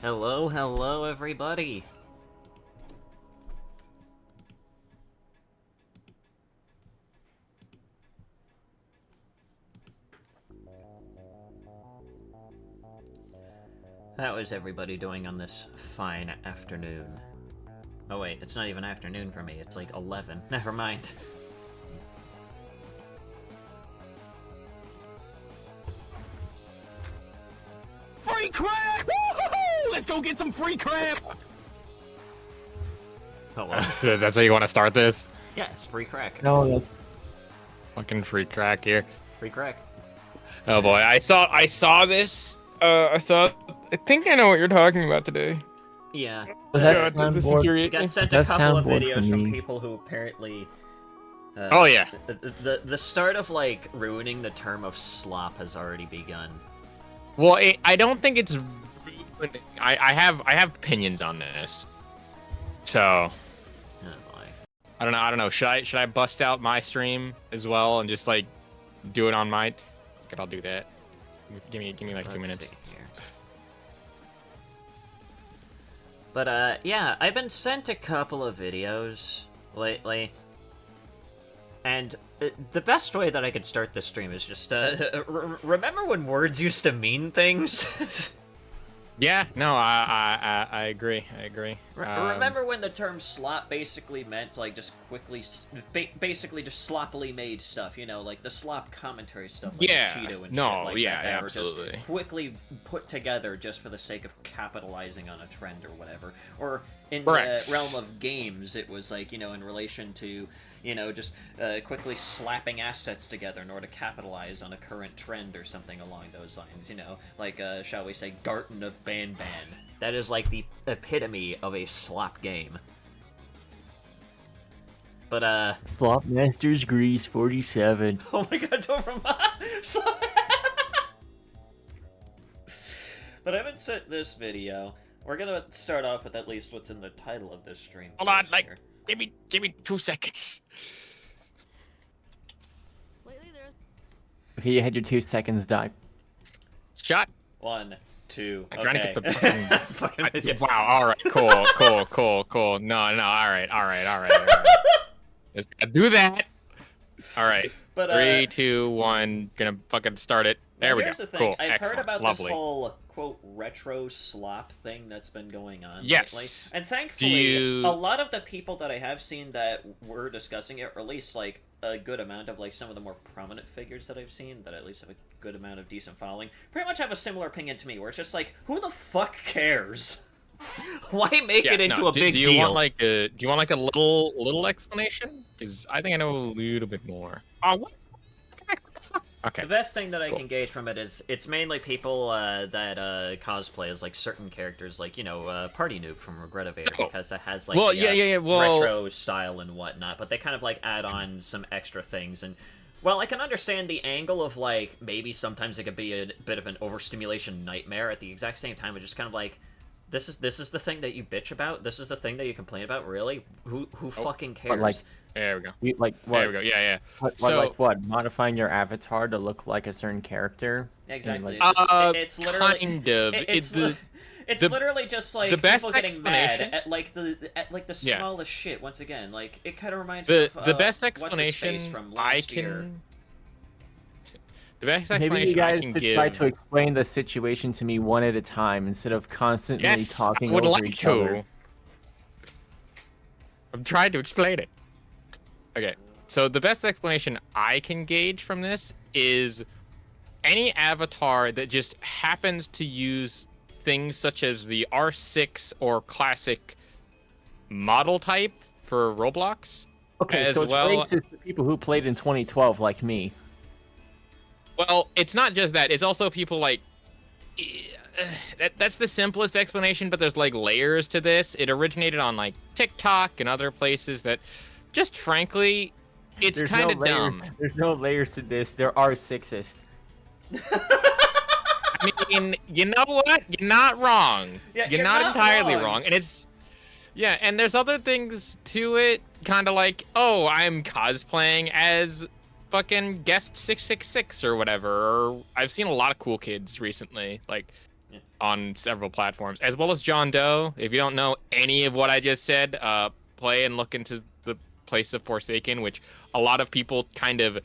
Hello, hello, everybody. How is everybody doing on this fine afternoon? Oh wait, it's not even afternoon for me, it's like 11. Never mind. Free crap! Woo-hoo-hoo! Let's go get some free crap! Hello. That's how you want to start this? Yes, free crack. No, that's Fucking free crack here. Free crack. Oh boy, I saw this. I think I know what you're talking about today. Yeah. was that God, does this soundboard? infuriate Got me? sent That a couple of soundboard videos for from me. people who apparently... Oh yeah. The start of, like, ruining the term of slop has already begun. Well, I don't think it's. I have opinions on this. So Oh boy. I don't know. Should I bust out my stream as well and just like do it on my? Okay, I'll do that. Give me like 2 minutes. See here. But yeah, I've been sent a couple of videos lately, and the best way that I could start this stream is just remember when words used to mean things? Yeah. No. I agree. I agree. Remember when the term slop basically meant like just quickly, basically just sloppily made stuff, you know, like the slop commentary stuff, like Yeah. Cheeto and No, shit like yeah, that were absolutely. just quickly put together just for the sake of capitalizing on a trend or whatever. Or in Correct. the realm of games, it was like, you know, in relation to, you know, just quickly slapping assets together in order to capitalize on a current trend or something along those lines, you know, like, shall we say, Garten of Ban Ban. That is like the epitome of a slop game. But, Slop Masters Grease 47. oh my god, don't remind. But I haven't sent this video. We're gonna start off with at least what's in the title of this stream. Hold on, first like, here. give me 2 seconds. Okay, you had your 2 seconds, Doc. Shot. 1, 2. I'm Okay. trying to get the fucking. Fucking idiot. Wow. All right. Cool. No. All right. Just gotta do that. All right. But 3, 2, 1. Gonna fucking start it. There we go. here's the thing. Cool. I've Excellent. heard about Lovely. this whole quote retro slop thing that's been going on Yes. lately, and thankfully, you- a lot of the people that I have seen that were discussing it, or at least like a good amount of like some of the more prominent figures that I've seen that at least have a good amount of decent following, pretty much have a similar opinion to me, where it's just like, who the fuck cares? Why make it into no, a big do you deal? Want like a, do you want like a little explanation? Because I think I know a little bit more. Oh, what? What the fuck? Okay. The best thing that I can gauge from it is it's mainly people that cosplay as like certain characters, like, you know, Party Noob from Regretivator, Oh. because it has like Well, the, yeah. Well, retro style and whatnot, but they kind of like add on some extra things. And well, I can understand the angle of like maybe sometimes it could be a bit of an overstimulation nightmare. At the exact same time, it's just kind of like, this is the thing that you bitch about. This is the thing that you complain about. Really? Who fucking cares? But, like, there we go. like what? There we go. Yeah. What, So- like what? Modifying your avatar to look like a certain character? Exactly. like- It's literally Kind of. It's the literally just like the best people getting mad explanation- at the Yeah. smallest shit. Once again, like it kind of reminds me of the best what's-his-face explanation from I last year. can. The best Maybe explanation you guys I can should give. try to explain the situation to me one at a time instead of constantly Yes, talking I would over like each to. other. I'm trying to explain it. Okay, so the best explanation I can gauge from this is any avatar that just happens to use things such as the R6 or classic model type for Roblox. Okay, as so it's well- racist to people who played in 2012 like me. Well, it's not just that. It's also people like... That's the simplest explanation, but there's like layers to this. It originated on like TikTok and other places that just frankly, it's There's kind no of layers. dumb. There's no layers to this. There are sexist. I mean, you know what? You're not wrong. Yeah, you're you're not not entirely wrong. wrong. And it's... Yeah, and there's other things to it. Kind of like, oh, I'm cosplaying as fucking Guest 666 or whatever. Or I've seen a lot of cool kids recently. Like, on several platforms, as well as John Doe. If you don't know any of what I just said, play and look into the Place of Forsaken, which a lot of people kind of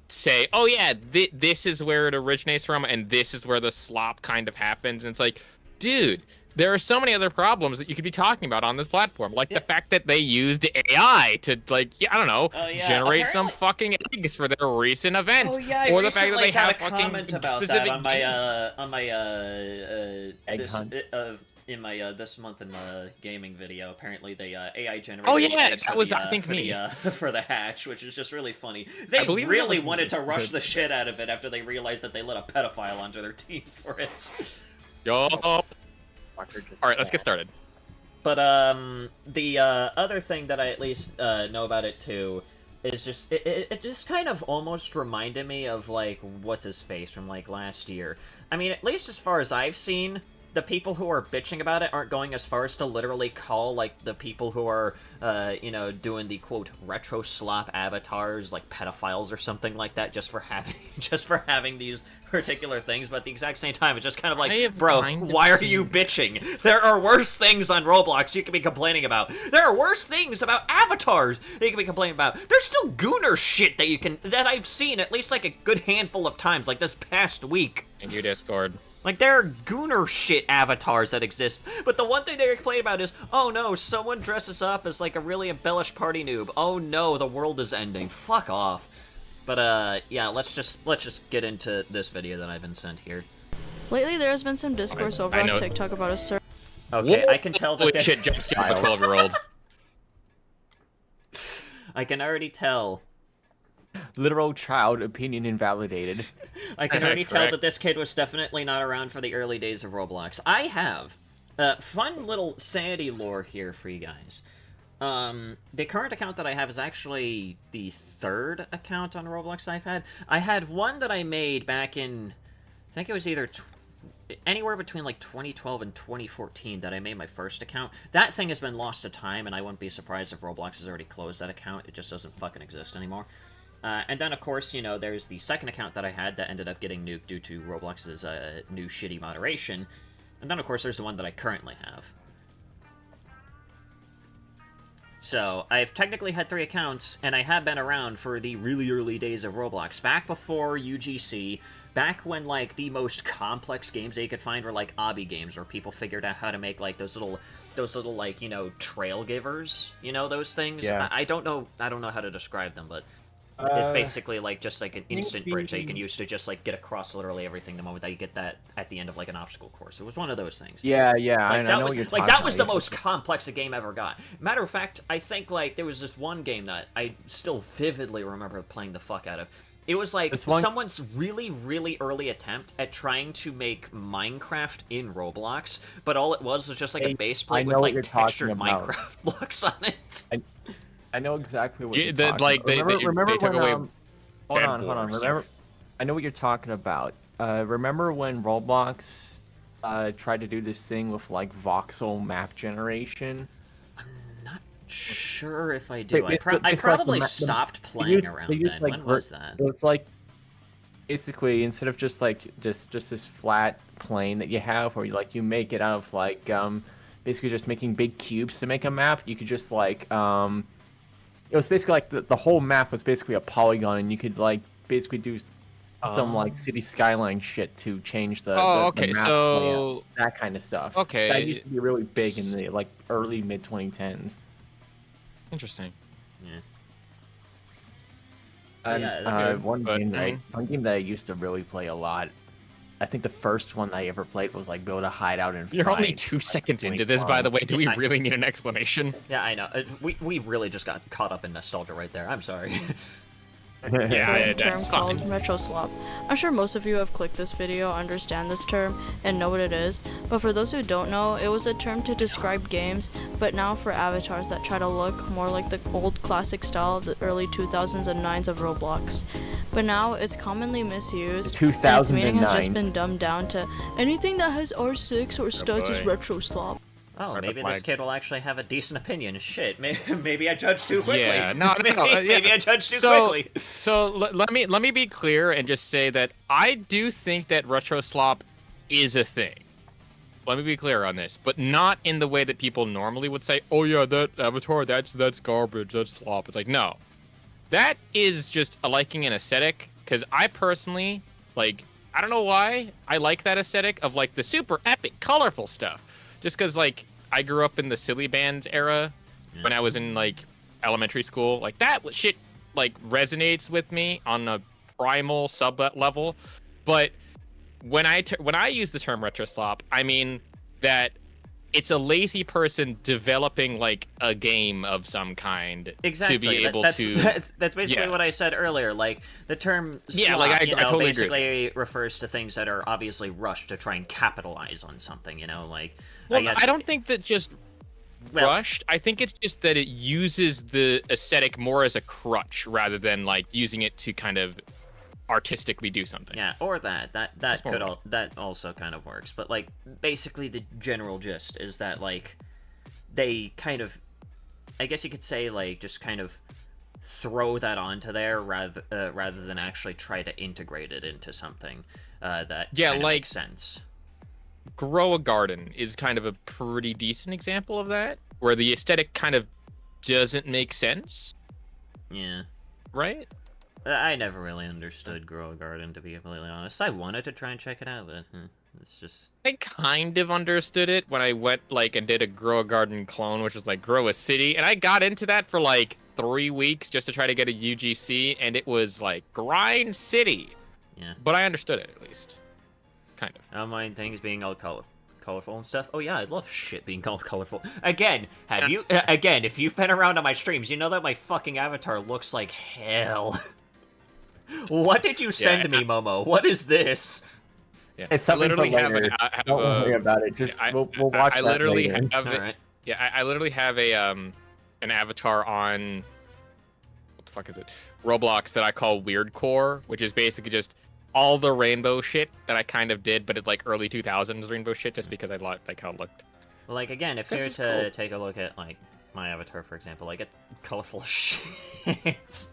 say, oh yeah, this is where it originates from, and this is where the slop kind of happens. And it's like, dude, there are so many other problems that you could be talking about on this platform, like the fact that they used AI to, like, I don't know, generate some fucking eggs for their recent event, or the fact that they have a comment about that on my in my this month in the gaming video. Apparently they AI generated. Oh yeah, eggs that was I think me for the hatch, which is just really funny. They really wanted to rush the shit out of it after they realized that they let a pedophile onto their team for it. Yup. All right, let's get started. But the other thing that I at least know about it too is just it just kind of almost reminded me of like what's his face from like last year. I mean, at least as far as I've seen, the people who are bitching about it aren't going as far as to literally call like the people who are you know, doing the quote Retroslop avatars like pedophiles or something like that just for having these particular things, but at the exact same time it's just kind of like, bro, why are you bitching? There are worse things on Roblox you can be complaining about. There are worse things about avatars that you can be complaining about. There's still gooner shit that I've seen at least like a good handful of times, like this past week. In your Discord. Like, there are gooner shit avatars that exist, but the one thing they complain about is, oh no, someone dresses up as like a really embellished party noob. Oh no, the world is ending. Fuck off. But yeah, let's just get into this video that I've been sent here. Lately, there has been some discourse over on TikTok about a certain. Okay, I can tell that. Holy shit, just got a 12-year-old. I can already tell. Literal child opinion invalidated. I can already tell that this kid was definitely not around for the early days of Roblox. I have fun little sanity lore here for you guys. The current account that I have is actually the third account on Roblox I've had. I had one that I made back in, I think it was either anywhere between like 2012 and 2014 that I made my first account. That thing has been lost to time, and I wouldn't be surprised if Roblox has already closed that account. It just doesn't fucking exist anymore. And then, of course, you know, there's the second account that I had that ended up getting nuked due to Roblox's new shitty moderation. And then, of course, there's the one that I currently have. So, I've technically had 3 accounts, and I have been around for the really early days of Roblox. Back before UGC, back when, like, the most complex games that you could find were, like, obby games, where people figured out how to make, like, those little, like, you know, trail givers. You know, those things? Yeah. I don't know how to describe them, but it's basically, like, just, like, an instant bridge that you can use to just, like, get across literally everything the moment that you get that at the end of, like, an obstacle course. It was one of those things. Yeah, Like, I know what you're talking about. that was the most complex a game ever got. Matter of fact, I think, like, there was this one game that I still vividly remember playing the fuck out of. It was, like, someone's really, really early attempt at trying to make Minecraft in Roblox, but all it was just, like, a base plate with, like, textured Minecraft blocks on it. I know exactly what you're talking about. Remember when, hold on. Remember, I know what you're talking about. Remember when Roblox tried to do this thing with, like, voxel map generation? I'm not sure if I do. I probably stopped playing around then. When was that? It's like, basically, instead of just, like, just this flat plane that you have, where you make it out of, like, basically just making big cubes to make a map, you could just, like, it was basically like the whole map was basically a polygon, and you could like basically do some like city skyline shit to change the map layout, that kind of stuff. Okay, that used to be really big in the like early mid 2010s. Interesting. Yeah. And one game that I used to really play a lot. I think the first one I ever played was like build a hideout and You're only 2 seconds into this, by the way. Do we really need an explanation? Yeah, I know. We really just got caught up in nostalgia right there. I'm sorry. Yeah, that's fine. Called Retroslop. I'm sure most of you have clicked this video, understand this term, and know what it is, but for those who don't know, it was a term to describe games, but now for avatars that try to look more like the old classic style of the early 2000s and 9s of Roblox. But now it's commonly misused, and its meaning has just been dumbed down to anything that has R6 or studs is Retroslop. Oh, maybe this kid will actually have a decent opinion. Shit, maybe I judged too quickly. Yeah, no, maybe I judged too quickly. So let me be clear and just say that I do think that Retroslop is a thing. Let me be clear on this, but not in the way that people normally would say, "Oh yeah, that avatar, that's garbage, that's slop." It's like, no, that is just a liking and aesthetic. Because I personally like, I don't know why I like that aesthetic of like the super epic, colorful stuff. Just because like I grew up in the silly bands era when I was in like elementary school, like that shit like resonates with me on a primal sub level, but when I use the term retroslop, I mean that it's a lazy person developing like a game of some kind exactly. to be able to. That's basically what I said earlier. Like the term slop, like I totally basically agree. refers to things that are obviously rushed to try and capitalize on something. You know, like well, I don't think that just rushed. I think it's just that it uses the aesthetic more as a crutch rather than like using it to kind of artistically do something. Yeah, or that also kind of works. But like basically the general gist is that like they kind of, I guess you could say, like just kind of throw that onto there rather than actually try to integrate it into something that kind of makes sense. Grow a Garden is kind of a pretty decent example of that, where the aesthetic kind of doesn't make sense. Yeah. Right? I never really understood Grow a Garden, to be completely honest. I wanted to try and check it out, but it's just... I kind of understood it when I went, like, and did a Grow a Garden clone, which was, like, Grow a City, and I got into that for, like, 3 weeks just to try to get a UGC, and it was, like, Grind City. Yeah. But I understood it, at least. Kind of. I don't mind things being all colorful and stuff. Oh yeah, I love shit being all colorful. Again, if you've been around on my streams, you know that my fucking avatar looks like hell. What did you send me, Momo? What is this? Yeah. It's something literally don't worry about it. Just we'll watch I that literally later. have Alright. I literally have a an avatar on what the fuck is it? Roblox that I call Weird Core, which is basically just all the rainbow shit that I kind of did, but it's like early 2000s rainbow shit, just because I like how it looked. Well, like again, if you were to take a look at like my avatar, for example, like it's colorful shit.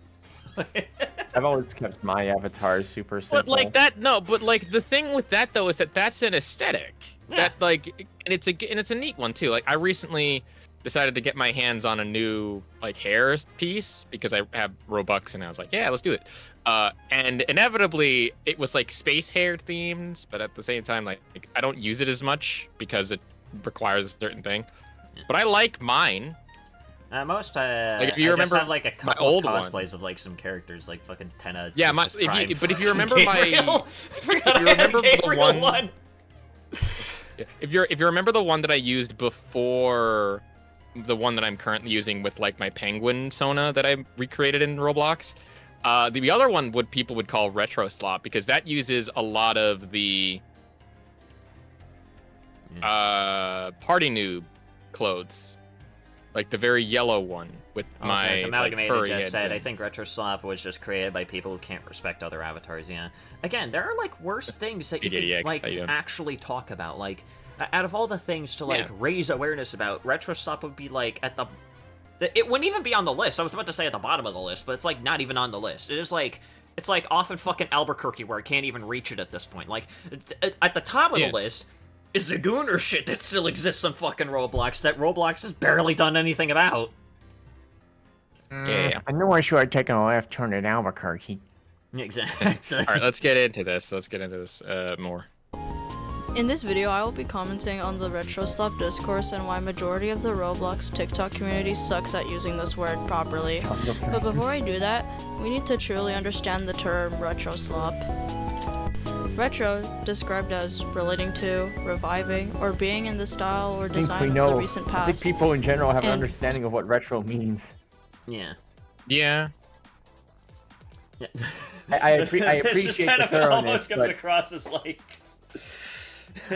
I've always kept my avatar super simple. But like that, no. But like the thing with that though is that that's an aesthetic. Yeah. That like, and it's a neat one too. Like I recently decided to get my hands on a new like hair piece because I have Robux and I was like, yeah, let's do it. And inevitably it was like space hair themed, but at the same time like I don't use it as much because it requires a certain thing. Yeah. But I like mine. Like if you remember, just have like a couple my old of cosplays one. Of like some characters, like fucking Tenna. Yeah, if you remember my, the one. If you remember the one that I used before the one that I'm currently using with like my penguin Sona that I recreated in Roblox, the other one people would call Retroslop because that uses a lot of the party noob clothes. Like the very yellow one with my Amalgamated furry just head said, thing. I think Retroslop was just created by people who can't respect other avatars, yeah. Again, there are like worse things that you could like actually talk about. Like, out of all the things to like raise awareness about, Retroslop would be like at the... It wouldn't even be on the list. I was about to say at the bottom of the list, but it's like not even on the list. It is like... It's like off in fucking Albuquerque where I can't even reach it at this point. Like, at the top of the list... is the Gooner shit that still exists on fucking Roblox that Roblox has barely done anything about. Yeah. I know I should have taken a left turn at Albuquerque. Exactly. Alright, let's get into this. More. In this video, I will be commenting on the Retroslop discourse and why majority of the Roblox TikTok community sucks at using this word properly. But before I do that, we need to truly understand the term Retroslop. Retro, described as relating to, reviving, or being in the style or design of the recent past. I think people in general have an understanding of what retro means. Yeah. Yeah. I appreciate the thoroughness, almost comes across as like...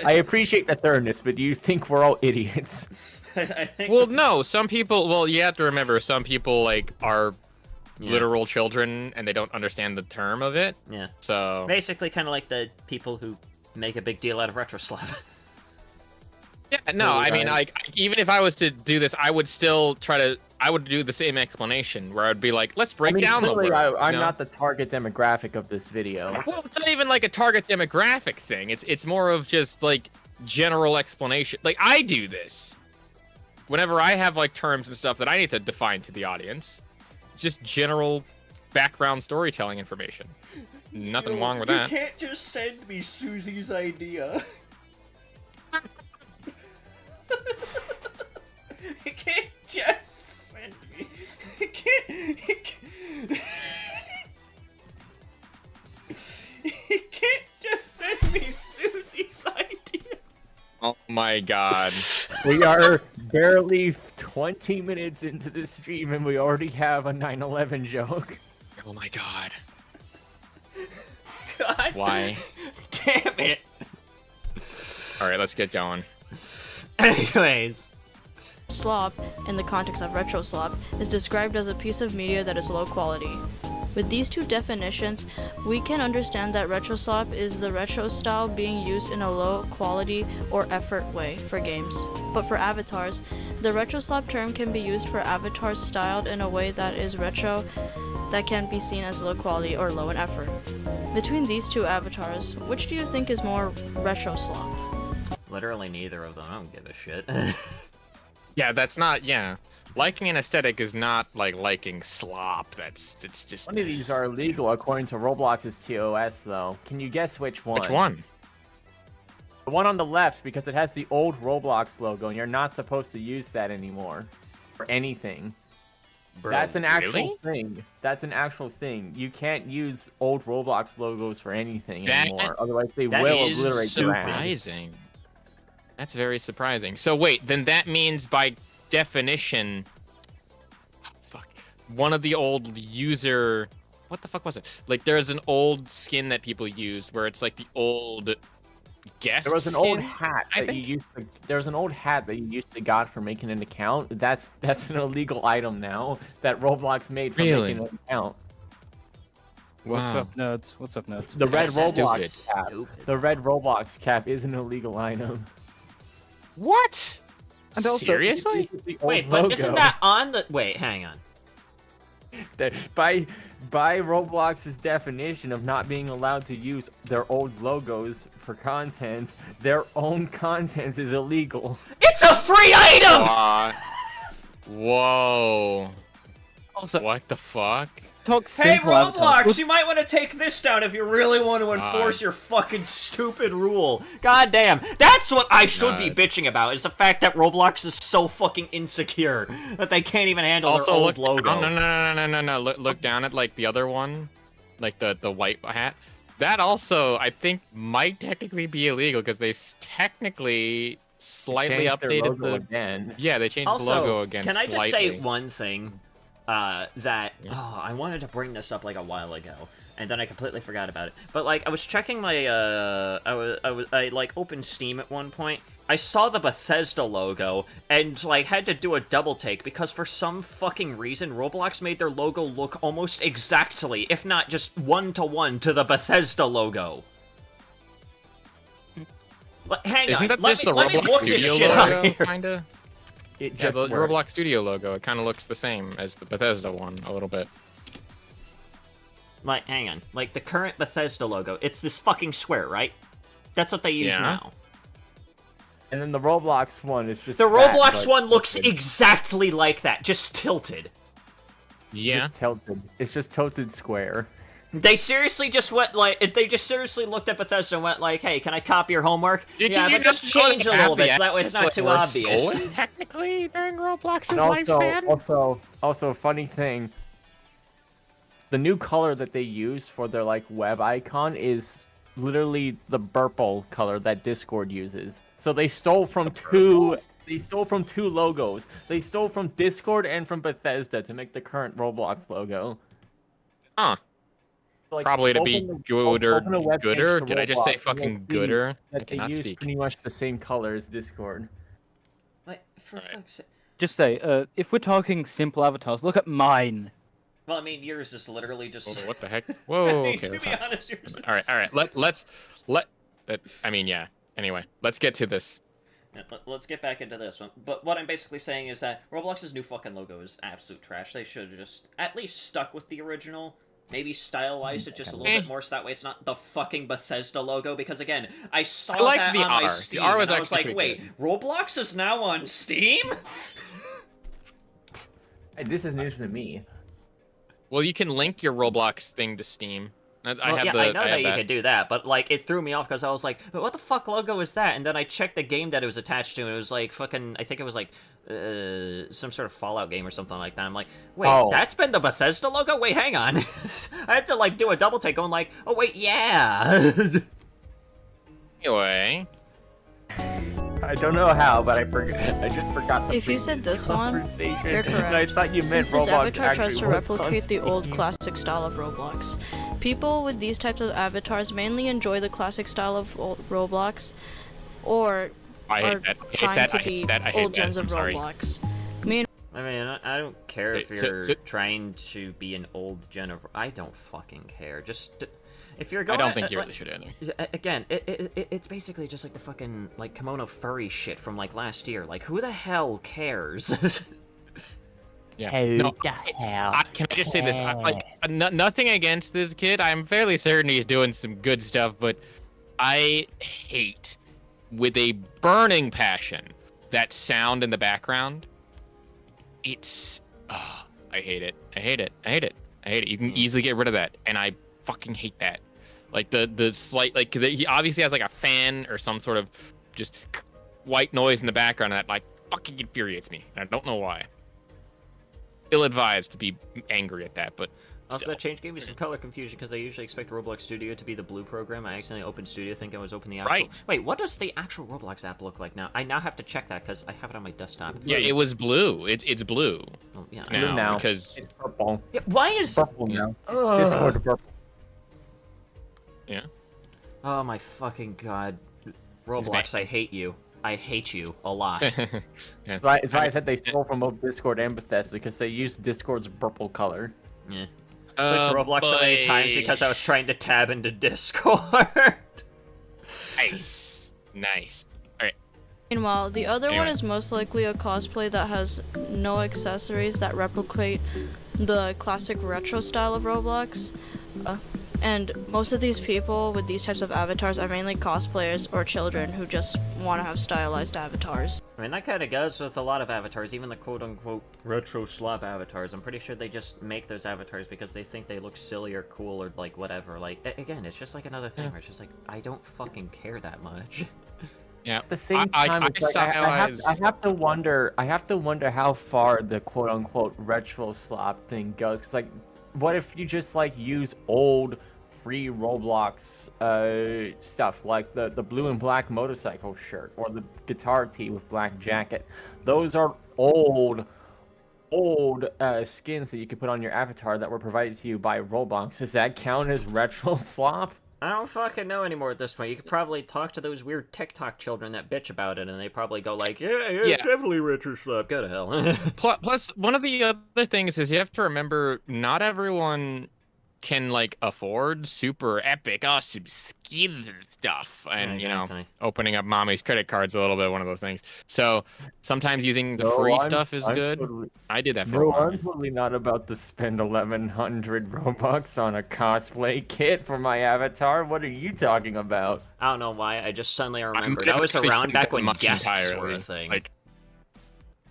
I appreciate the thoroughness, but do you think we're all idiots? I think... Well, no. Some people... Well, you have to remember, some people, like, are... literal children and they don't understand the term of it. Yeah. So basically kind of like the people who make a big deal out of Retroslop. Yeah, no, I mean, like, even if I was to do this, I would still I would do the same explanation where I'd be like, let's break down the word. I'm not the target demographic of this video. Well, it's not even like a target demographic thing. It's more of just like general explanation. Like, I do this. Whenever I have, like, terms and stuff that I need to define to the audience, it's just general background storytelling information. Nothing wrong with that. You can't just send me Susie's idea. You can't just send me. You can't. You can't just send me Susie's idea. Oh my god. We are barely 20 minutes into the stream and we already have a 9/11 joke. Oh my god. God. Why? Damn it. Alright, let's get going. Anyways. Slop, in the context of Retroslop, is described as a piece of media that is low quality. With these two definitions, we can understand that Retroslop is the retro style being used in a low quality or effort way for games. But for avatars, the Retroslop term can be used for avatars styled in a way that is retro that can be seen as low quality or low in effort. Between these two avatars, which do you think is more Retroslop? Literally neither of them. I don't give a shit. Yeah, that's not, yeah. Liking an aesthetic is not like liking slop. It's just... One of these are illegal according to Roblox's TOS, though. Can you guess which one? Which one? The one on the left, because it has the old Roblox logo, and you're not supposed to use that anymore. For anything. Bro, That's an actual really? thing. That's an actual thing. You can't use old Roblox logos for anything That anymore. Otherwise, they that will is obliterate the brand. surprising. That's very surprising. So wait, then that means by definition, fuck, one of the old user, what the fuck was it? Like, there's an old skin that people use where it's like the old guest There was an skin, old hat I that you think? used to. There was an old hat that you used to got for making an account. That's an illegal item now that Roblox made for Really? making an account. What's Wow. up, nuts? What's up, nuts? The red That's Roblox stupid. cap. Stupid. The red Roblox cap is an illegal item. What? And also- Seriously? It's the old Wait, but logo. isn't that on the... Wait, hang on. That by Roblox's definition of not being allowed to use their old logos for content, their own content is illegal. It's a free item! Whoa. Also, What the fuck? talk Hey, simple avatars. Roblox, you might want to take this down if you really want to enforce your fucking stupid rule. God damn. That's what I should be God. bitching about, is the fact that Roblox is so fucking insecure that they can't even handle Also, their old look. logo. Oh, no. Look down at like the other one, like the white hat. That also, I think, might technically be illegal because they technically slightly Changed their updated logo the. again. Yeah, they changed Also, the logo again. can I just say slightly. one thing? That I wanted to bring this up like a while ago, and then I completely forgot about it. But like, I was checking my I like opened Steam at one point. I saw the Bethesda logo and like had to do a double take because for some fucking reason Roblox made their logo look almost exactly, if not just 1-to-1, to the Bethesda logo. Hang Isn't on, that let just me the let me Roblox look this Studio shit up logo, here. kinda? It Yeah, just the worked. Roblox Studio logo. It kind of looks the same as the Bethesda one a little bit. Like, hang on. Like, the current Bethesda logo, it's this fucking square, right? That's what they use Yeah. now. And then the Roblox one is just The that, Roblox but one looks tilted. exactly like that, just tilted. Yeah. Just tilted. It's just tilted square. They seriously just went, like, they just seriously looked at Bethesda and went, like, hey, can I copy your homework? Yeah, but just change a little bit so that way it's not too obvious. Stolen, technically, during Roblox's And lifespan. also, funny thing. The new color that they use for their like web icon is literally the purple color that Discord uses. So they stole from two. They stole from two logos. They stole from Discord and from Bethesda to make the current Roblox logo. Huh. Like, Probably to be open the- gooder. open a web page Gooder? to Did I just say Roblox, and fucking you'll see gooder? I That they cannot use speak. pretty much the same color as Discord. Like, for Alright. fuck's sake. Just say, if we're talking simple avatars, look at mine. Well, I mean, yours is literally just... Whoa, what the heck? I Whoa. mean, Okay. to That's be not... honest, yours is... All right. I mean, yeah. Anyway, let's get to this. Yeah, let's get back into this one. But what I'm basically saying is that Roblox's new fucking logo is absolute trash. They should have just at least stuck with the original. maybe stylize it just a little bit more so that way it's not the fucking Bethesda logo, because again, I saw that on my Steam and I was like, wait, Roblox is now on Steam? This is news to me. Well, you can link your Roblox thing to Steam. I know that you could do that, but like it threw me off because I was like, what the fuck logo is that? And then I checked the game that it was attached to, and it was like fucking, I think it was like some sort of Fallout game or something like that. I'm like, wait, that's been the Bethesda logo? Wait, hang on. I had to like do a double take, going like, oh wait, yeah. Anyway. I don't know how, but I just forgot the If you said this one, you're correct. And I thought you meant Since this Roblox avatar tries actually to was replicate the on old Steam. classic style of Roblox. People with these types of avatars mainly enjoy the classic style of old Roblox, or are trying to be old gens of Roblox. I mean, I don't care if you're trying to be an old gen of... I don't fucking care. Just... If you're going, I don't think you really should either. Again, it's basically just like the fucking like kimono furry shit from like last year. Like, who the hell cares? Yeah. No, can I just say this? Nothing against this kid. I'm fairly certain he's doing some good stuff, but I hate, with a burning passion, that sound in the background. It's, I hate it. I hate it. I hate it. I hate it. You can easily get rid of that, and I fucking hate that. Like the slight, like he obviously has like a fan or some sort of just white noise in the background, and that like fucking infuriates me. And I don't know why. Ill-advised to be angry at that, but also that change gave me some color confusion because I usually expect Roblox Studio to be the blue program. I accidentally opened Studio thinking I was opening the actual... Right. Wait, what does the actual Roblox app look like now? I now have to check that because I have it on my desktop. Yeah, it was blue. It's blue. Oh, yeah, now because it's purple. Yeah, why is purple now? Discord purple. Yeah. Oh my fucking god, Roblox! I hate you. I hate you a lot. Yeah. It's why I said they stole from both Discord and Bethesda, because they used Discord's purple color. Yeah. Clicked Roblox so many times because I was trying to tab into Discord. Nice. Nice. Alright. Meanwhile, the other one is most likely a cosplay that has no accessories that replicate the classic retro style of Roblox. And most of these people with these types of avatars are mainly cosplayers or children who just want to have stylized avatars. I mean, that kind of goes with a lot of avatars, even the quote-unquote Retroslop avatars. I'm pretty sure they just make those avatars because they think they look silly or cool or, like, whatever. Like, again, it's just like another thing where it's just like, I don't fucking care that much. Yeah. At the same time, I have to wonder how far the quote-unquote Retroslop thing goes, because, like, what if you just, like, use old free Roblox stuff, like the blue and black motorcycle shirt or the guitar tee with black jacket? Those are old skins that you could put on your avatar that were provided to you by Roblox. Does that count as Retroslop? I don't fucking know anymore at this point. You could probably talk to those weird TikTok children that bitch about it, and they probably go like, yeah. Definitely Retroslop, go to hell. Plus, one of the other things is you have to remember, not everyone can, like, afford super epic, awesome skin stuff. And, you know, opening up mommy's credit card's a little bit one of those things. So, sometimes using the free stuff is good. I did that for a while. I'm totally not about to spend 1,100 Robux on a cosplay kit for my avatar. What are you talking about? I don't know why, I just suddenly remembered. I was around back when guests were a thing. Like,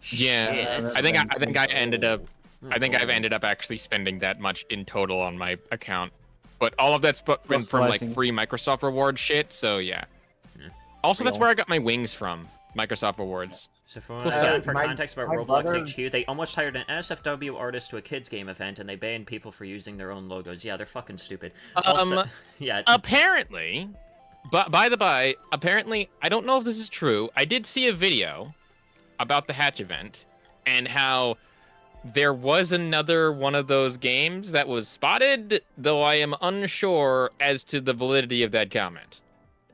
yeah, I think I ended up... I think I've ended up actually spending that much in total on my account. But all of that's from like free Microsoft reward shit, so yeah. Also, that's where I got my wings from, Microsoft rewards. So for context about Roblox HQ, they almost hired an NSFW artist to a kids game event, and they banned people for using their own logos. Yeah, they're fucking stupid. Also, yeah. Apparently, but by the by, apparently, I don't know if this is true. I did see a video about the Hatch event and how there was another one of those games that was spotted, though I am unsure as to the validity of that comment.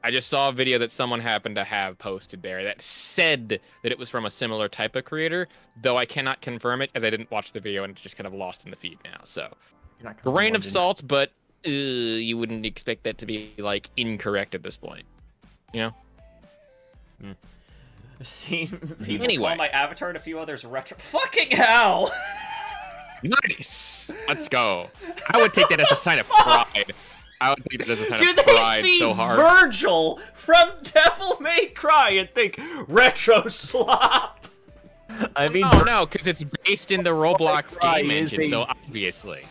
I just saw a video that someone happened to have posted there that said that it was from a similar type of creator, though I cannot confirm it as I didn't watch the video and it's just kind of lost in the feed now. So, grain of salt, but you wouldn't expect that to be, like, incorrect at this point. You know? Yeah. I've seen people call my avatar and a few others retro. Fucking hell! Nice. Let's go. I would take that as a sign of pride. I would take that as a sign Do of they pride see so hard. Virgil from Devil May Cry and think Retroslop? I mean, No, because it's based in the Roblox Cry game is engine, a- so obviously.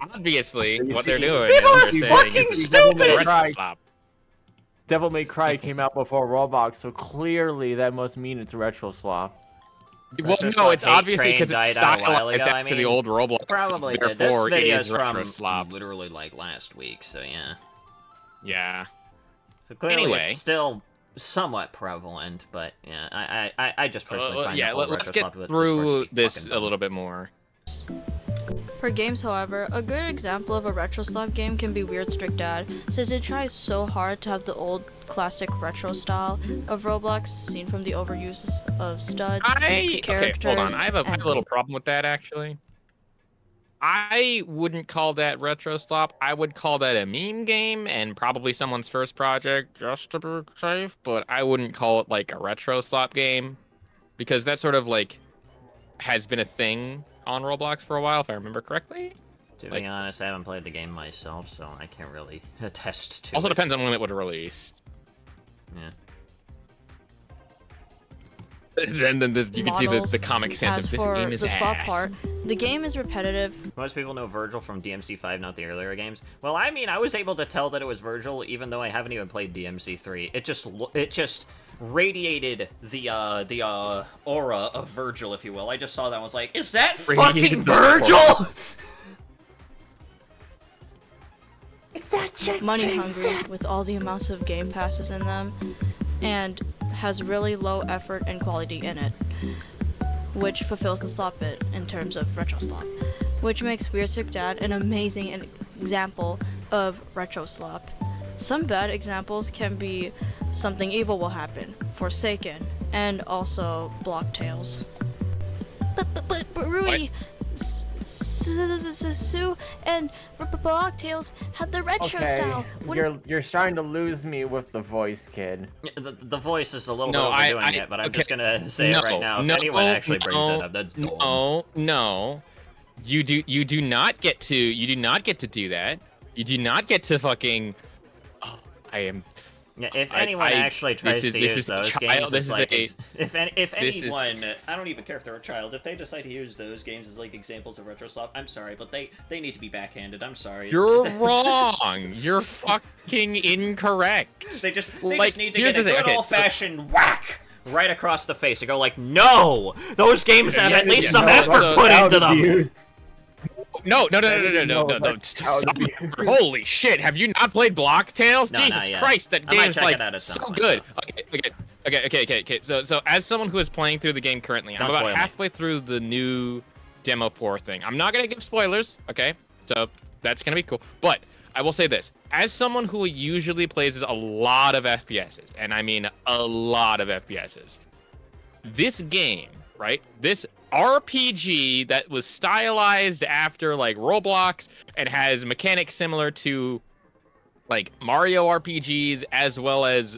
Obviously, what they're see, doing people is are they're fucking saying is stupid! Retroslop. Devil May Cry came out before Roblox, so clearly that must mean it's Retroslop. Well, Retroslop no, it's hate obviously train because it's died out a while stylized ago, after I the mean, old Roblox. Probably did. This Therefore, it video is is from Retroslop. literally like last week, so yeah. Yeah. So clearly Anyway. it's still somewhat prevalent, but yeah, I just personally find Yeah, the whole let's Retroslop get discourse through to be this fucking a little bit more. For games, however, a good example of a Retroslop game can be Weird Strict Dad, since it tries so hard to have the old classic retro style of Roblox, seen from the overuse of studs, the characters, Okay, hold on. I have a and little problem with that, actually. I wouldn't call that Retroslop. I would call that a meme game and probably someone's first project, just to be safe, but I wouldn't call it like a Retroslop game, because that sort of like has been a thing on Roblox for a while, if I remember correctly. To Like- be honest, I haven't played the game myself, so I can't really attest to Also it. depends on when it would release. Yeah. Then this, you can see models. the comic sense As of this for game is the slop ass. part, the game is repetitive. Most people know Virgil from DMC5, not the earlier games. Well, I mean, I was able to tell that it was Virgil, even though I haven't even played DMC3. It just radiated the aura of Virgil, if you will. I just saw that and was like, is that fucking Radiated the aura. Virgil? Money hungry with all the amounts of game passes in them, and has really low effort and quality in it, which fulfills the slop bit in terms of retro slop, which makes Weird Strict Dad an amazing example of retro slop. Some bad examples can be Something Evil Will Happen, Forsaken, and also Block Tales. But Rui, Sue, and Block Tales had the retro Okay, style. you're starting to lose me with the voice, kid. Yeah, the voice is a little No, bit overdoing it, but I'm just gonna say it right now. If anyone actually brings that up, that's dumb. No. You do not get to do that. You do not get to fucking. Oh, I am. Yeah, if anyone actually tries to use those games, it's like, if anyone, I don't even care if they're a child, if they decide to use those games as like examples of Retroslop, I'm sorry, but they need to be backhanded. I'm sorry. You're wrong. You're fucking incorrect. They just Like, need to here's get a the thing, good okay, old-fashioned whack right across the face and go like, no, those games have at least some no, effort so- put into them. No. Stop. Holy shit, have you not played Block Tales? No, not Jesus yet. Christ, that I might game's check like it out at some so point, good. Okay. So as someone who is playing through the game currently, I'm Don't spoil about me. halfway through the new Demo 4 thing. I'm not gonna give spoilers, okay? So that's gonna be cool. But I will say this. As someone who usually plays a lot of FPSs, and I mean a lot of FPSs, this game, right? This RPG that was stylized after like Roblox and has mechanics similar to like Mario RPGs as well as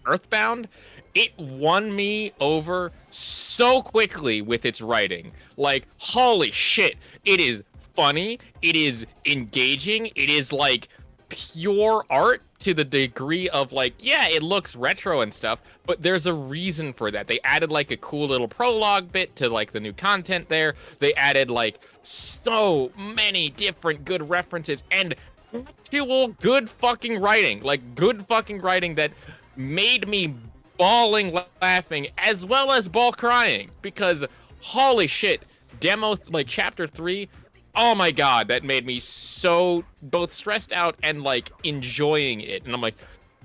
Earthbound, it won me over so quickly with its writing. Like, holy shit, it is funny, it is engaging, it is like pure art to the degree of like, yeah, it looks retro and stuff, but there's a reason for that. They added like a cool little prologue bit to like the new content there. They added like so many different good references and actual good fucking writing, like good fucking writing that made me bawling laughing as well as ball crying, because holy shit, demo like chapter 3, oh my god, that made me so both stressed out and like enjoying it. And I'm like,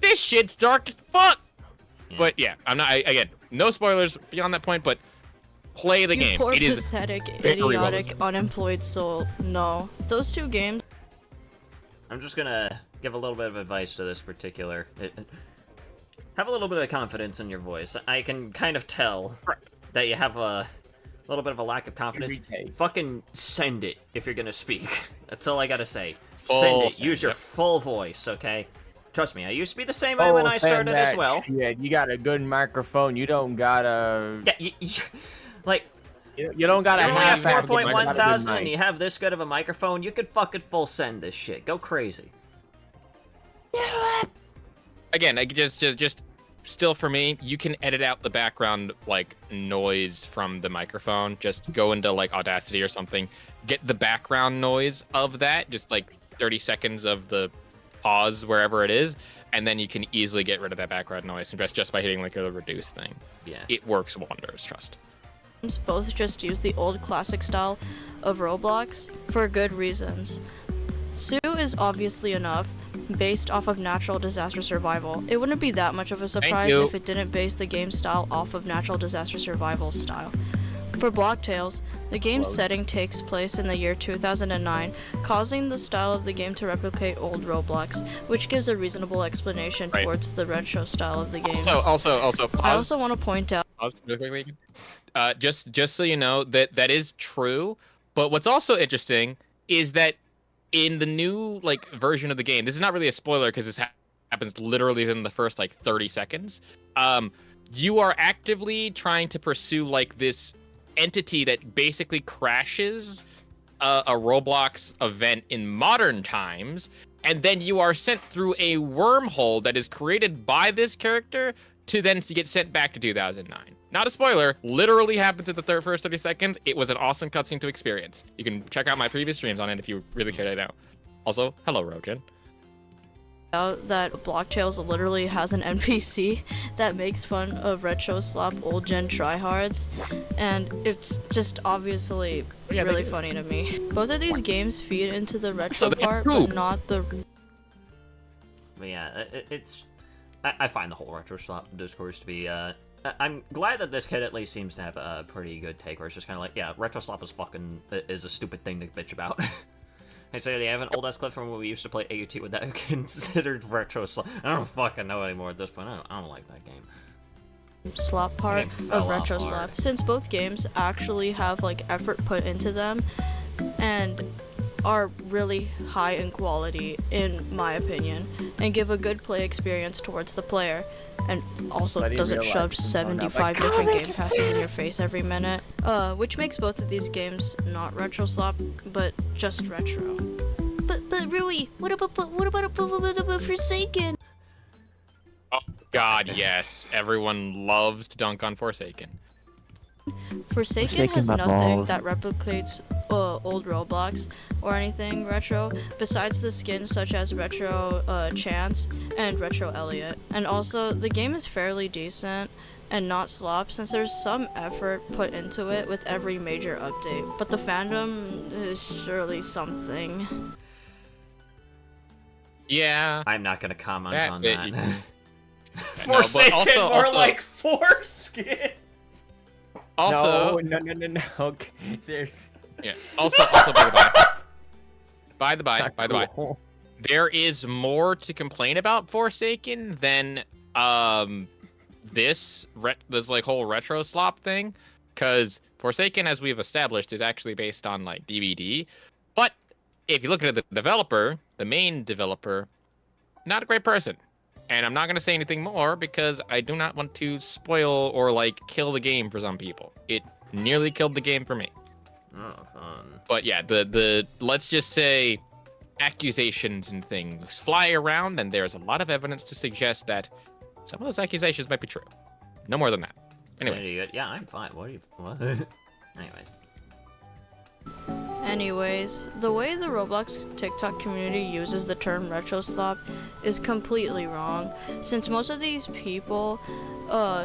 this shit's dark as fuck. Yeah. But yeah, I'm not, again, no spoilers beyond that point, but play the game. Poor It is pathetic, very well idiotic, designed. unemployed soul. No. Those two games. I'm just gonna give a little bit of advice to this particular. Have a little bit of confidence in your voice. I can kind of tell that you have a little bit of a lack of confidence. Irritate. Fucking send it if you're gonna speak. That's all I gotta say. Full Send it. send, Use your yep. full voice, okay? Trust me, I used to be the same way when I started as well. Yeah, you got a good microphone. You don't gotta. Yeah, like, You don't gotta You only have have 4.1 thousand and mic. you have this good of a microphone, you could fucking full send this shit. Go crazy. Again, like just still for me, you can edit out the background like noise from the microphone. Just go into like Audacity or something, get the background noise of that, just like 30 seconds of the pause wherever it is, and then you can easily get rid of that background noise and just by hitting like a reduce thing. Yeah. It works wonders, trust. Both just use the old classic style of Roblox for good reasons. Sue is obviously enough, based off of natural disaster survival. It wouldn't be that much of a surprise you. if it didn't base the game style off of natural disaster survival style. For Block Tales, the game's setting takes place in the year 2009, causing the style of the game to replicate old Roblox, which gives a reasonable explanation Right. towards the retro style of the game. Also, I pause. also want to point out Pause real quick. Just so you know that is true. But what's also interesting is that in the new like version of the game, this is not really a spoiler because this happens literally within the first like 30 seconds. You are actively trying to pursue like this entity that basically crashes a Roblox event in modern times, and then you are sent through a wormhole that is created by this character to then get sent back to 2009. Not a spoiler, literally happens at the first 30 seconds. It was an awesome cutscene to experience. You can check out my previous streams on it if you really care to know. Also, hello, Rojan. that Block Tales literally has an NPC that makes fun of Retroslop old gen tryhards, and it's just obviously really funny to me. Both of these games feed into the retro part, but not the. But yeah, I find the whole Retroslop discourse to be, I'm glad that this kid at least seems to have a pretty good take, where it's just kind of like, yeah, Retroslop is a stupid thing to bitch about. Hey, so they have an old-ass clip from when we used to play AUT with that considered Retroslop. I don't fucking know anymore at this point. I don't like that game. Slop part of Retroslop, hard. since both games actually have like effort put into them and are really high in quality in my opinion and give a good play experience towards the player, and also doesn't shove 75 different game passes in your face every minute, which makes both of these games not Retroslop but just retro. But Rui, what about Forsaken? Oh God, yes. Everyone loves to dunk on Forsaken. Forsaken has nothing that replicates old Roblox or anything retro besides the skins such as Retro Chance and Retro Elliot. And also, the game is fairly decent and not slop since there's some effort put into it with every major update. But the fandom is surely something. Yeah. I'm not gonna comment on that. that. No, Forsaken, but also, like foreskin. Also, no. Okay, there's. Yeah. Also, by the by, there is more to complain about Forsaken than this like whole retro slop thing, because Forsaken, as we've established, is actually based on like DVD. But if you look at the developer, the main developer, not a great person. And I'm not going to say anything more because I do not want to spoil or like kill the game for some people. It nearly killed the game for me. Oh, fun. But yeah, the let's just say accusations and things fly around, and there's a lot of evidence to suggest that some of those accusations might be true. No more than that. Anyway. Yeah, I'm fine. What? Anyways, the way the Roblox TikTok community uses the term Retroslop is completely wrong, since most of these people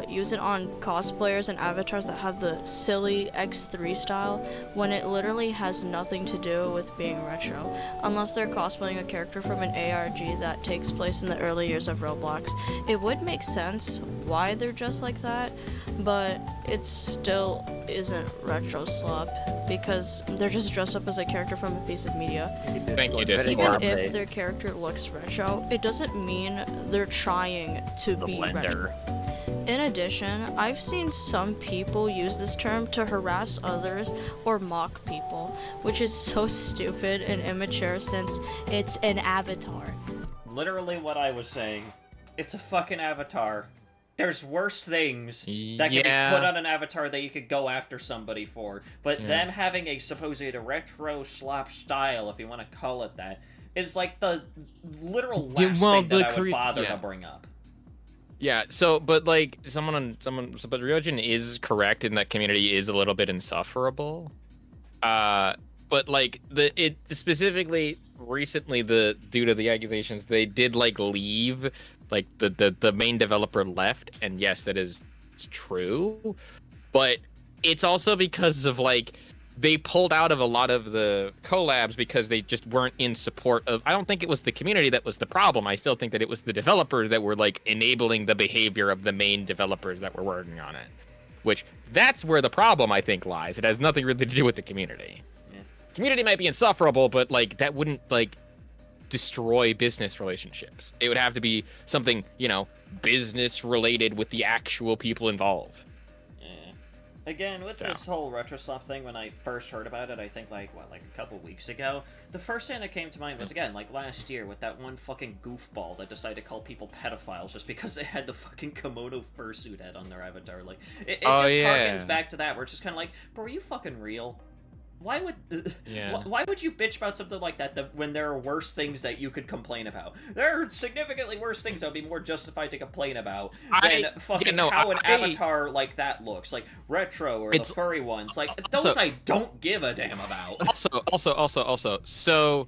use it on cosplayers and avatars that have the silly X3 style, when it literally has nothing to do with being retro, unless they're cosplaying a character from an ARG that takes place in the early years of Roblox. It would make sense why they're just like that, but it still isn't Retroslop, because they're just dressed up as a character from a piece of media. Thank you, Even Discord. if their character looks retro, it doesn't mean they're trying to be retro. In addition, I've seen some people use this term to harass others or mock people, which is so stupid and immature since it's an avatar. Literally what I was saying. It's a fucking avatar. there's worse things that can be put on an avatar that you could go after somebody for. But them having a supposedly a retro slop style, if you want to call it that, is like the literal last thing that I would bother to bring up. Yeah, so, but like, but Ryojin is correct in that community is a little bit insufferable. But like, specifically recently, due to the accusations, they did like leave, like the main developer left, and yes, that is true. But it's also because of like, they pulled out of a lot of the collabs because they just weren't in support of. I don't think it was the community that was the problem. I still think that it was the developers that were like enabling the behavior of the main developers that were working on it. Which that's where the problem I think lies. It has nothing really to do with the community. Yeah. Community might be insufferable, but like that wouldn't like destroy business relationships. It would have to be something, you know, business related with the actual people involved. Again, with this whole Retroslop thing, when I first heard about it, I think, like a couple weeks ago, the first thing that came to mind was, again, like last year, with that one fucking goofball that decided to call people pedophiles just because they had the fucking kimono fursuit head on their avatar. Like, it just harkens back to that, where it's just kind of like, bro, are you fucking real? Why would why would you bitch about something like that when there are worse things that you could complain about? There are significantly worse things that would be more justified to complain about than how an avatar like that looks. Like retro or the furry ones. Like those I don't give a damn about. Also, so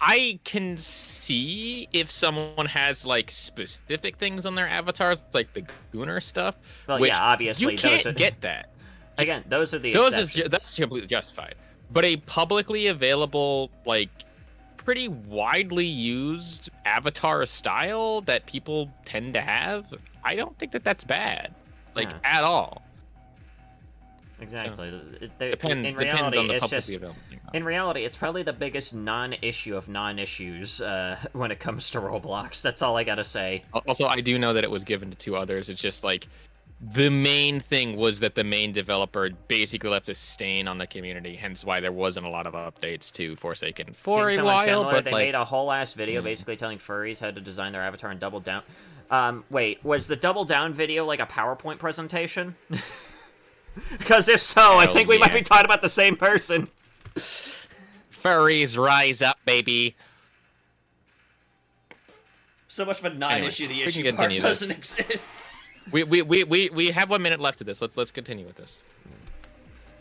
I can see if someone has like specific things on their avatars, like the Gooner stuff. Well, yeah, obviously you can't get that. Again, those are the exceptions. That's completely justified. But a publicly available, like, pretty widely used avatar style that people tend to have, I don't think that that's bad, like, at all. Exactly. So, depends on the publicly available thing. In reality, it's probably the biggest non-issue of non-issues when it comes to Roblox. That's all I gotta say. Also, I do know that it was given to 2 others. It's just, like, the main thing was that the main developer basically left a stain on the community, hence why there wasn't a lot of updates to Forsaken for a while. But they made a whole ass video basically telling furries how to design their avatar and double down. Wait, was the double down video like a PowerPoint presentation? Because if so, I think we might be talking about the same person. Furries rise up, baby. So much of a non-issue, the issue part doesn't exist. We have 1 minute left of this. Let's continue with this.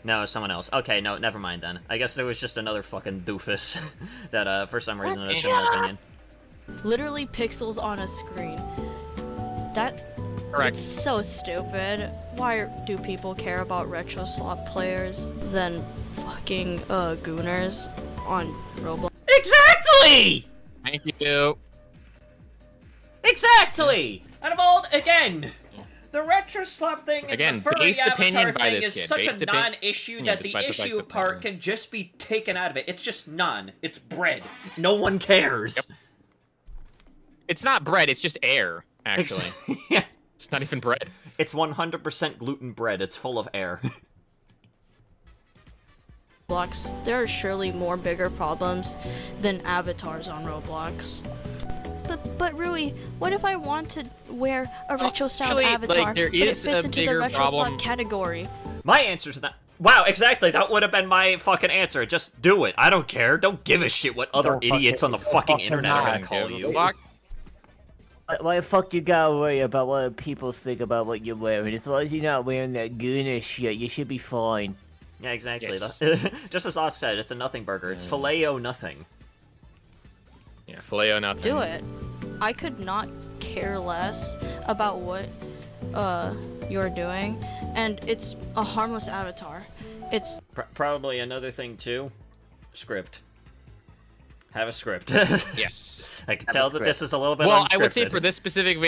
No, someone else. Okay, no, never mind then. I guess there was just another fucking doofus that for some reason had a similar opinion. Literally pixels on a screen. Correct. It's so stupid. Why do people care about Retroslop players than fucking Gooners on Roblox? Exactly! Thank you. Exactly! And of all, again, the Retroslop thing and the furry avatar thing is such a non-issue that the issue part can just be taken out of it. It's just none. It's bread. No one cares. Yep. It's not bread, it's just air, actually. Yeah. It's not even bread. It's 100% gluten bread. It's full of air. There are surely more bigger problems than avatars on Roblox. But Rui, what if I want to wear a retro-style avatar, like, there but it is fits into the Retroslop category? My answer to that... Wow, exactly, that would have been my fucking answer. Just do it. I don't care. Don't give a shit what other idiots on the fucking internet are gonna call you. Why the fuck you gotta worry about what people think about what you're wearing? As long as you're not wearing that Gooner shit, you should be fine. Yeah, exactly. Yes. Just as Oz said, it's a nothing burger. It's filet-o nothing. Yeah, filet-o nothing. Do it. I could not care less about what you're doing, and it's a harmless avatar. It's probably another thing too. Script. Have a script. Yes. I can tell that this is a little bit Well, unscripted. I would say for this specific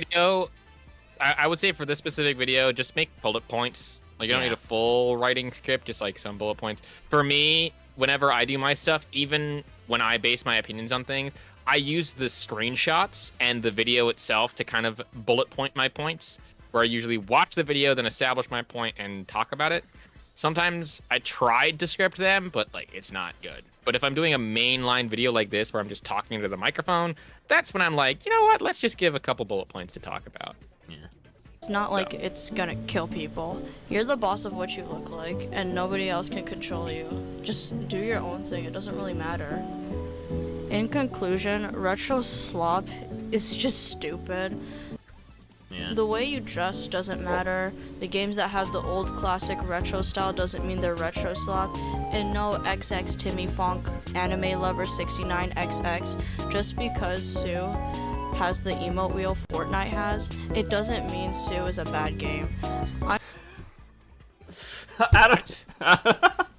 video, just make bullet points. Like, you don't need a full writing script, just like some bullet points. For me, whenever I do my stuff, even when I base my opinions on things, I use the screenshots and the video itself to kind of bullet point my points, where I usually watch the video, then establish my point and talk about it. Sometimes I tried to script them, but like it's not good. But if I'm doing a mainline video like this, where I'm just talking into the microphone, that's when I'm like, you know what? Let's just give a couple bullet points to talk about. Yeah. It's not like it's gonna kill people. You're the boss of what you look like, and nobody else can control you. Just do your own thing, it doesn't really matter. In conclusion, Retroslop is just stupid. Yeah. The way you dress doesn't matter. The games that have the old classic retro style doesn't mean they're Retroslop. And no XX Timmy Fonk Anime Lover 69XX, just because Sue has the emote wheel Fortnite has, it doesn't mean Sue is a bad game. That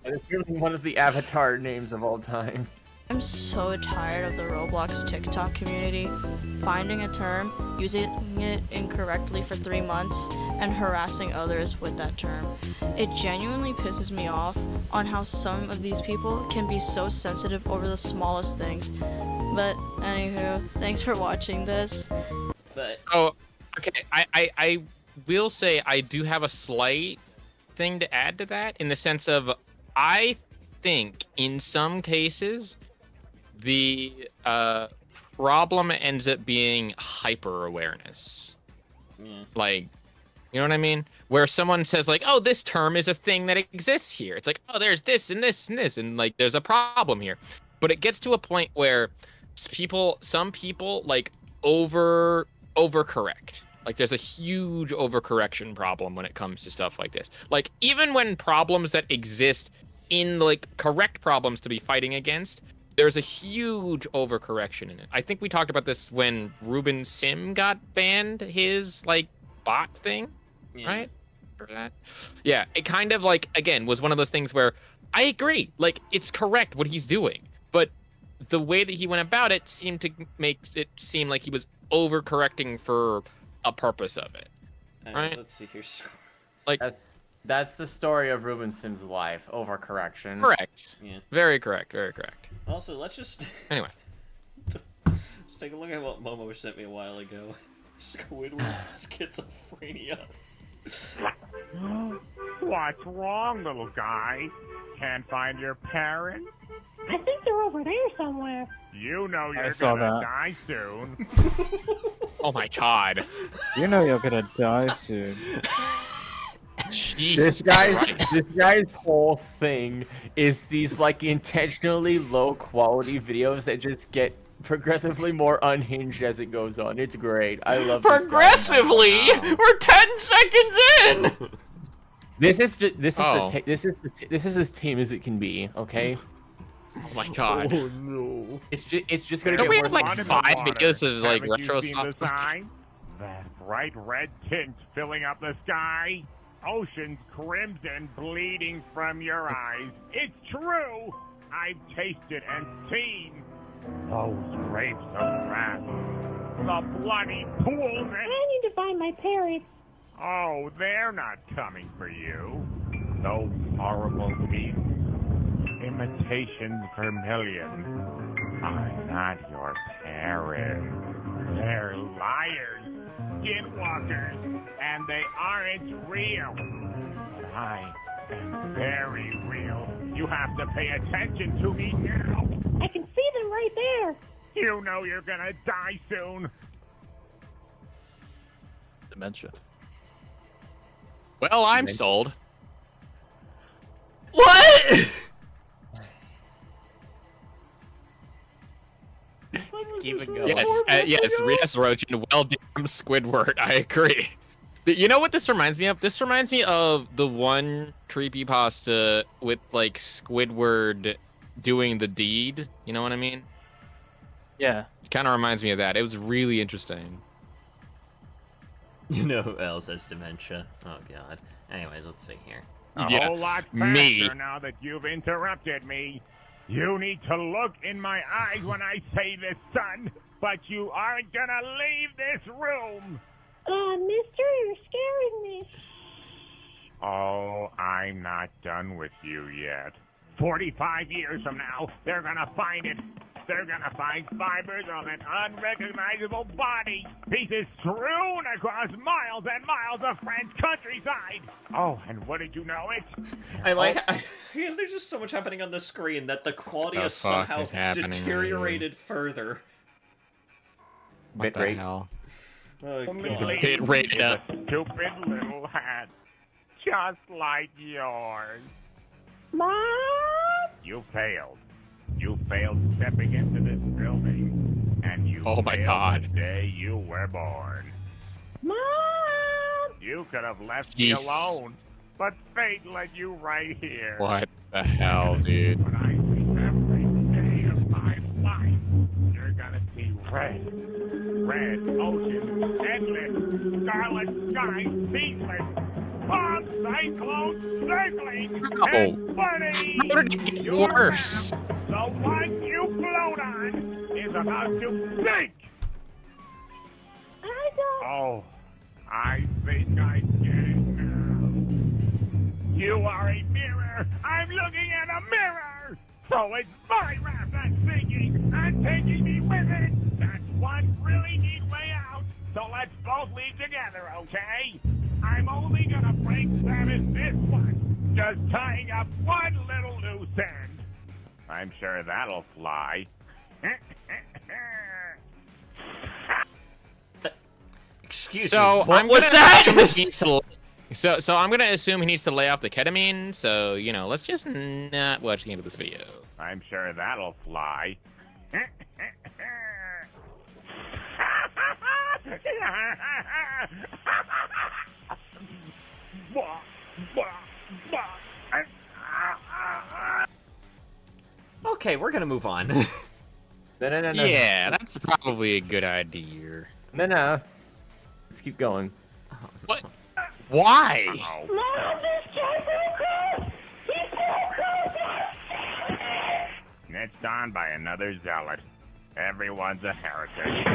is really one of the avatar names of all time. I'm so tired of the Roblox TikTok community finding a term, using it incorrectly for 3 months, and harassing others with that term. It genuinely pisses me off on how some of these people can be so sensitive over the smallest things. But anywho, thanks for watching this. But Oh, okay. I will say I do have a slight thing to add to that, in the sense of I think in some cases the problem ends up being hyper awareness. yeah. Like, you know what I mean? Where someone says like, "Oh, this term is a thing that exists here." It's like, "Oh, there's this and this and this, and like there's a problem here." But it gets to a point where some people like overcorrect. Like there's a huge overcorrection problem when it comes to stuff like this. Like even when problems that exist in like correct problems to be fighting against, there's a huge overcorrection in it. I think we talked about this when Ruben Sim got banned, his like bot thing, Yeah. right? For that. Yeah, it kind of like again was one of those things where I agree, like it's correct what he's doing, but the way that he went about it seemed to make it seem like he was overcorrecting for a purpose of it. Right. Let's see here. Like That's the story of Ruben Sim's life. Overcorrection. correct. Yeah. Very correct. Very correct. Also, let's just Anyway. let's take a look at what Momo sent me a while ago. Squidward schizophrenia. What's wrong, little guy? Can't find your parents? I think they're over there somewhere. You know you're saw gonna that. die soon. Oh my god. You know you're gonna die soon. Jesus This guy's whole thing is these like intentionally low quality videos that just get progressively more unhinged as it goes on. It's great. I love this guy. Progressively, we're 10 seconds in. This is just, this is Oh. this is as tame as it can be. Okay. Oh my god. no. It's just gonna Don't get we worse. have like Blood in the 5 water. videos of like Haven't you retro seen the stuff? sign? That bright red tint filling up the sky. Oceans crimson bleeding from your eyes. It's true. I've tasted and seen those grapes of wrath. The bloody pools and... I need to find my parents. Oh, they're not coming for you. Those horrible beasts. Imitation vermilion are not your parents. They're liars, skinwalkers, and they aren't real. But I am very real. You have to pay attention to me now. I can see them right there. You know you're gonna die soon. Dementia. Well, I'm sold. What? Keep it going. Yes, yes, Rojan. Well, damn Squidward. I agree. You know what this reminds me of? This reminds me of the one creepypasta with like Squidward doing the deed. You know what I mean? Yeah. It kind of reminds me of that. It was really interesting. You know who else has dementia? Oh god. Anyways, let's see here. A Yeah, whole lot faster me. now that you've interrupted me. You need to look in my eyes when I say this, son. But you aren't gonna leave this room. Mister, you're scaring me. Oh, I'm not done with you yet. 45 years from now, they're gonna find it. They're gonna find fibers of an unrecognizable body. Pieces strewn across miles and miles of French countryside. Oh, and what did you know it? I like. There's just so much happening on the screen that the quality The has fuck somehow is happening right here? deteriorated further. What the Bitrate. hell? Oh, Only It rated is up. a stupid little hat, just like yours. Mom? You failed. You failed stepping into this building, and you Oh my failed God. the day you were born. Mom? You could have left Jeez. me alone, but fate led you right here. What the hell, dude? When I see every day of my life, you're gonna see red. Red ocean, endless, scarlet sky, ceaseless. Fog, cyclone, circling, and burning. How did it get worse? The one you float on is about to sink. I don't... Oh, I think I get it now. You are a mirror. I'm looking at a mirror. So it's my wrath that's sinking and taking me with it. That's one really neat way out. So let's both leave together, okay? I'm only gonna break Travis this one. Just tying up one little loose end. I'm sure that'll fly. Excuse So me. What I'm was gonna that? assume he needs to- So I'm gonna assume he needs to lay off the ketamine. So let's just not watch the end of this video. I'm sure that'll fly. Okay, we're gonna move on. No. Yeah, that's probably a good idea. No. Let's keep going. What? Why? Mom, this Jeffrey! He's so close! Snitched on by another zealot. Everyone's a heretic.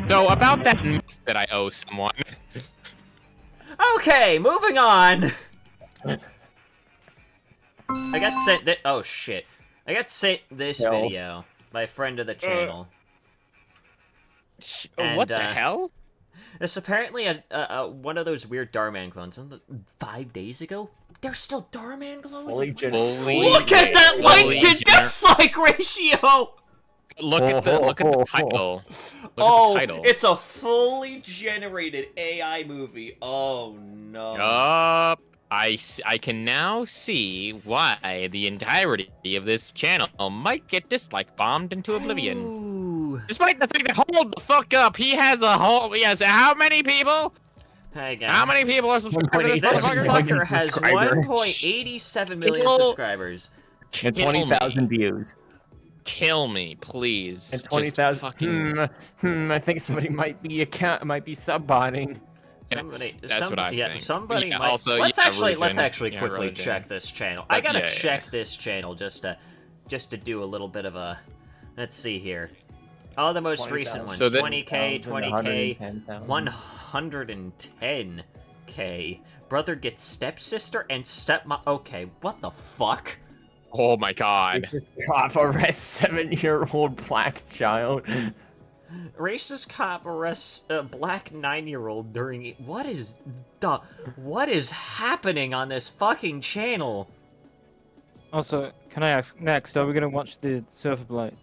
So about that myth that I owe someone. Okay, moving on. I got sent that. Oh shit! I got sent this No. video by a friend of the channel. What the And, hell? It's apparently a one of those weird Darman clones. 5 days ago, there's still Darman clones. Holy Look at that like to dislike ratio. Look at the title. Oh, Look at the title. it's a fully generated AI movie. Oh no. Yup. I can now see why the entirety of this channel might get dislike bombed into oblivion. Ooh. Despite the fact that, hold the fuck up, he has how many people? Hey guys. How many people are subscribed to this This motherfucker? fucker has subscribers. 1.87 million People- subscribers. And Kill me. 20,000 views. Kill me, please. And Just 20,000. fucking- I think somebody might be sub-botting. That's what I think. Somebody Yeah, might. also, let's yeah, actually Rugen. quickly Rugen. check this channel. I gotta Yeah. check this channel just to do a little bit of a. Let's see here. All the most 20,000. recent ones: So that- 20K, 20K, 110,000. 110K. Brother gets stepsister and stepmom. Okay, what the fuck? Oh my god. Cop arrests 7-year-old black child. Racist cop arrests a black 9-year-old during. What is happening on this fucking channel? Also, can I ask, next, are we gonna watch the Surfer Blight?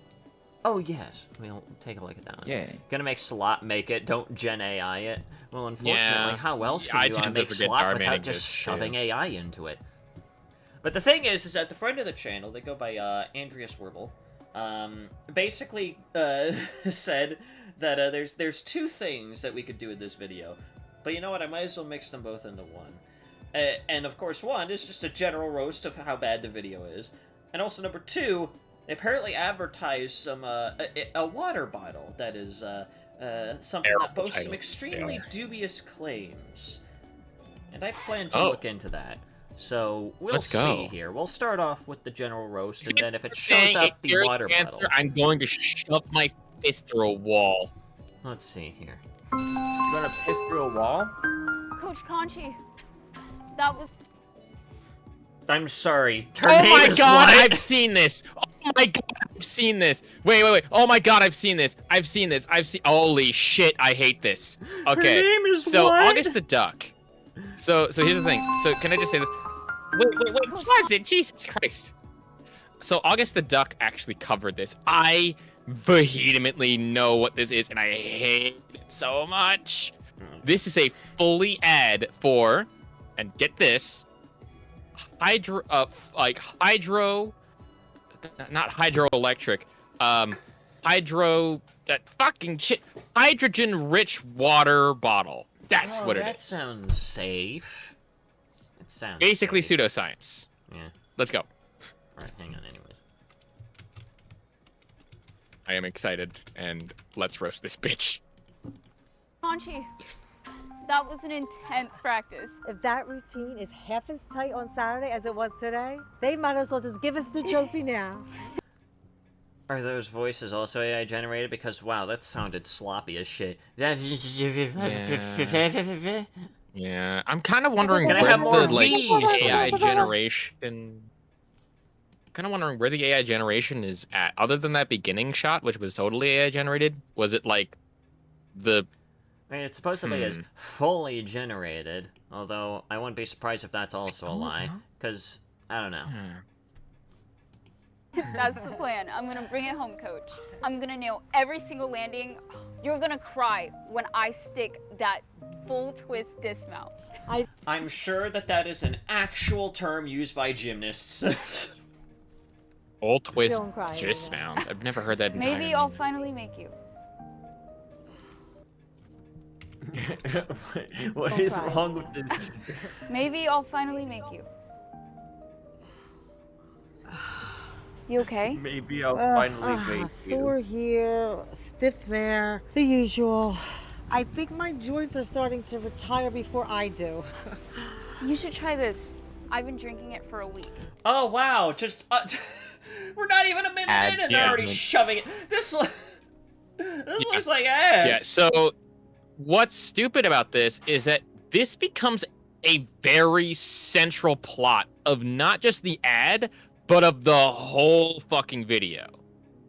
Oh yes, we'll take a look at that one. Yeah. Gonna make Slop make it. Don't Gen AI it. Well, unfortunately, Yeah. how else I can you tend to make forget Slop Darman without just exists, shoving too. AI into it? But the thing is that the friend of the channel, they go by Andreas Werble, basically said that there's two things that we could do in this video, but you know what? I might as well mix them both into one. And of course, one is just a general roast of how bad the video is, and also number two, they apparently advertised some a water bottle that is something that boasts some extremely dubious claims, and I plan to look into that. So we'll Let's go. see here. We'll start off with the general roast, and then if it Saying shows up a the serious water answer, bottle, I'm going to shove my fist through a wall. let's see here. You gonna piss through a wall? Coach Conchi, that was I'm sorry. Her Oh name my is god, what? I've seen this! Oh my god, I've seen this! Wait. Oh my god, I've seen this! Holy shit, I hate this. Okay. name is so what? August the Duck. So here's the thing. So can I just say this? Wait, was it? Jesus Christ. So August the Duck actually covered this. I vehemently know what this is, and I hate it so much. This is a fully ad for, and get this, not hydroelectric, hydrogen-rich water bottle. That's what it is. That sounds safe. It sounds basically safe. pseudoscience. Yeah. Let's go. Alright, hang on anyways. I am excited, and let's roast this bitch. Conchi, that was an intense practice. If that routine is half as tight on Saturday as it was today, they might as well just give us the trophy now. Are those voices also AI generated? Because wow, that sounded sloppy as shit. Yeah, I'm kind of wondering Can I where have more the like V's? AI generation. Kind of wondering where the AI generation is at. Other than that beginning shot, which was totally AI generated, was it like the? I mean, it supposedly is fully generated. Although I wouldn't be surprised if that's also a lie, because I don't know. That's the plan. I'm gonna bring it home, Coach. I'm gonna nail every single landing. You're gonna cry when I stick that full twist dismount. I'm sure that is an actual term used by gymnasts. Full twist Don't cry dismounts. I've never heard that. Maybe I'll finally make you. What is wrong with this? Maybe I'll finally make you. You okay? Maybe I'll finally make Sore here, stiff there, the usual. I think my joints are starting to retire before I do. You should try this. I've been drinking it for a week. Oh wow, just we're not even a minute in and they're already shoving it. This looks like ass. Yeah. So what's stupid about this is that this becomes a very central plot of not just the ad, but of the whole fucking video.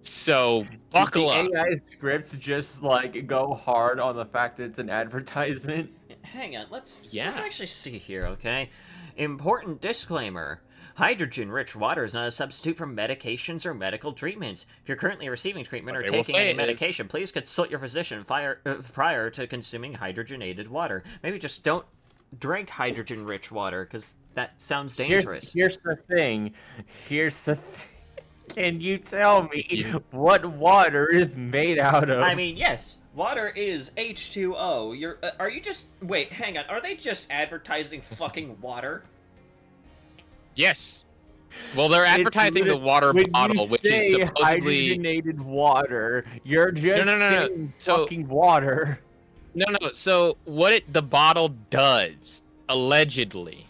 So buckle up. AI scripts just like go hard on the fact that it's an advertisement. Hang on, let's actually see here, okay? Important disclaimer. Hydrogen-rich water is not a substitute for medications or medical treatments. If you're currently receiving treatment or taking any medication, please consult your physician prior to consuming hydrogenated water. Maybe just don't drink hydrogen-rich water, because that sounds dangerous. Here's the thing. Can you tell me what water is made out of? I mean, yes, water is H2O. Are you just... Wait, hang on. Are they just advertising fucking water? Yes. Well, they're advertising the water bottle, which is supposedly hydrogenated water. You're just saying fucking water. No. So what the bottle does, allegedly,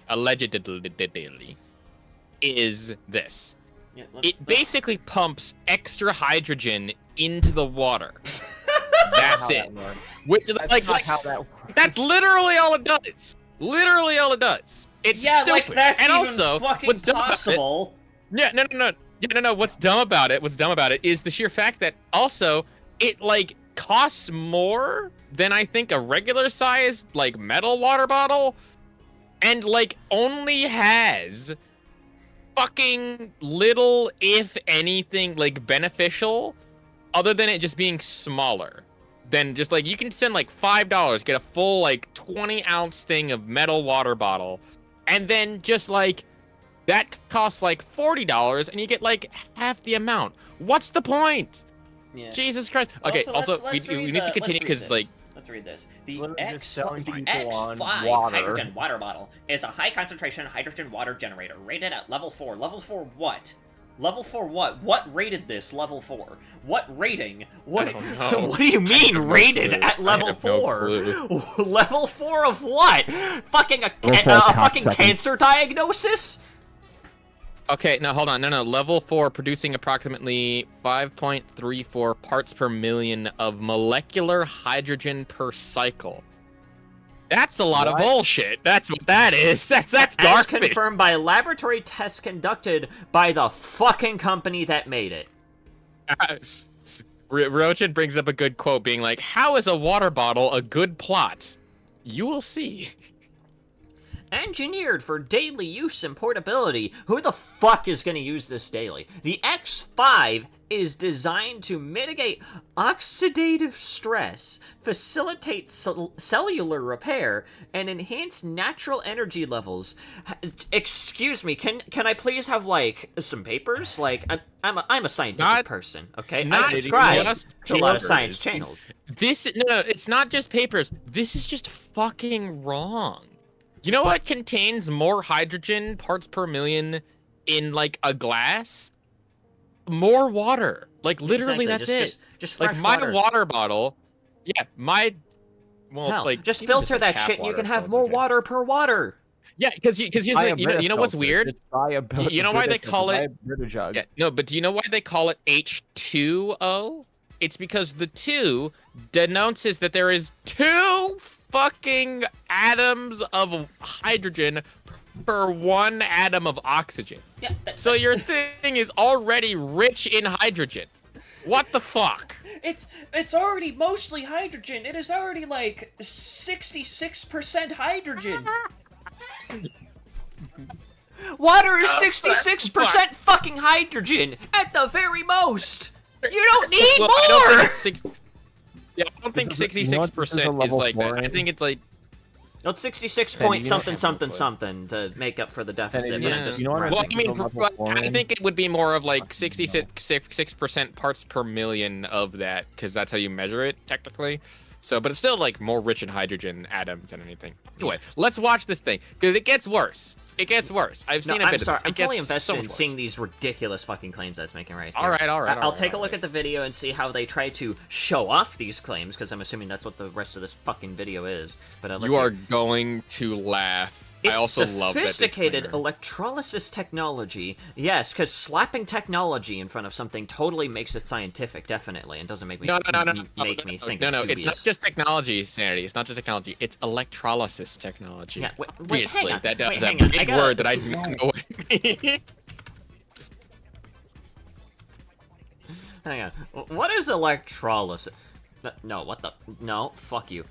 is this. Yeah, it basically pumps extra hydrogen into the water. That's it. Which is like how that works. That's literally all it does. Literally all it does. It's stupid. Like that's and even also, fucking what's dumb possible. About it, no. What's dumb about it is the sheer fact that also it like costs more than I think a regular size like metal water bottle, and like only has fucking little, if anything, like beneficial, other than it just being smaller. Then just like you can spend like $5, get a full like 20-ounce thing of metal water bottle, and then just like that costs like $40, and you get like half the amount. What's the point? Yeah. Jesus Christ. Okay. Also, let's we need to continue because like. Let's read this. The selling people on X5 water. hydrogen water bottle is a high concentration hydrogen water generator rated at level 4. Level 4 what? Level 4 what? What rated this level 4? What rating? What? I don't know. What do you mean rated at level 4? Level 4 of what? Fucking a fucking cancer diagnosis? Okay, no, hold on. No. Level 4 producing approximately 5.34 parts per million of molecular hydrogen per cycle. That's a lot of bullshit. That's what that is. That's garbage. As confirmed by laboratory tests conducted by the fucking company that made it. Rochin brings up a good quote being like, how is a water bottle a good plot? You will see. Engineered for daily use and portability. Who the fuck is going to use this daily? The X5 is designed to mitigate oxidative stress, facilitate cellular repair, and enhance natural energy levels. Excuse me, can I please have, like, some papers? Like, I'm a scientific person, okay? I subscribe to a lot of science channels. No, it's not just papers. This is just fucking wrong. You know what contains more hydrogen parts per million in, like, a glass? More water. Like, literally, Exactly. that's it. Just fresh like, my water. water bottle. Yeah, well, Hell, like, just even filter just, that like, shit and you tap can water have more okay. water per water. Yeah, because here's the, you know what's weird? You know why they call it? Yeah, no, but do you know why they call it H2O? It's because the 2 denounces that there is 2 fucking atoms of hydrogen per 1 atom of oxygen. Yeah, so your thing is already rich in hydrogen. What the fuck? It's already mostly hydrogen. It is already like 66% hydrogen. Water is 66% fucking hydrogen at the very most. You don't need more. I don't think 66% is like that. I think it's like. No, it's 66 point something to make up for the deficit. Yeah. I think it would be more of like 66% parts per million of that, because that's how you measure it technically. So, but it's still like more rich in hydrogen atoms than anything. Anyway, let's watch this thing because it gets worse. It gets worse. I've seen a bit of this. I'm fully invested in seeing these ridiculous fucking claims that's making right here. All right. I'll take a look at the video and see how they try to show off these claims, because I'm assuming that's what the rest of this fucking video is. But you are going to laugh. It's I also love that sophisticated electrolysis technology. Yes, because slapping technology in front of something totally makes it scientific, definitely, and doesn't make me think it's dubious. It's not just technology, Sanity. It's not just technology. It's electrolysis technology. Yeah, obviously, hang on. that is Wait, a big hang on. word that I do not know what it means. Hang on. What is electrolysis? No, what the? No, fuck you.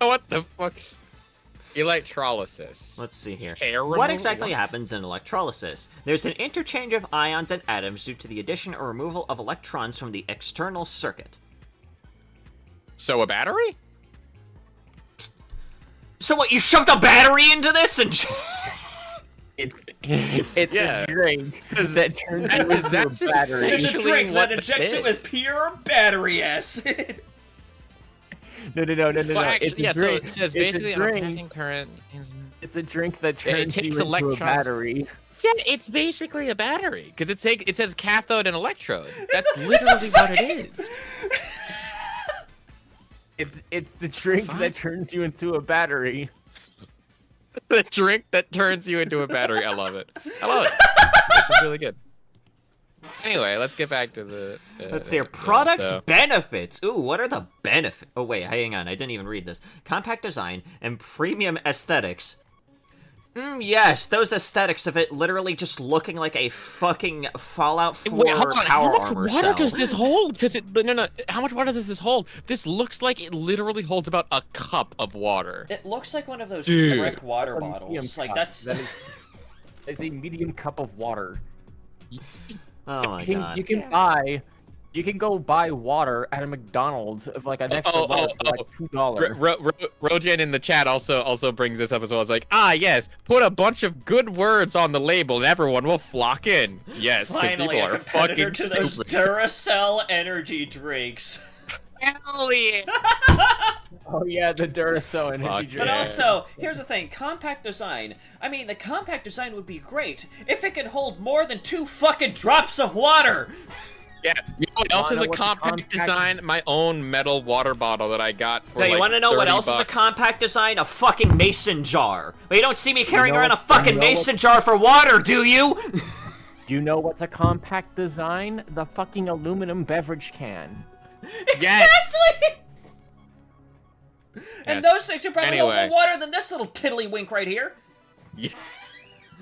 What the fuck? Electrolysis. Let's see here. Hair What removal? exactly happens in electrolysis? There's an interchange of ions and atoms due to the addition or removal of electrons from the external circuit. So a battery? So what, you shoved a battery into this and... It's a drink that turns you into a battery. It's a drink that injects it with pure battery acid. No. Actually, it's a drink. so it says basically passing current. It's a drink that turns you into electrons. a battery. Yeah, it's basically a battery because it says cathode and electrode. That's literally what it is. It's the drink that turns you into a battery. The drink that turns you into a battery. I love it. This is really good. Anyway, let's get back to the... Let's see here. Product benefits. Ooh, what are the benefits? Oh, wait, hang on. I didn't even read this. Compact design and premium aesthetics. Yes, those aesthetics of it literally just looking like a fucking Fallout 4 power armor cell. How much water does this hold? No. How much water does this hold? This looks like it literally holds about a cup of water. It looks like one of those trick water bottles. Like, it's a medium cup of water. Oh my god. You can go buy water at a McDonald's of like an extra large for like $2. Rojan in the chat also brings this up as well. It's like, yes, put a bunch of good words on the label and everyone will flock in. Yes, because people are fucking to stupid. those Duracell energy drinks. Hell yeah! Oh yeah, the Duracell energy drink. But also, here's the thing, compact design. I mean, the compact design would be great if it could hold more than 2 fucking drops of water! Yeah, you know what else is a compact design? My own metal water bottle that I got for you want to know what else is a compact design? A fucking mason jar. Well, you don't see me carrying around a fucking mason jar for water, do you? You know what's a compact design? The fucking aluminum beverage can. Yes! Exactly! And those things are probably hold more water than this little tiddlywink right here. Yeah.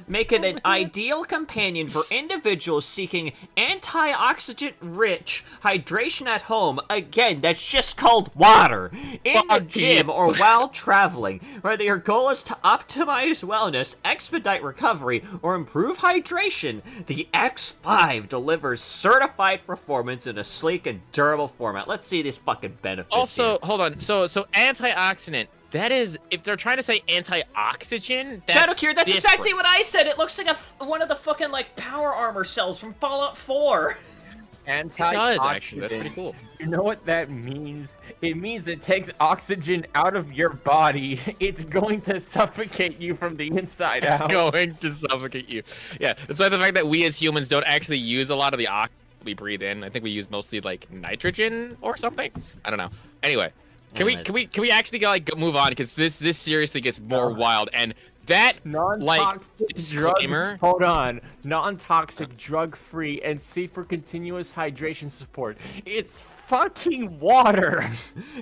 make it an ideal companion for individuals seeking antioxidant-rich hydration at home. Again, that's just called water. In the gym or while traveling. Whether your goal is to optimize wellness, expedite recovery, or improve hydration, the X5 delivers certified performance in a sleek and durable format. Let's see these fucking benefits. Also, hold on. So antioxidant. That is, if they're trying to say antioxygen, that's Shadowcure, that's different. exactly what I said. It looks like one of the fucking like power armor cells from Fallout 4. It does, actually. That's pretty cool. You know what that means? It means it takes oxygen out of your body. It's going to suffocate you from the inside out. It's going to suffocate you. Yeah, that's why the fact that we as humans don't actually use a lot of the oxygen we breathe in. I think we use mostly like nitrogen or something. I don't know. Anyway. Can we actually move on, because this seriously gets more wild, and that disclaimer. Hold on, non-toxic, drug-free, and safe for continuous hydration support. It's fucking water.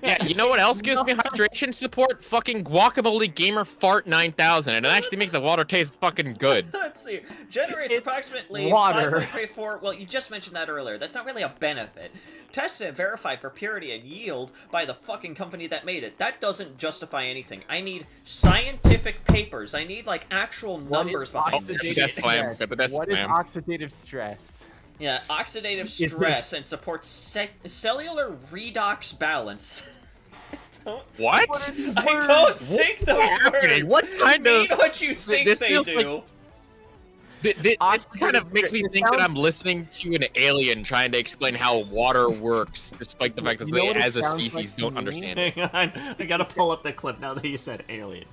Yeah, you know what else gives me hydration support? Fucking Guacamole Gamer Fart 9000, and it actually makes the water taste fucking good. Let's see. Generates approximately water. 5.34. Well, you just mentioned that earlier. That's not really a benefit. Tested and verified for purity and yield by the fucking company that made it. That doesn't justify anything. I need scientific papers. I need like actual numbers behind this shit. What is oxidative stress? Yeah, oxidative stress and supports cellular redox balance. What? I don't think those words what kind mean of, what you think this they feels do. This kind of makes me think that I'm listening to an alien trying to explain how water works, despite the fact that they, as a species, don't understand it. Hang on, I gotta pull up the clip now that you said alien.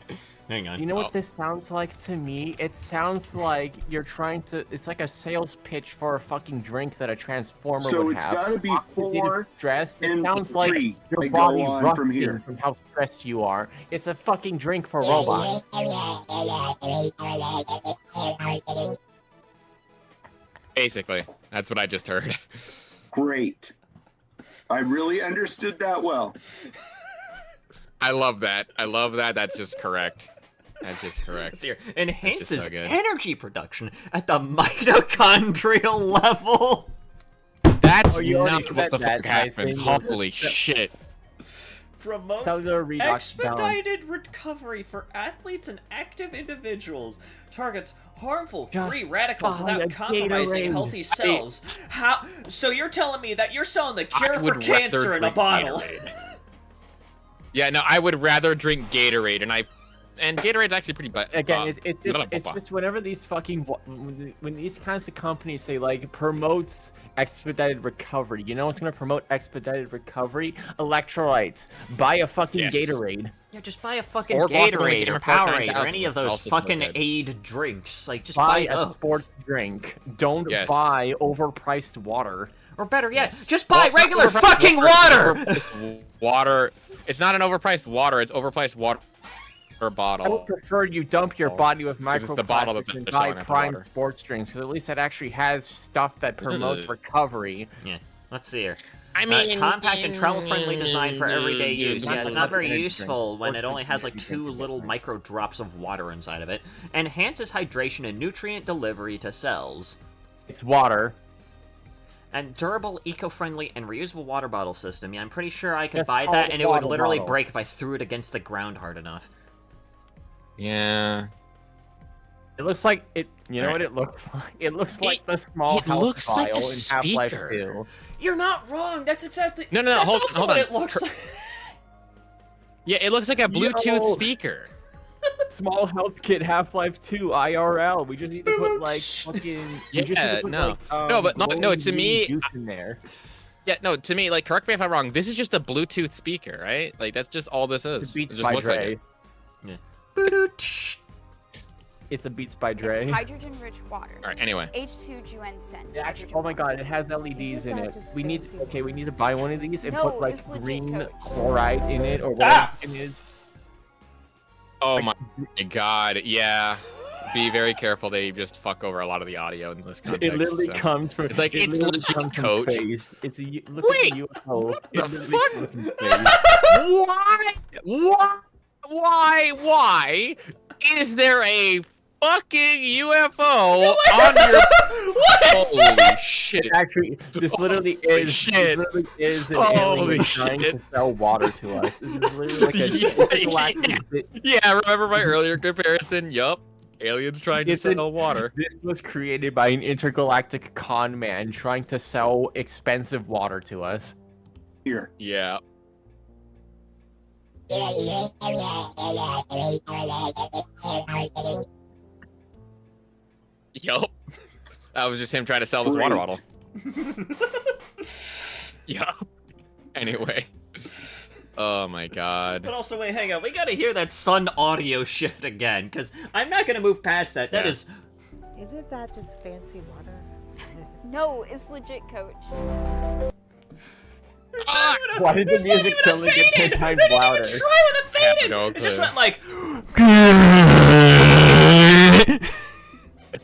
Hang on. You know what this sounds like to me? It sounds like you're trying to. It's like a sales pitch for a fucking drink that a transformer would have. So it's gotta be 4 stress. It and sounds like 3. your I body go on rusting from here. from how stressed you are. It's a fucking drink for robots. Basically, that's what I just heard. Great. I really understood that well. I love that. I love that. That's just correct. That's just correct. Here. Enhances so good. energy production at the mitochondrial level. That's you already not what the said fuck that, happens. Holy shit. Promotes cellular redox expedited recovery for athletes and active individuals. Targets harmful free radicals without compromising healthy cells. How? So you're telling me that you're selling the cure for cancer in a bottle? Yeah, no, I would rather drink Gatorade, and Gatorade's actually pretty bad. Again, it's just whenever these fucking when these kinds of companies say like promotes expedited recovery, you know what's gonna promote expedited recovery? Electrolytes. Buy a fucking Gatorade. Yeah, just buy a fucking Gatorade or Powerade or any of those fucking aid drinks. Like, just buy a sports drink. Don't buy overpriced water. Or better yet, just buy regular fucking water! Water. It's not an overpriced water, it's overpriced water per bottle. I would prefer you dump your body with microplastics and buy prime sports drinks, because at least that actually has stuff that promotes recovery. Yeah, let's see here. I mean, compact and travel-friendly design for everyday use. Yeah, it's not very useful when it only has like 2 little micro drops of water inside of it. Enhances hydration and nutrient delivery to cells. It's water. And durable, eco-friendly, and reusable water bottle system. Yeah, I'm pretty sure I could buy that, and it would literally break if I threw it against the ground hard enough. Yeah. It looks like it. You know what it looks like? It looks like the small health vial in Half-Life 2. You're not wrong. That's exactly. No, that's hold also on. What it looks like. Yeah, it looks like a Bluetooth speaker. Small health kit Half-Life 2 IRL. We just need to put like fucking. No, to me. In there. Yeah, no, to me, like, correct me if I'm wrong. This is just a Bluetooth speaker, right? Like, that's just all this is. It's Beats it just by looks Dre. like it. Yeah. It's a Beats by Dre. It's hydrogen-rich water. All right. Anyway. H2Guansen. Actually, oh my God, it has LEDs in it. We need to buy one of these and put like green chloride in it or whatever it is. Oh my God, yeah. Be very careful. They just fuck over a lot of the audio in this context. It literally comes from. It's like it's legit, coach. Space. It's a look Wait, at the UFO. What the fuck? Why? Why is there a fucking UFO on your. Holy shit! Actually, this literally is. Shit. This literally is an Holy alien trying to shit. sell water to us. This is literally like a intergalactic bit. Yeah, remember my earlier comparison? Yup. Aliens trying to sell water. This was created by an intergalactic con man trying to sell expensive water to us. Here. Yeah. Yup. That was just him trying to sell this water bottle. Yup. Anyway. Oh my god. But also, wait, hang on. We gotta hear that sun audio shift again, because I'm not gonna move past that. That is. Isn't that just fancy water? No, it's legit, Coach. Why did the music suddenly get 10 times louder? Try with a fade in. It just went like.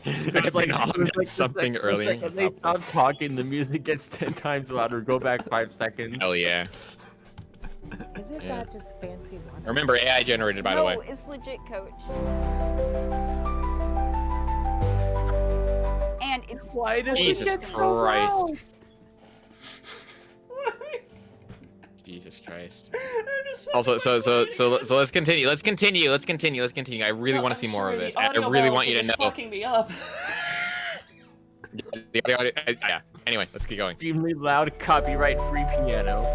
It's like something early. Like when they stop talking, the music gets 10 times louder. Go back 5 seconds. Hell yeah. Isn't that just fancy water? Remember, AI generated, by the way. No, it's legit, Coach. And it's Why does Jesus Christ. Jesus Christ. Also, so let's continue. Let's continue. I really want to see more of this. I really want you to know. Fucking me up. Yeah. Anyway, let's keep going. Extremely loud, copyright-free piano.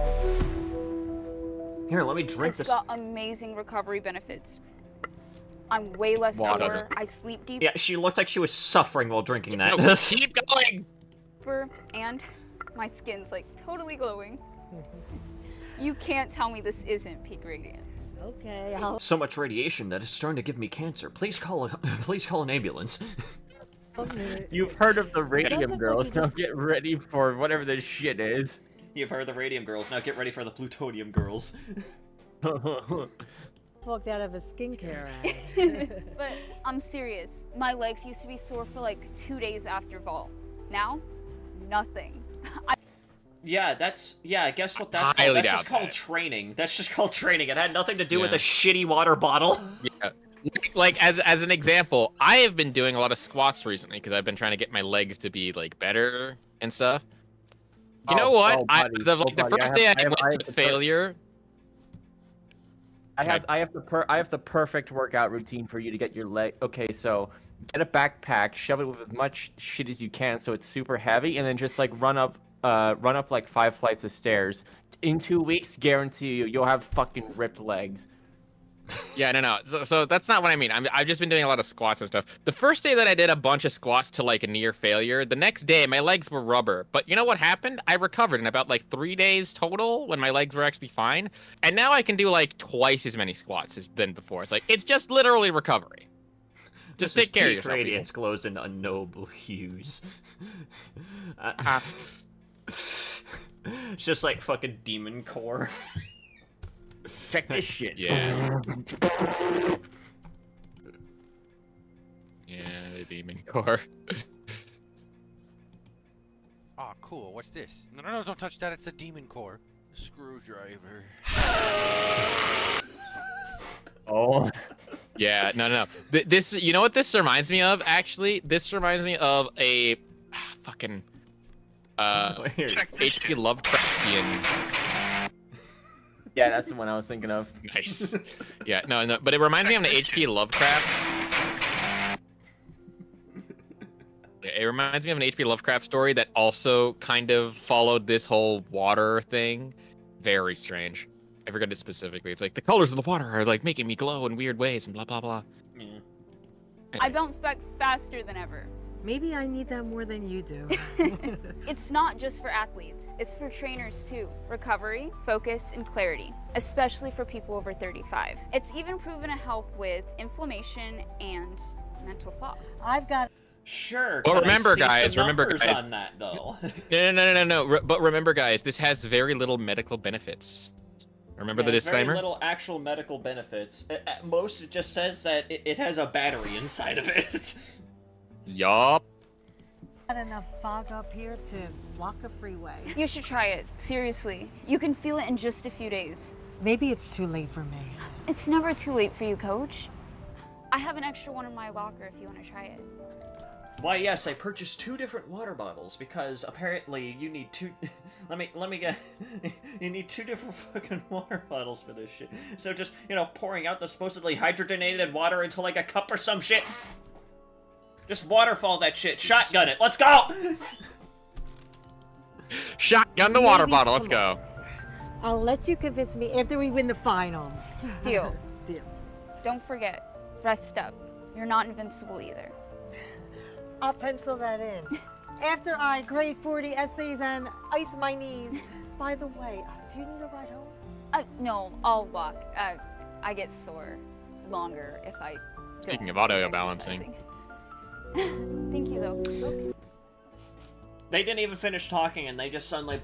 Here, let me drink It's this. got amazing recovery benefits. I'm way less water. sore. I sleep deeper. Yeah, she looked like she was suffering while drinking that. No, keep going. And my skin's like totally glowing. You can't tell me this isn't peak radiance. Okay. So much radiation that is starting to give me cancer. Please call an ambulance. You've heard of the radium girls. Now get ready for whatever this shit is. You've heard the radium girls. Now get ready for the plutonium girls. Walked out of a skincare ad. But I'm serious. My legs used to be sore for like 2 days after vault. Now, nothing. Yeah, I guess what that's Highly called. That's doubt just called that. training. That's just called training. It had nothing to do with Yeah. a shitty water bottle. Yeah. Like as an example, I have been doing a lot of squats recently because I've been trying to get my legs to be like better and stuff. You know what? The first day I went to failure. I have the perfect workout routine for you to get your leg. Okay, so get a backpack, shove it with as much shit as you can, so it's super heavy, and then just like run up like 5 flights of stairs. In 2 weeks, guarantee you'll have fucking ripped legs. Yeah, no. So that's not what I mean. I've just been doing a lot of squats and stuff. The first day that I did a bunch of squats to like a near failure, the next day my legs were rubber. But you know what happened? I recovered in about like 3 days total when my legs were actually fine. And now I can do like twice as many squats as been before. It's like, it's just literally recovery. Just take care of yourself. Radiance glows in unknowable hues. It's just like fucking demon core. Check this shit. Yeah. Yeah, the demon core. Oh, cool. What's this? No, don't touch that. It's a demon core. Screwdriver. Oh. Yeah, no. This, you know what this reminds me of? Actually, this reminds me of a fucking H.P. Lovecraftian. Yeah, that's the one I was thinking of. Nice. Yeah, no, but it reminds me of the H.P. Lovecraft. It reminds me of an H.P. Lovecraft story that also kind of followed this whole water thing. Very strange. I forgot it specifically. It's like the colors of the water are like making me glow in weird ways and blah blah blah. Yeah. I bounce back faster than ever. Maybe I need that more than you do. It's not just for athletes, it's for trainers too. Recovery, focus, and clarity, especially for people over 35. It's even proven to help with inflammation and mental fog. I've got. Sure. Well, can I remember see guys, some remember numbers guys. on that though. No. But remember guys, this has very little medical benefits. Remember the disclaimer? Very little actual medical benefits. At most, it just says that it has a battery inside of it. Yup. Got enough fog up here to block a freeway. You should try it, seriously. You can feel it in just a few days. Maybe it's too late for me. It's never too late for you, Coach. I have an extra one in my locker if you want to try it. Why, yes, I purchased 2 different water bottles because apparently you need 2. let me get. You need 2 different fucking water bottles for this shit. So just, you know, pouring out the supposedly hydrogenated water into like a cup or some shit. Just waterfall that shit. Shotgun it. Let's go! Shotgun the water bottle. Let's go. I'll let you convince me after we win the finals. Deal. Deal. Don't forget, rest up. You're not invincible either. I'll pencil that in. After I grade 40 essays and ice my knees. By the way, do you need a ride home? No, I'll walk. I get sore longer if I don't. Speaking of auto balancing. Thank you, though. They didn't even finish talking and they just suddenly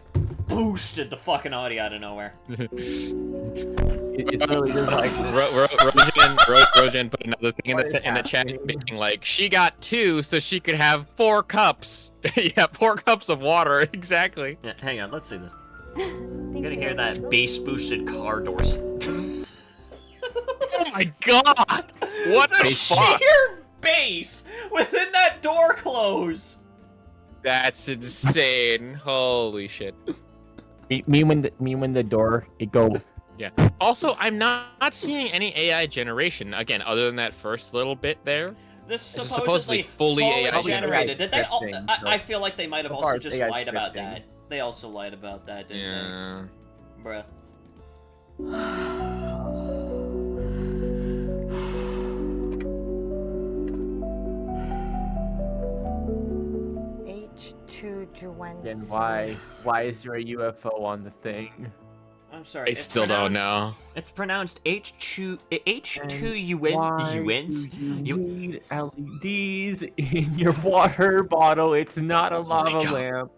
boosted the fucking audio out of nowhere. It's literally just like Rojan put another thing in the chat being like, she got 2 so she could have 4 cups. Yeah, 4 cups of water, exactly. Yeah, hang on, let's see this. I'm gonna hear that bass boosted car doors. Oh my god! What the fuck? Sheer bass within that door close! That's insane. Holy shit. Me when the door it go. Yeah. Also, I'm not seeing any AI generation again, other than that first little bit there. This is supposedly fully AI generated. Did they? Drifting, I feel like they might have so also far, just AI lied about drifting. that. They also lied about that, didn't they? Bruh. H2 Juwen. Then why is there a UFO on the thing? I'm sorry. I it's still don't know. It's pronounced H2 Why UNs. do you need LEDs in your water bottle? It's not a lava lamp.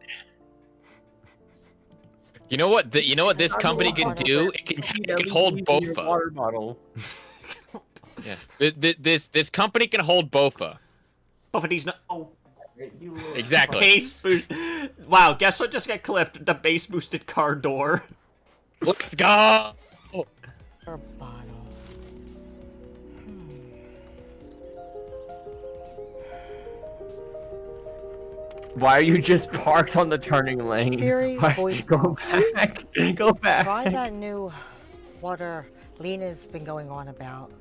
You know what? You know what this company can do? It can hold BOFA. Water bottle. Yeah. This company can hold BOFA. Buffety's not. Oh. Exactly. Base boost. Wow, guess what just got clipped? The base boosted car door. Let's go. Why are you just parked on the turning lane? Siri, voice. Go back. Go back. Try that new water Lena's been going on about.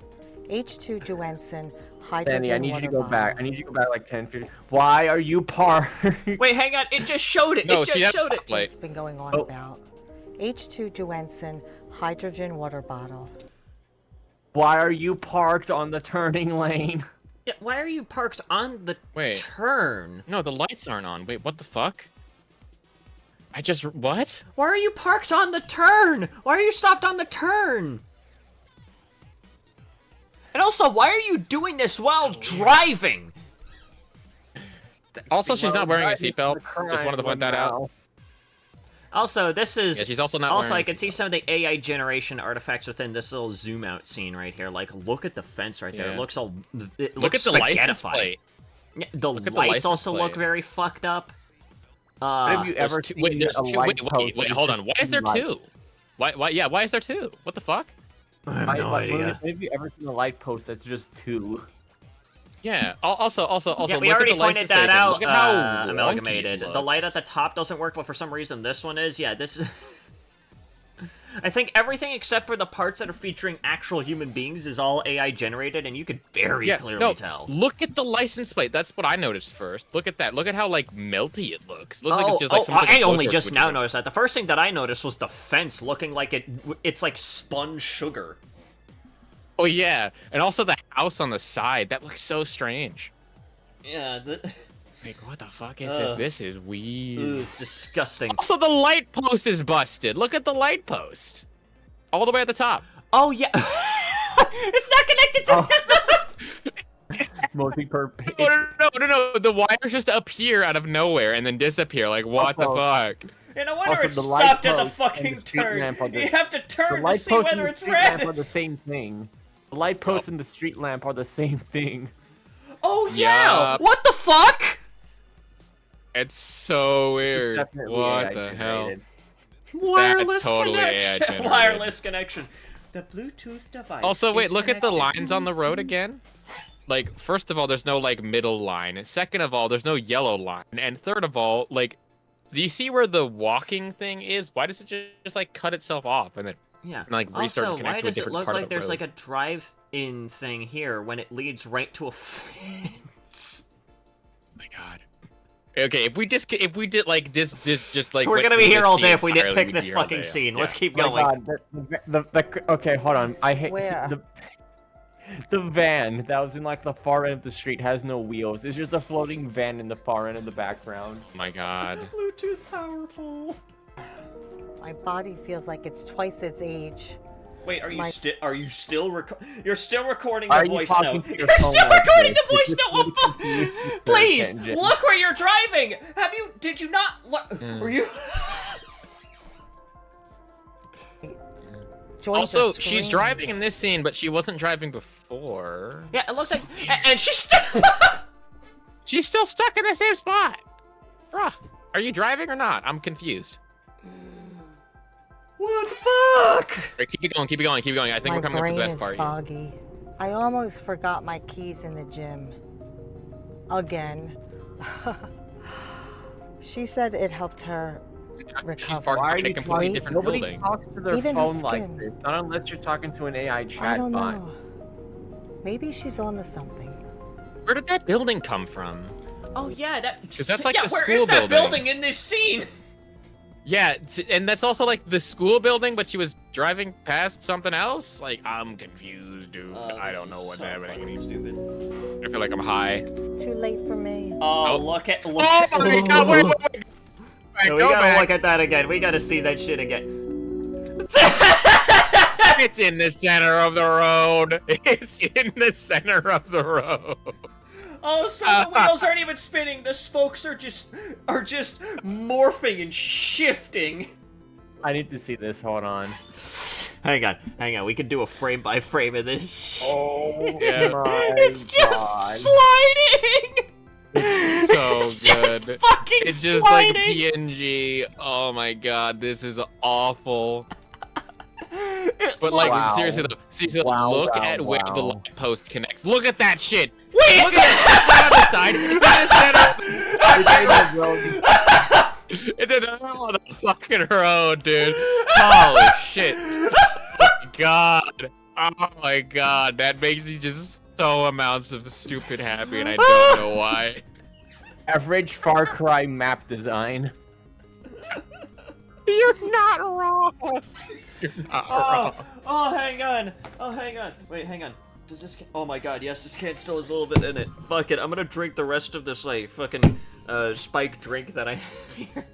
H2 Juensen hydrogen Danny, I need water you to go bottle. back. I need you to go back like 10, 15. Why are you parked? Wait, hang on. It just showed it. No, it just showed it. It's been going on about. H2 Juensen hydrogen water bottle. Why are you parked on the turning lane? Yeah, why are you parked on the turn? No, the lights aren't on. Wait, what the fuck? What? Why are you parked on the turn? Why are you stopped on the turn? And also, why are you doing this while driving? Also, she's not wearing a seatbelt. Just wanted to point that out. Also, this is... Yeah, she's also not Also, wearing I can see some of the AI generation artifacts within this little zoom out scene right here. Like, look at the fence right there. Yeah. It looks all... It Look looks at the license spaghettified. plate. Yeah, the Look at the lights license also look plate. very fucked up. Have you ever seen Wait, there's a two. light post Wait, with hold a on. Why is there light? 2? Why? Yeah, why is there 2? What the fuck? I have no idea. Have you ever seen a light post that's just 2? Yeah. Also. Yeah, we look already at the pointed license that plate. out, Look at how wonky it Amalgamated. The light looks. at the top doesn't work, but for some reason this one is. Yeah, this is... I think everything except for the parts that are featuring actual human beings is all AI generated, and you could very clearly tell. Look at the license plate. That's what I noticed first. Look at that. Look at how like melty it looks. Looks like it's just like some sort of I only photo just which now is- noticed that. The first thing that I noticed was the fence looking like it's like spun sugar. Oh yeah, and also the house on the side. That looks so strange. Yeah. Like, what the fuck is this? This is weird. It's disgusting. Also, the light post is busted. Look at the light post. All the way at the top. Oh, yeah. It's not connected to... Multi-purpose. No. The wires just appear out of nowhere and then disappear. Like, what the fuck? Yeah, no wonder Also, it's the light stopped at the post fucking and the street turn. lamp are the- You have to The turn to light see post and whether the it's street lamp red. are the same thing. The light post and the street lamp are the same thing. Oh, yeah! Yup. What the fuck? It's so weird. Definitely What AI the hell? generated. Wireless totally AI connection. generated. Wireless connection. The Bluetooth device. Also, wait, is look at the connected. lines on the road again. Like, first of all, there's no, like, middle line. Second of all, there's no yellow line. And third of all, like, do you see where the walking thing is? Why does it just like, cut itself off and then, Yeah. like, restart and Also, connect why to a does it different look part like of the there's road? like a drive-in thing here when it leads right to a fence? Oh my god. Okay, if we did like this just like We're gonna be here all day if we nitpick this fucking day. scene. Yeah. Let's keep Oh my going. God, okay, hold on. I hate swear. the van that was in like the far end of the street has no wheels. It's just a floating van in the far end of the background. Oh my god. Bluetooth power pole. My body feels like it's twice its age. Wait, are you My- still You're still recording Are the you voice talking note. to You're your still phone like recording this? the voice You're note. just really confused, Please tangent. look where you're driving. Did you not look? Were you? Join the Also, she's scream. driving in this scene, but she wasn't driving before. Yeah, it looks like, and she's still. She's still stuck in the same spot. Bruh, are you driving or not? I'm confused. What the fuck? Right, keep it going, keep it going, keep it going. I think My we're coming up to brain the best is part. foggy. I almost forgot my keys in the gym. Again. She said it helped her She's recover. parked Why are in a you completely saying different nobody building. talks to their Even her phone like skin. this? Not unless you're talking to an AI I chatbot. don't know. Maybe she's on to something. Where did that building come from? Oh yeah, that. 'Cause that's like yeah, the where school is that building. in this scene? Yeah, and that's also like the school building, but she was driving past something else? Like, I'm confused, dude. I don't know what's happening anymore. Stupid. I feel like I'm high. Too late for me. Oh, Oh. look at. Oh my god, wait. No, we gotta look at that again. We gotta see that shit again. It's in the center of the road. It's in the center of the road. Oh, so the wheels aren't even spinning. The spokes are just morphing and shifting. I need to see this. Hold on. Hang on. We could do a frame by frame of this. Oh Yeah. my It's just God. sliding. It's so It's good. just fucking It's just sliding. like PNG. Oh my god, this is awful. But like Wow. seriously, Wow, look wow, at where the wow. light post connects. Look at that shit. Wait, Look at the side. It's in the middle of the fucking road, dude. Holy shit. Oh my god. Oh my god. That makes me just so amounts of stupid happy, and I don't know why. Average Far Cry map design. You're not wrong. You're not wrong. Oh, hang on. Wait, hang on. Does this? Oh my god, yes, this can still has a little bit in it. Fuck it, I'm gonna drink the rest of this like fucking spiked drink that I have here.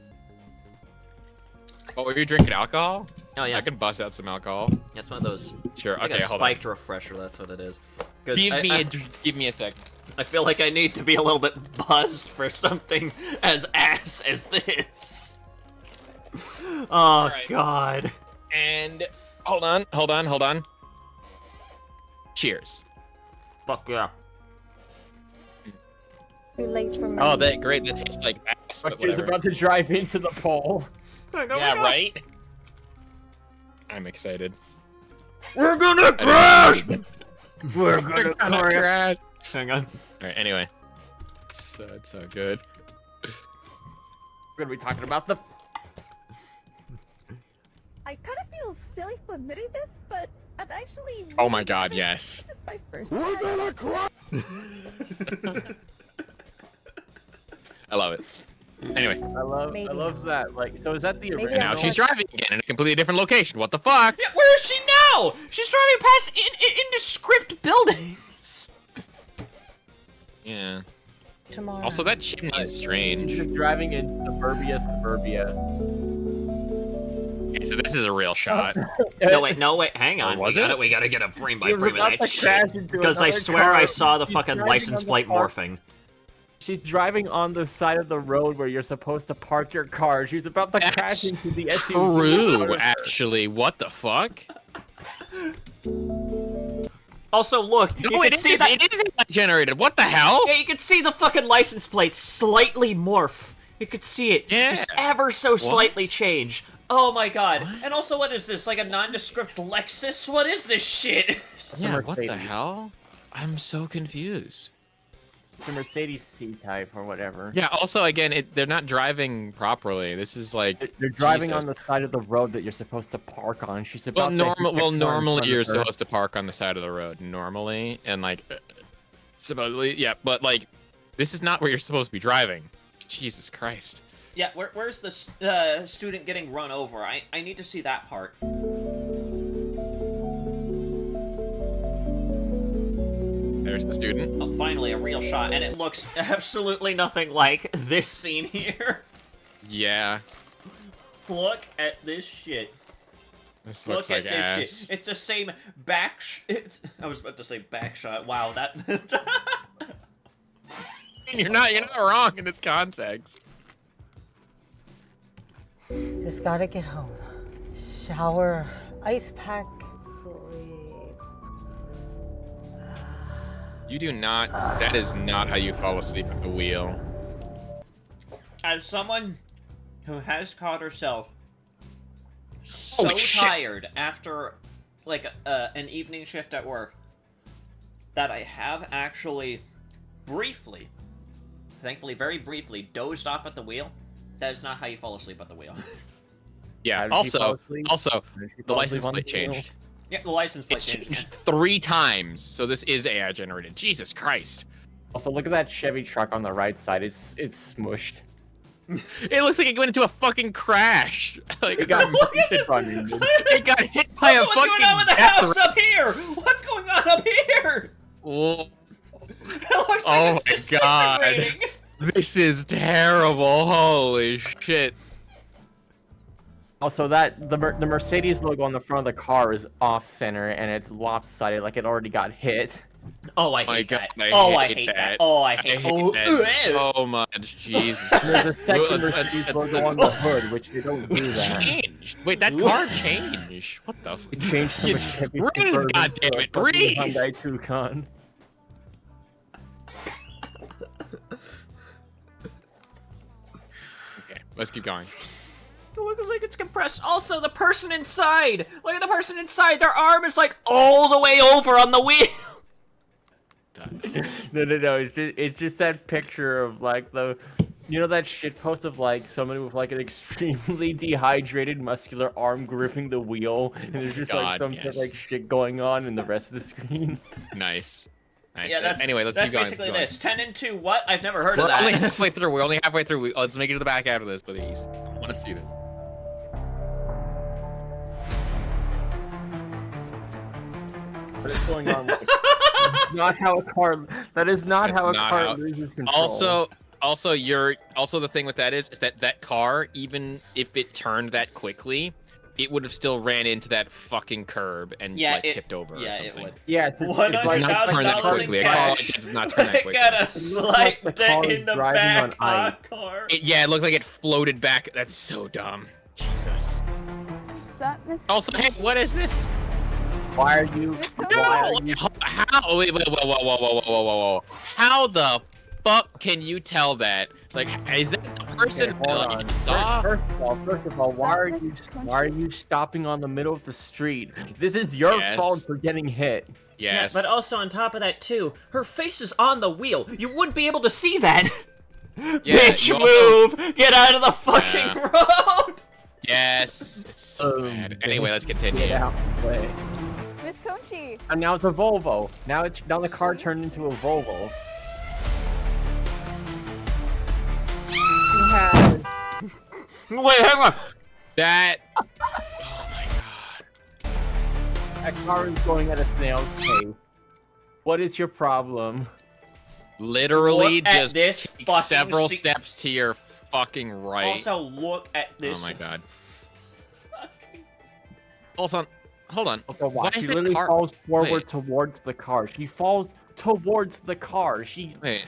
Oh, are you drinking alcohol? Oh yeah, I can bust out some alcohol. That's one of those. Sure. It's like Okay, a hold spiked refresher. That's what it is. 'Cause Give me a sec. I feel like I need to be a little bit buzzed for something as ass as this. Oh right. god. And hold on. Cheers. Fuck yeah. Too late for me. Oh, that great. That tastes like ass. But But she was whatever. about to drive into the pole. Yeah, right. I'm excited. We're gonna crash! We're We're gonna crash. Hang on. All right. Anyway, so it's so good. We're gonna be talking about the. I kind of feel silly for admitting this, but I'm actually. Oh my god, yes. This is my first. We're gonna cry. I love it. Anyway, I love that. Like, so is that the Maybe and original? now she's driving again in a completely different location. What the fuck? Yeah, where is she now? She's driving past indescript buildings. Yeah. Tomorrow. Also, that chimney is strange. She's driving in suburbia. Okay, so this is a real shot. No wait, hang on. Or was we it? We gotta get a frame by You're frame of about that to shit. crash into Because I another swear I car. saw the She's fucking driving license on the plate park. morphing. She's driving on the side of the road where you're supposed to park your car. She's about to crash That's into the SUV. true, actually. What the fuck? Also, look, No, you it can see is. that. It is generated. What the hell? Yeah, you can see the fucking license plate slightly morph. You could see it just ever so slightly change. Oh my god. What? And also, what is this? Like a nondescript Lexus? What is this shit? Yeah, what the hell? I'm so confused. It's a Mercedes C-Type or whatever. Yeah, also, again, they're not driving properly. This is like... They're driving on the side of the road that you're supposed to park on. She's about normally you're supposed to park on the side of the road. Normally, and like... supposedly, yeah, but like... This is not where you're supposed to be driving. Jesus Christ. Yeah, where's the student getting run over? I need to see that part. There's the student. Oh, finally, a real shot, and it looks absolutely nothing like this scene here. Yeah. Look at this shit. This looks like ass. Shit. It's the same back I was about to say back shot. Wow, that... You're not wrong in this context. Just gotta get home. Shower, ice pack, sleep. You do not. That is not how you fall asleep at the wheel. As someone who has caught herself so tired after like an evening shift at work that I have actually briefly, thankfully very briefly, dozed off at the wheel, that is not how you fall asleep at the wheel. Yeah, also, the license plate changed. Yeah, the license plate It's changed 3 times, so this is AI generated. Jesus Christ. Also, look at that Chevy truck on the right side. It's smushed. It looks like it went into a fucking crash. Like, it got hit by me. It got hit by a what's fucking going on with the house up here? What's going on up here? Oh, it looks like it's disintegrating. This is terrible. Holy shit. Also, the Mercedes logo on the front of the car is off-center, and it's lopsided, like it already got hit. Oh, I hate that. I hate that. Oh, I hate that so much. Jesus. There's a second Mercedes logo on the hood, which they don't do that. Changed. Wait, that car changed. What the? It changed from a Chevy Breathe, goddammit, breathe. Hyundai Tucson. Okay, let's keep going. It looks like it's compressed. Also, the person inside. Look at the person inside. Their arm is like all the way over on the wheel. No. It's just that picture of like you know that shit post of like somebody with like an extremely dehydrated muscular arm gripping the wheel, and there's just like some like shit going on in the rest of the screen. Nice. Yeah, anyway, let's keep going. That's basically this. 10 and 2. What? I've never heard of We're that. only halfway through. We're only halfway through. Let's make it to the back after this, please. I want to see this. What is going on? Not how a car. That is not how a car loses control. Also, the thing with that is that car, even if it turned that quickly, it would have still ran into that fucking curb and tipped over or something. It would. Yeah, it does not turn that quickly. A car does not turn that quickly. It got a slight dent in the back of the car. It looked like it floated back. That's so dumb. Jesus. Is that Miss? Also, hey, what is this? Why are you? How? Wait, whoa. How the fuck can you tell that? Like, is that the person you saw? First of all, why are you stopping on the middle of the street? This is your fault for getting hit. Yes. Yeah, but also on top of that too, her face is on the wheel. You wouldn't be able to see that. Yeah, bitch, move! Get out of the fucking road! Yes. It's so bad. Anyway, let's continue. Get out of the way. Miss Conchi. And now it's a Volvo. Now the car turned into a Volvo. Wait, hang on. That. Oh my god. That car is going at a snail's pace. What is your problem? Literally just take several steps to your fucking right. Also, look at this. Oh my god. Also, hold on. Also, watch. She literally falls forward towards the car. She falls towards the car. Wait.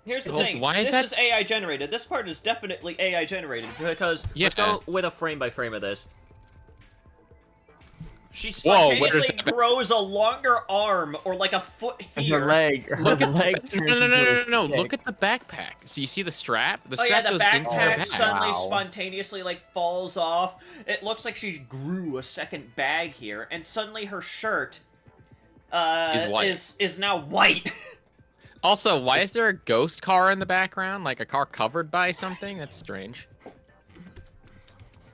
Here's the thing. This is AI generated. This part is definitely AI generated because let's go with a frame by frame of this. She Whoa, what is spontaneously that? grows a longer arm or like a foot And here. her leg. Look at leg. no. Look at the backpack. So you see the strap? The Oh strap yeah, the goes into her backpack back. suddenly Wow. spontaneously like falls off. It looks like she grew a second bag here, and suddenly her shirt Is white. is now white. Also, why is there a ghost car in the background? Like a car covered by something? That's strange.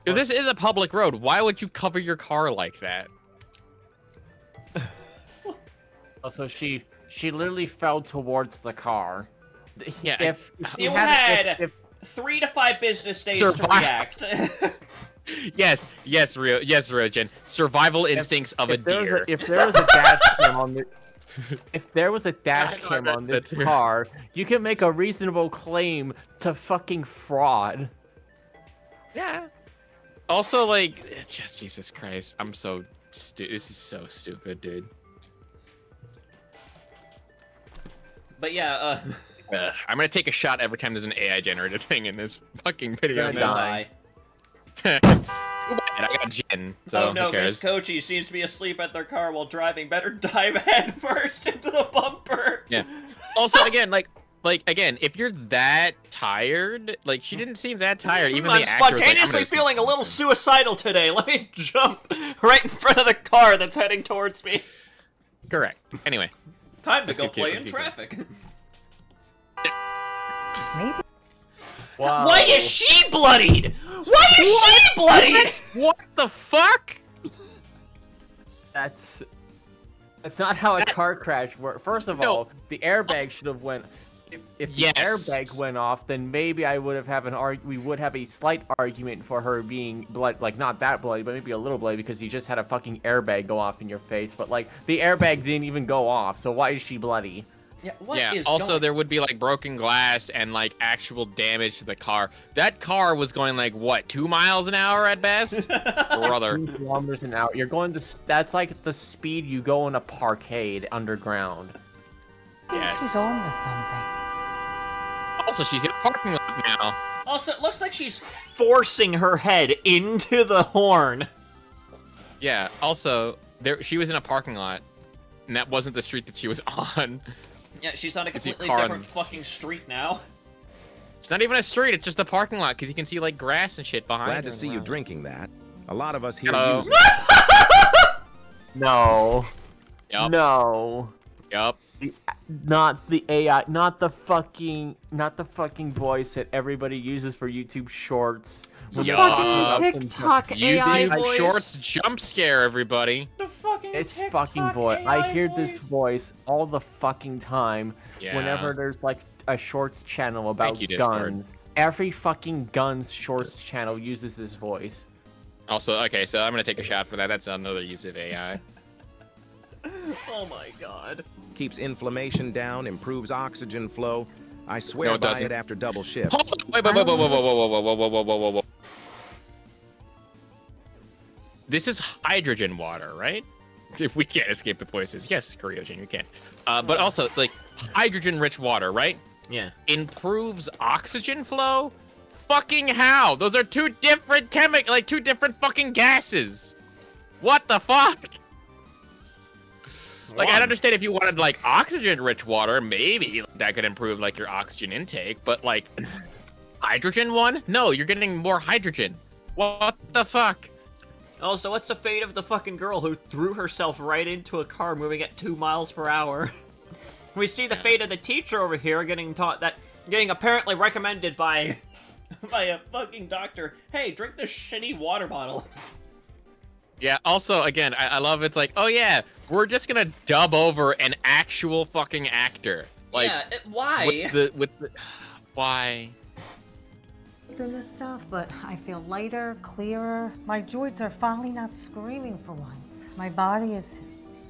Because this is a public road. Why would you cover your car like that? Also, she literally fell towards the car. Yeah, If You had had 3 to 5 business days Survive. to react. Yes, Rojan. Survival instincts of a deer. If there was a dash cam on the, if there was a dash I cam read on that this too. car, you can make a reasonable claim to fucking fraud. Yeah. Also, like, just Jesus Christ, I'm so this is so stupid, dude. But yeah, I'm gonna take a shot every time there's an AI generated thing in this fucking video. you're gonna die. Too bad, I got Jin, so Oh no, who cares? Miss Kochi seems to be asleep at their car while driving. Better dive head first into the bumper. Yeah. Also, again, like again, if you're that tired, like she didn't seem that tired. Even I'm the actor was like, I'm spontaneously gonna feeling a little suicidal today. Let me jump right in front of the car that's heading towards me. Correct. Anyway. Time to Let's go keep play going, in keep going. traffic. Wow. Why is she bloodied? Why is she bloodied? What the fuck? That's not how a car crash works. First of No. all, the airbag should have went. If the Yes. airbag went off, then maybe I would have we would have a slight argument for her being blood, like not that bloody, but maybe a little bloody because you just had a fucking airbag go off in your face. But like the airbag didn't even go off, so why is she bloody? Yeah, what Yeah, is also going- there would be like broken glass and like actual damage to the car. That car was going like what, 2 miles an hour at best? Brother. 2 kilometers an hour. You're going to. That's like the speed you go in a parkade underground. Yes. She's on to something. Also, she's in a parking lot now. Also, it looks like she's forcing her head into the horn. Yeah, also, she was in a parking lot, and that wasn't the street that she was on. Yeah, she's on a It's a completely car different and- fucking street now. It's not even a street, it's just a parking lot, because you can see, like, grass and shit behind Glad her to see and you around. drinking that. A lot of us here Hello. use it. No. Yup. No. Yup. Not the AI, not the fucking voice that everybody uses for YouTube Shorts. When they're Yup. talking about some- TikTok AI YouTube voice. Shorts jump scare, everybody. The fucking It's TikTok fucking voice. I AI hear this voice all the fucking time. Yeah. Whenever there's like a Shorts channel about Thank you, Discord. guns. Every fucking guns Shorts channel uses this voice. Also, okay, so I'm gonna take a shot for that. That's another use of AI. Oh my god. Keeps inflammation down, improves oxygen flow. I swear No, it by doesn't. it after double shifts. Hold on, wait, whoa. This is hydrogen water, right? If we can't escape the voices. Yes, Koryojin, you can. But also, like, hydrogen-rich water, right? Yeah. Improves oxygen flow? Fucking how? Those are two different two different fucking gases. What the fuck? Like, I'd understand if you wanted, like, oxygen-rich water, maybe that could improve, like, your oxygen intake, but, like, hydrogen one? No, you're getting more hydrogen. What the fuck? Also, what's the fate of the fucking girl who threw herself right into a car moving at 2 miles per hour? We see the fate of the teacher over here getting apparently recommended by a fucking doctor. Hey, drink this shitty water bottle. Yeah, also, again, I love it's like, oh yeah, we're just gonna dub over an actual fucking actor. Like, Yeah, why? why? It's in this stuff, but I feel lighter, clearer. My joints are finally not screaming for once. My body is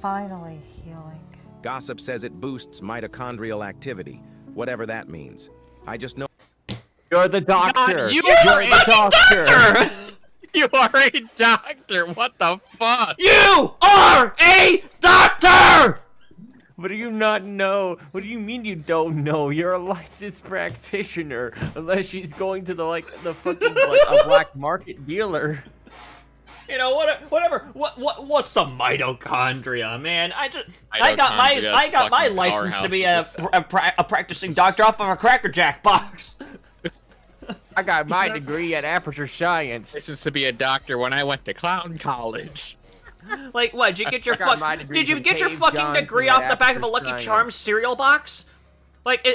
finally healing. Gossip says it boosts mitochondrial activity, whatever that means. I just know. You're the doctor. You You're are the doctor. You are a doctor. What the fuck? You are a doctor! What do you not know? What do you mean you don't know? You're a licensed practitioner, unless she's going to the fucking a black market dealer. You know, whatever. What's a mitochondria, man? I got my license to be a practicing doctor off of a Cracker Jack box. I got my degree at Aperture Science. This is to be a doctor when I went to clown college. Like, what? Did you get your fucking degree off the back of a Lucky Charms cereal box? Like,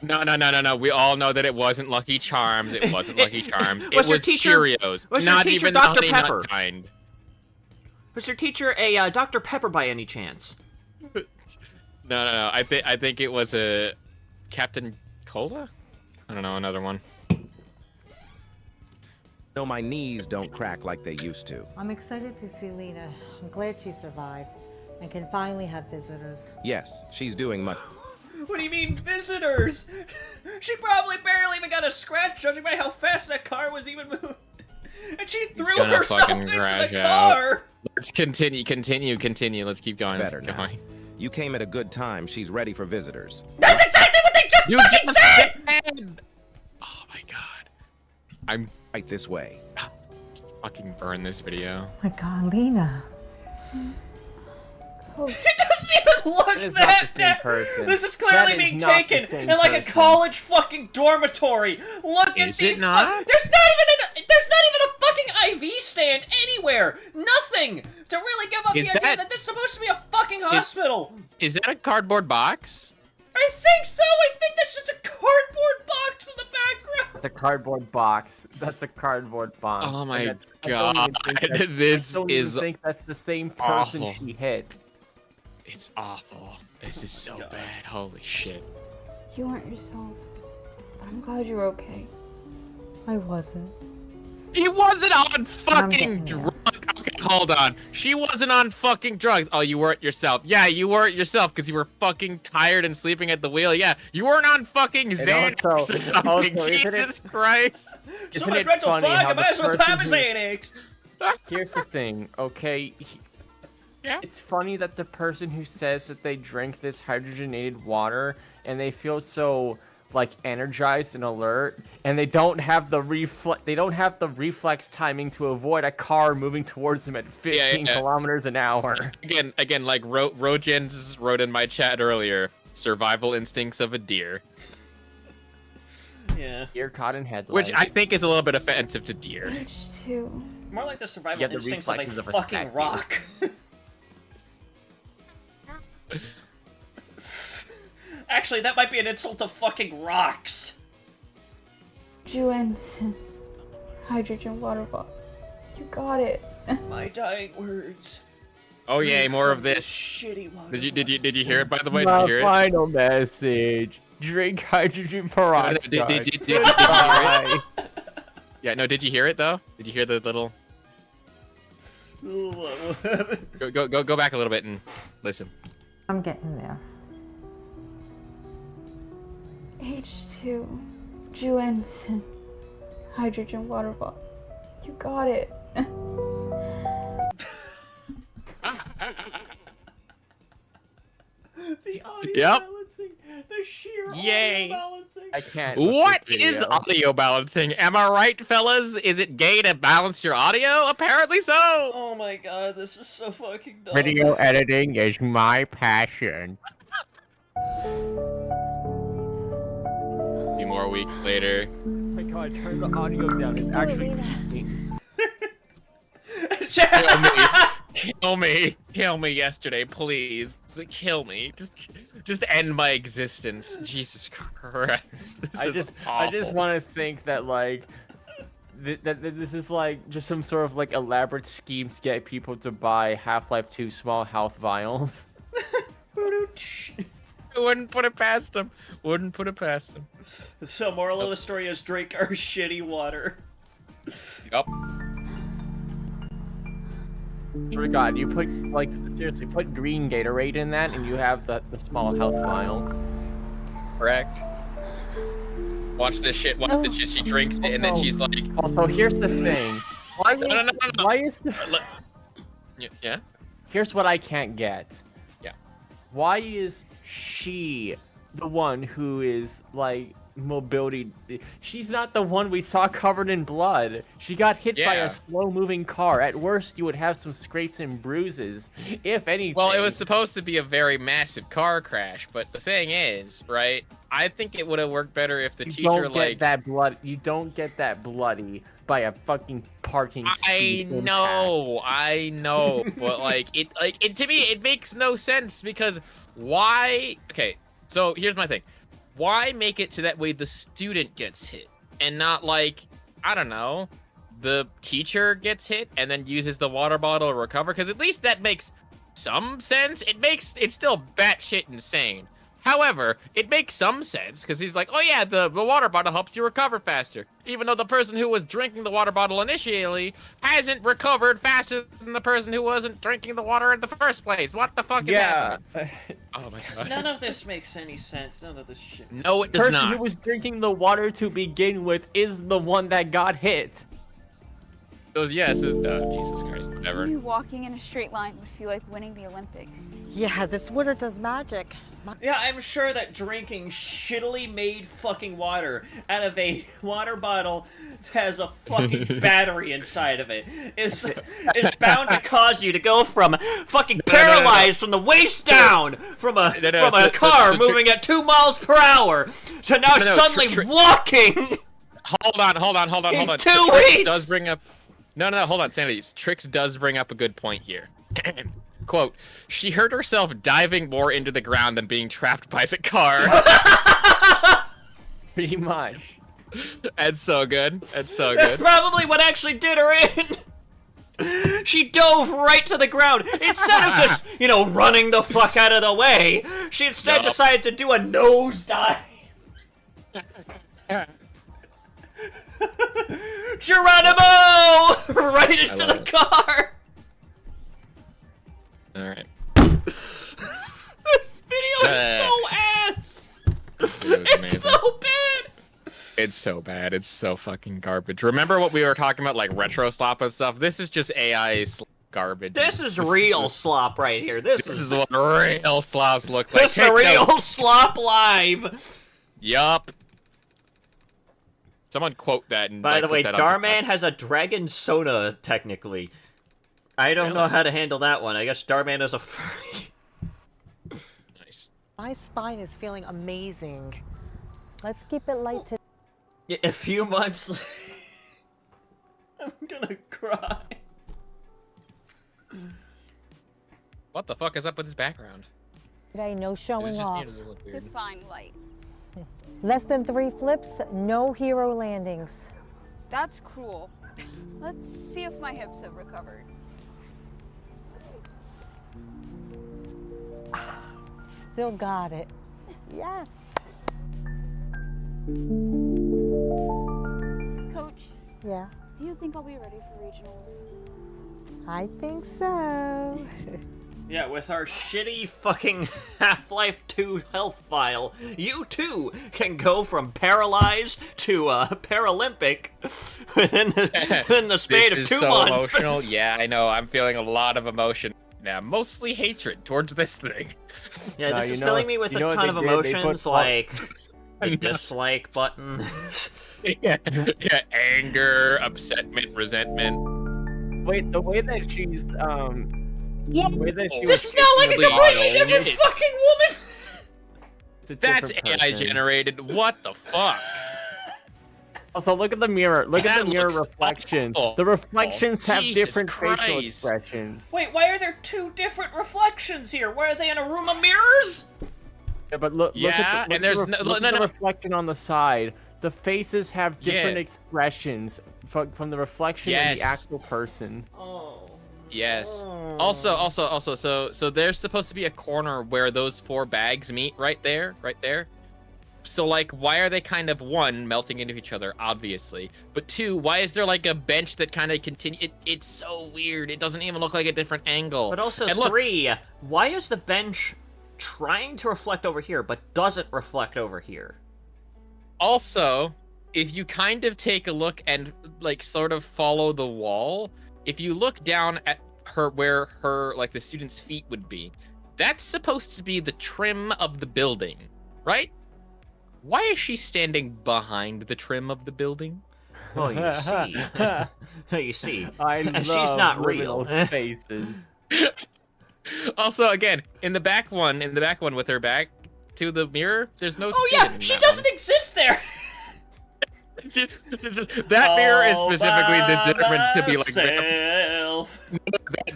No. We all know that it wasn't Lucky Charms. It wasn't Lucky Charms. It was Cheerios. Was not your teacher even Dr. the honey Pepper? nut kind. Was your teacher a Dr. Pepper by any chance? No. I think it was a Captain Cola. I don't know, another one. No, my knees don't crack like they used to. I'm excited to see Lena. I'm glad she survived and can finally have visitors. Yes, she's doing much. What do you mean, visitors? She probably barely even got a scratch, judging by how fast that car was even moving. And she threw herself into the car! Let's continue. Let's keep going. Better now. You came at a good time. She's ready for visitors. That's exactly what they just fucking said! Oh my god. I'm right this way. Fucking burn this video. My God, Lena. It doesn't even look that bad. This is clearly being taken in like a college fucking dormitory. Look at these. Is it not? There's not even a fucking IV stand anywhere. Nothing to really give up the idea that this is supposed to be a fucking hospital. Is that a cardboard box? I think so. I think that's just a cardboard box in the background. That's a cardboard box. That's a cardboard box. Oh my god. This is I think that's the same person awful. she hit. It's awful. This is so bad. Holy shit. You weren't yourself. I'm glad you're okay. I wasn't. She wasn't on fucking drugs. Okay, hold on. She wasn't on fucking drugs. Oh, you weren't yourself. Yeah, you weren't yourself because you were fucking tired and sleeping at the wheel. Yeah, you weren't on fucking Xanax or something. Jesus Christ. So much mental fog, I might as well pop a Xanax. Here's the thing, okay? Yeah? It's funny that the person who says that they drink this hydrogenated water and they feel so like energized and alert, and they don't have the reflex timing to avoid a car moving towards them at 15 kilometers an hour. Again, like Rojens wrote in my chat earlier, survival instincts of a deer. Yeah. Deer caught in headlights. Which I think is a little bit offensive to deer. H2. More like the survival the instincts of a reflexes of a fucking snack rock. Actually, that might be an insult to fucking rocks. Juensen. Hydrogen water bottle. You got it. My dying words. Oh yay, more of this. Shitty water. Did you hear it, by the way? My Did you hear it? final message. Drink hydrogen peroxide. Did you hear it? Yeah, no, did you hear it though? Did you hear the little... Go back a little bit and listen. I'm getting there. H2. Juensen. Hydrogen water bottle. You got it. The audio Yep. balancing. The sheer Yay. audio balancing. I can't. What is audio balancing? Am I right, fellas? Is it gay to balance your audio? Apparently so. Oh my god, this is so fucking dumb. Video editing is my passion. A few more weeks later. Oh my god, turn the audio down. It's actually Kill me yesterday, please. Kill me. Just end my existence. Jesus Christ. I just want to think that like that this is like just some sort of like elaborate scheme to get people to buy Half-Life 2 small health vials. I wouldn't put it past him. Wouldn't put it past him. So moral of the story is drink our shitty water. Yup. Swear to God, you put like seriously put green Gatorade in that, and you have the small health vial. Correct. Watch this shit. Watch this shit. She drinks it, and then she's like. Also, here's the thing. Why is the? Yeah. Here's what I can't get. Yeah. Why is she the one who is like mobility. She's not the one we saw covered in blood. She got hit by Yeah. a slow-moving car. At worst, you would have some scrapes and bruises, if anything. Well, it was supposed to be a very massive car crash, but the thing is, right? I think it would have worked better if the You teacher don't like. get that blood. You don't get that bloody by a fucking parking speed I know, but it to me it makes no sense because why? Okay, so here's my thing: why make it so that way the student gets hit and not like I don't know, the teacher gets hit and then uses the water bottle to recover? Because at least that makes some sense. It's still batshit insane. However, it makes some sense because he's like, oh yeah, the water bottle helps you recover faster. Even though the person who was drinking the water bottle initially hasn't recovered faster than the person who wasn't drinking the water in the first place. What the fuck is happening? Oh my god. None of this makes any sense. None of this shit. No, it The does person not. who was drinking the water to begin with is the one that got hit. So yes, Jesus Christ, whatever. Maybe walking in a straight line would feel like winning the Olympics. Yeah, this water does magic. Yeah, I'm sure that drinking shittily made fucking water out of a water bottle that has a fucking battery inside of it is bound to cause you to go from fucking paralyzed from the waist down from a car moving at 2 miles per hour to now suddenly walking. Hold on. 2 Trix weeks. does bring up. No, hold on, Sanity. Trix does bring up a good point here. Quote, she hurt herself diving more into the ground than being trapped by the car. Pretty much. That's so good. That's so That's good. probably what actually did her in. She dove right to the ground. Instead of just, running the fuck out of the way, she instead decided to do a nosedive. Geronimo! Right into the car! Alright. This video is so ass! It's so bad! It's so bad. It's so fucking garbage. Remember what we were talking about, like Retroslop and stuff? This is just AI garbage. This is real slop right here. This is what real slops look like. This is a real slop live! Yup. Someone quote that and By the put way, that on Darman has a dragon soda, technically. I don't know how to handle that one. I guess Darman is a furry. Nice. My spine is feeling amazing. Let's keep it light today. A few months. I'm gonna cry. What the fuck is up with his background? Today, no showing just off. made it look weird. Define light. Less than 3 flips, no hero landings. That's cruel. Let's see if my hips have recovered. Still got it. Yes. Coach, Yeah, do you think I'll be ready for regionals? I think so. Yeah, with our shitty fucking Half-Life 2 health file, you too can go from paralyzed to Paralympic within the span of 2 months. This is so emotional. Yeah, I know. I'm feeling a lot of emotion now, mostly hatred towards this thing. Yeah, this is filling me with a ton of emotions, like the dislike button. yeah, anger, upsetment, resentment. Wait, the way that she's What? The way that she This was is not like a completely different It- fucking woman! It's a That's different AI person. generated. What the fuck? Also, look at the mirror. Look at That the mirror looks reflections. awful. The reflections have Jesus different facial Christ. expressions. Wait, why are there 2 different reflections here? Why are they in a room of mirrors? Yeah, but look Yeah, at the, and there's no- look no, at the no. reflection on the side. The faces have different Yeah. expressions from the reflection and the Yes. actual person. Oh. Yes. Also, so there's supposed to be a corner where those 4 bags meet right there. So, like, why are they kind of, 1, melting into each other, obviously, but 2, why is there, like, a bench that kind of it's so weird. It doesn't even look like a different angle. But also, And look, 3, why is the bench trying to reflect over here, but doesn't reflect over here? also, if you kind of take a look and, like, sort of follow the wall, if you look down at where her, like, the student's feet would be, that's supposed to be the trim of the building, right? Why is she standing behind the trim of the building? Well, you see. You see. I love she's not real. liminal spaces. Also, again, in the back one with her back to the mirror, there's no. Oh yeah, she doesn't exist there. That mirror is specifically determined to be like.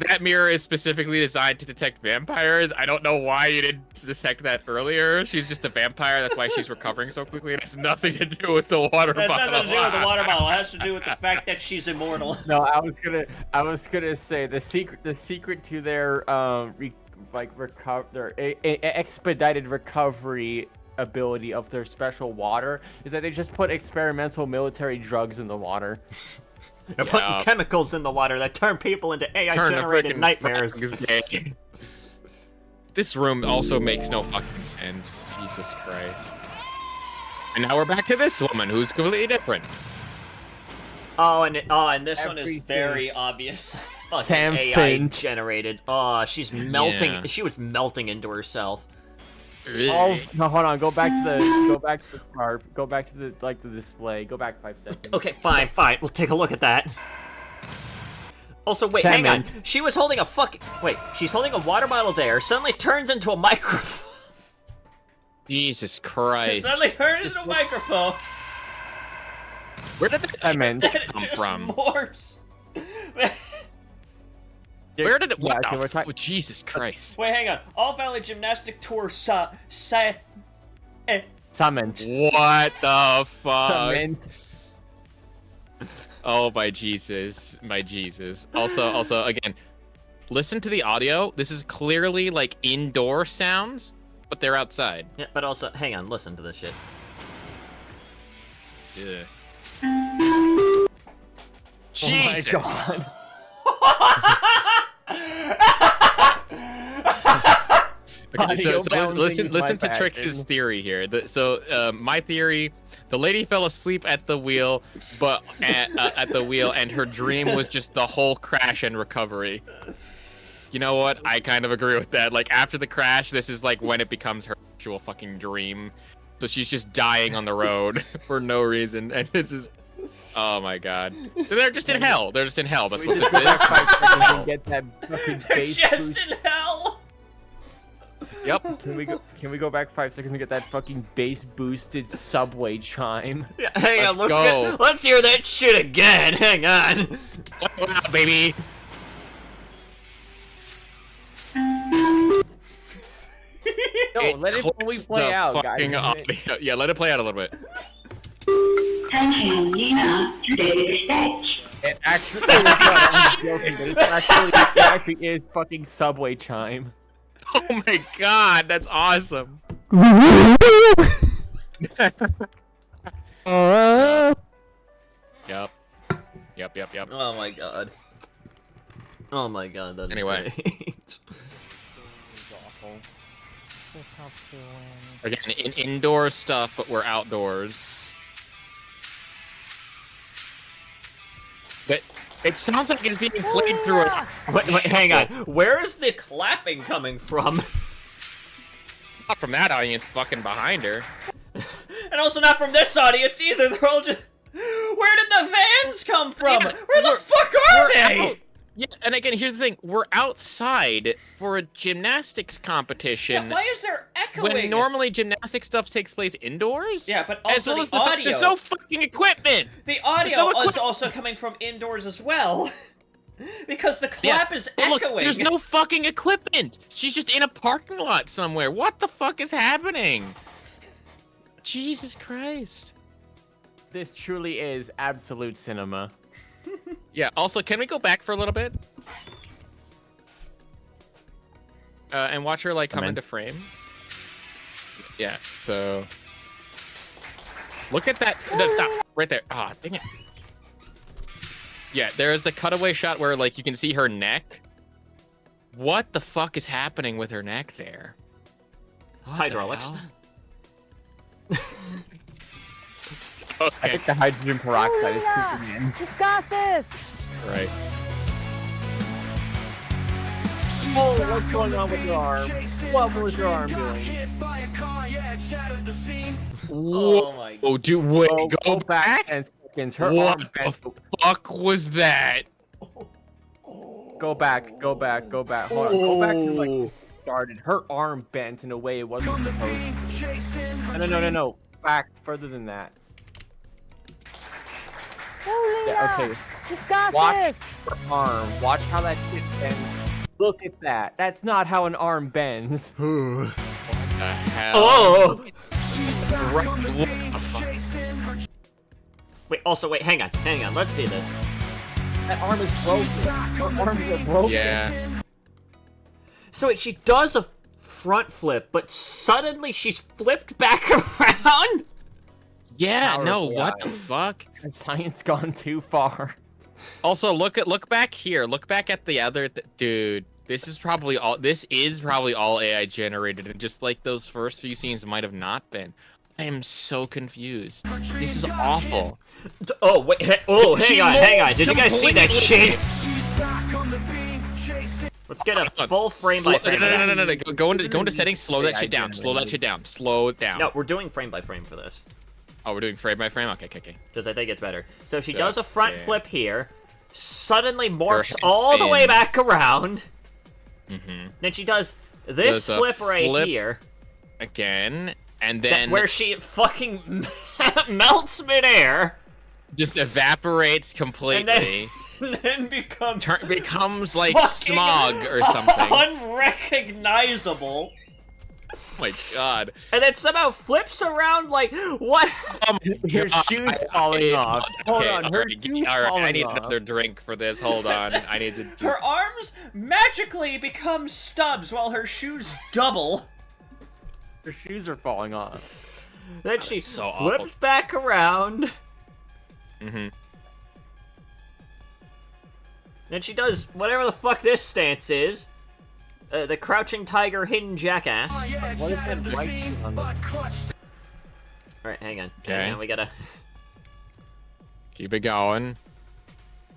That mirror is specifically designed to detect vampires. I don't know why you didn't detect that earlier. She's just a vampire. That's why she's recovering so quickly. It has nothing to do with the water bottle. It has nothing to do with the water bottle. It has to do with the fact that she's immortal. No, I was gonna say the secret to their expedited recovery ability of their special water is that they just put experimental military drugs in the water. They're putting chemicals in the water that turn people into AI-generated nightmares. This room also makes no fucking sense. Jesus Christ. And now we're back to this woman who's completely different. And this one is very obvious. Sam AI-generated. Oh, she's melting. Yeah. She was melting into herself. Oh no! Hold on. Go back to the car. Go back to the display. Go back 5 seconds. Okay, fine. We'll take a look at that. Also, wait, hang on. She was holding a she's holding a water bottle there. Suddenly turns into a microphone. Jesus Christ. Suddenly turned into a microphone. Where did that come from? Morphs. Where did it? What Jesus Christ! Wait, hang on. All Valley Gymnastic Tour Summoned. What the fuck? Summoned. Oh my Jesus, my Jesus. Also, again, listen to the audio. This is clearly like indoor sounds, but they're outside. Yeah, but also, hang on. Listen to this shit. Yeah. Jesus. Oh my God. Okay, so listen to Trix's theory here. My theory: the lady fell asleep at the wheel, but at the wheel, and her dream was just the whole crash and recovery. You know what? I kind of agree with that. Like after the crash, this is like when it becomes her actual fucking dream. So she's just dying on the road for no reason, and this is. Oh my God! So they're just in hell. They're just in hell. That's what this is. Get that fucking they're just in hell. Yep. Can we go back 5 seconds and get that fucking bass boosted subway chime? Yeah, hang on. Let's hear that shit again. Hang on. Wow, baby. No, let it play out, guys. Yeah, let it play out a little bit. It actually is fucking subway chime. Oh my God, that's awesome. Yep. Oh my God. Oh my God, that is great. Again, indoor stuff, but we're outdoors. But it sounds like it's being played through a... Wait, hang on. Where is the clapping coming from? Not from that audience fucking behind her. And also not from this audience either. They're all just... Where did the vans come from? Yeah, Where the fuck are they? Out. Yeah, and again, here's the thing. We're outside for a gymnastics competition. Yeah, why is there echoing? When normally gymnastic stuff takes place indoors? Yeah, but also as the audio. There's no fucking equipment! The audio is also coming from indoors as well. Because the clap is echoing. Look, there's no fucking equipment! She's just in a parking lot somewhere. What the fuck is happening? Jesus Christ. This truly is absolute cinema. Yeah, also, can we go back for a little bit? And watch her, like, come into frame? Yeah, so... Look at that. No, stop. Right there. Ah, dang it. Yeah, there's a cutaway shot where, like, you can see her neck. What the fuck is happening with her neck there? Hydraulics. Okay. I think the hydrogen peroxide is creeping in. You've got this! Jesus Christ. Oh, what's going on with your arm? What was your arm doing? Oh my. Oh, dude, wait, go back 10 seconds. Her What arm bent. the fuck was that? Go back. Hold on. Go back to like when it started. Her arm bent in a way it wasn't supposed to. No. Back further than that. Yeah, okay. You've got Watch this. her arm. Watch how that shit bends. Look at that. That's not how an arm bends. What the hell? Oh! What the fuck? Wait, hang on. Let's see this. That arm is broken. Her arms are broken. Yeah. So wait, she does a front flip, but suddenly she's flipped back around? Yeah, no, Powerful what the eyes. fuck? Has science gone too far? Also, look back here. Look back at the other dude. This is probably all AI generated, and just like those first few scenes might have not been. I am so confused. This is awful. Oh wait, hang on. Did you guys see that shit? Let's get a full frame by frame. No. Go into settings. Slow that shit down. Slow it down. No, we're doing frame by frame for this. Oh, we're doing frame by frame? Okay. Because I think it's better. So she does a Okay. front flip here, suddenly morphs head all the way spins. back around. Mm-hmm. Then she does this Does a flip right flip here. Again, and then Where she fucking melts midair. just evaporates completely. And then becomes becomes like fucking smog or something. unrecognizable. Oh my god. And then somehow flips around like, what? Her shoes falling off. Hold on, her shoes Alright, I falling need off. another drink for this. Hold on. I need to just... Her arms magically become stubs while her shoes double. Her shoes are falling off. Then she so flips awful. back around. Mm-hmm. Then she does whatever the fuck this stance is. The crouching tiger, hidden jackass. What is that white shit on the... Alright, hang on. Okay. Hang on, we gotta... Keep it going.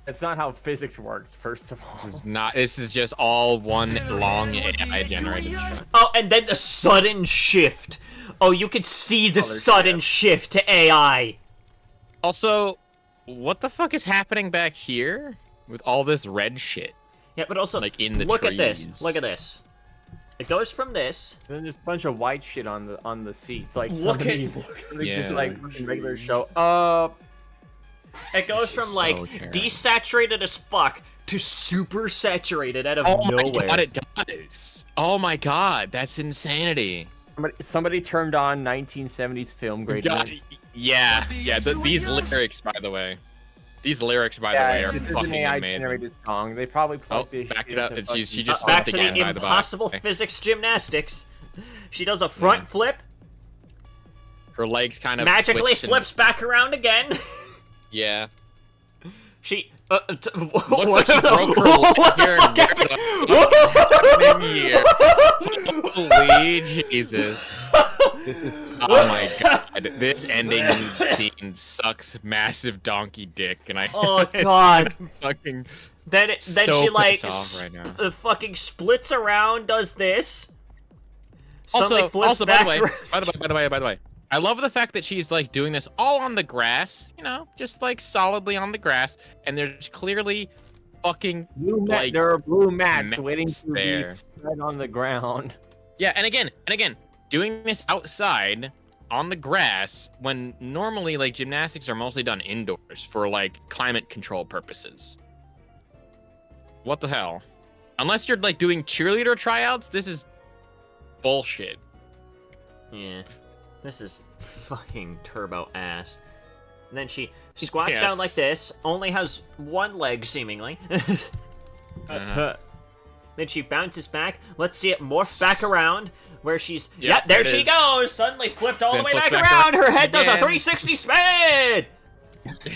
That's not how physics works, first of all. This is just all one long AI generated shot. Oh, and then the sudden shift. Oh, you could see the sudden shift to AI. Also, what the fuck is happening back here with all this red shit? Yeah, but also, like in the look trees. at this. Look at this. It goes from this. And then there's a bunch of white shit on the seats. Like Look at- just like regular show. It goes from like desaturated as fuck to super saturated out of Oh nowhere. my god, it does. Oh my god, that's insanity. Somebody turned on 1970s film grade. God, yeah. These lyrics, by the way. These lyrics, by the way, are this is an fucking AI amazing. generated song. They probably plugged this back shit it up. into She fucking- just Back flipped to the again, by the by. impossible physics gymnastics. She does a front flip, Her legs kind of magically switch and- flips back around again. Yeah. She Looks like she broke her leg what here. the fuck Holy Jesus. Oh my god. This ending scene sucks massive donkey dick, and I Oh it's god. fucking Then so she like pissed off right now. fucking splits around, does this. Suddenly Also, flips by back the way, around. by the way, I love the fact that she's like doing this all on the grass, you know, just like solidly on the grass, and there's clearly fucking like there are blue mats waiting mats to be there. spread on the ground. Yeah, and again, doing this outside on the grass when normally like gymnastics are mostly done indoors for like climate control purposes. What the hell? Unless you're like doing cheerleader tryouts, this is bullshit. Yeah. This is fucking turbo ass. And then she squats Yeah. down like this, only has one leg seemingly. Then she bounces back. Let's see it morph back around where she's. Yep, Yep, there there it she is. goes. Suddenly flipped all Then the way flips back back around. Her around head does a again. 360 spin.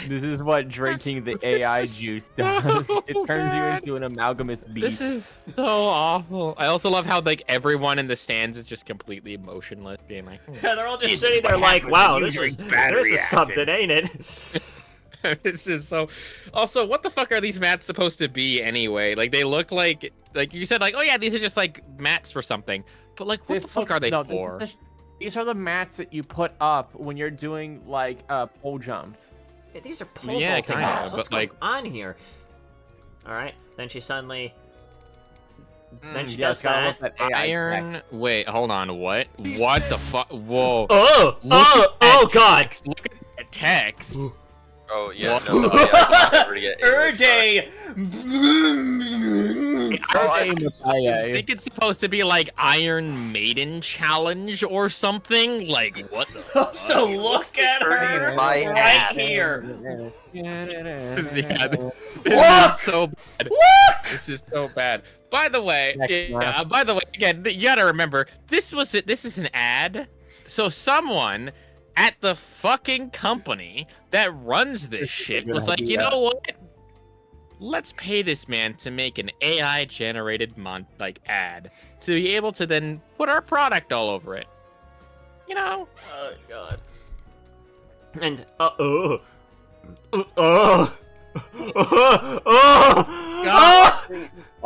This is what drinking the AI juice does. It turns you into an amalgamous beast. This is so awful. I also love how like everyone in the stands is just completely emotionless, being like, Yeah, they're all just This sitting is there what like, happens wow, when you this drink is battery something, ain't it? This is so. Also, what the fuck are these mats supposed to be anyway? Like they look like you said, like, oh yeah, these are just like mats for something. But like, what the fuck are they for? These are the mats that you put up when you're doing like pole jumps. Yeah, these are pole Yeah, vaulting kinda, mats. What's but, like- going on here? All right, then she suddenly. Then she yeah, does it's gotta that. look that AI Iron. tech. Wait, hold on. What? What the fuck? Whoa. Oh! Oh God! Text. Look at that text. Oh yeah, Whoa. no, I'm never to get Erday! I think it's supposed to be like Iron Maiden challenge or something. Like what the? Fuck? So look at her my right ass. here. This is so bad. This is so bad. By the way, again, you gotta remember this is an ad. So someone at the fucking company that runs this shit was like, you know what? Let's pay this man to make an AI generated ad to be able to then put our product all over it. You know? Oh God. And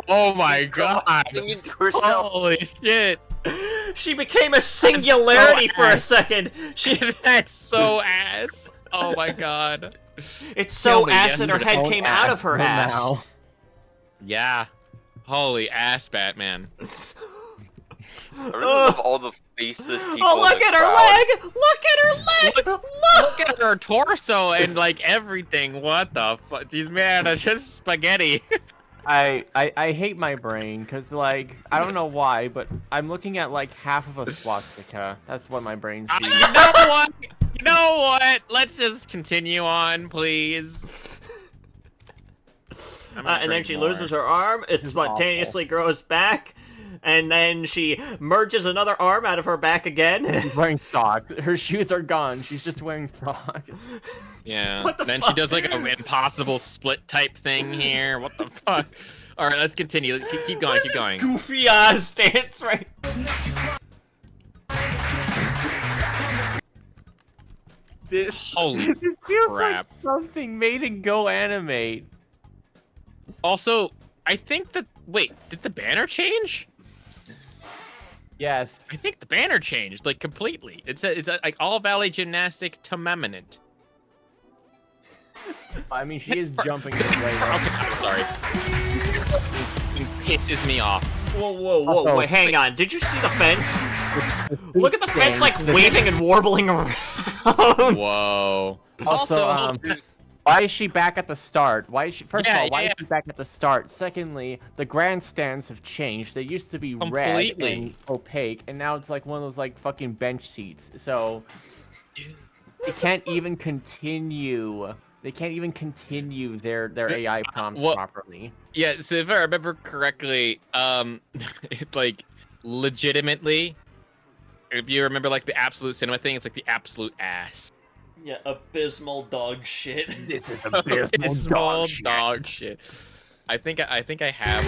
Oh my God! Singing to herself. Holy shit! She became a singularity for a second. That's so ass. Oh my God! It's so Killed me ass that her yesterday. head came out of her ass. Yeah. Holy ass, Batman. I really love all the faceless people. Oh, look in the at her crowd. leg! Look at her leg! Look at her torso and like everything. What the fuck? Jeez, man, that's just spaghetti. I hate my brain because like I don't know why, but I'm looking at like half of a swastika. That's what my brain sees. You know what? You know what? Let's just continue on, please. And then she loses her arm. It spontaneously grows back. And then she merges another arm out of her back again. She's wearing socks. Her shoes are gone. She's just wearing socks. Yeah. What the then fuck? she does like an impossible split type thing here. What the fuck? All right, let's continue. Keep going. Keep going. Goofy ass dance, right? Holy This feels crap. like something made in Go Animate. Also, I think that. Wait, did the banner change? Yes. I think the banner changed like completely. It's like All Valley Gymnastic to Meminent. I mean, she is jumping this way. Though. Okay, I'm sorry. It pisses me off. Whoa, wait, hang on. Did you see the fence? Look at the fence, like, waving and warbling around. Whoa. Also, why is she back at the start? Why is she? First of all, why yeah. is she back at the start? Secondly, the grandstands have changed. They used to be red and opaque, and now it's like one of those like fucking bench seats. So they can't even continue. They can't even continue their AI prompts properly. Yeah, so if I remember correctly, like legitimately, if you remember like the absolute cinema thing, it's like the absolute ass. Yeah, abysmal dog shit. This is abysmal dog shit. I think I have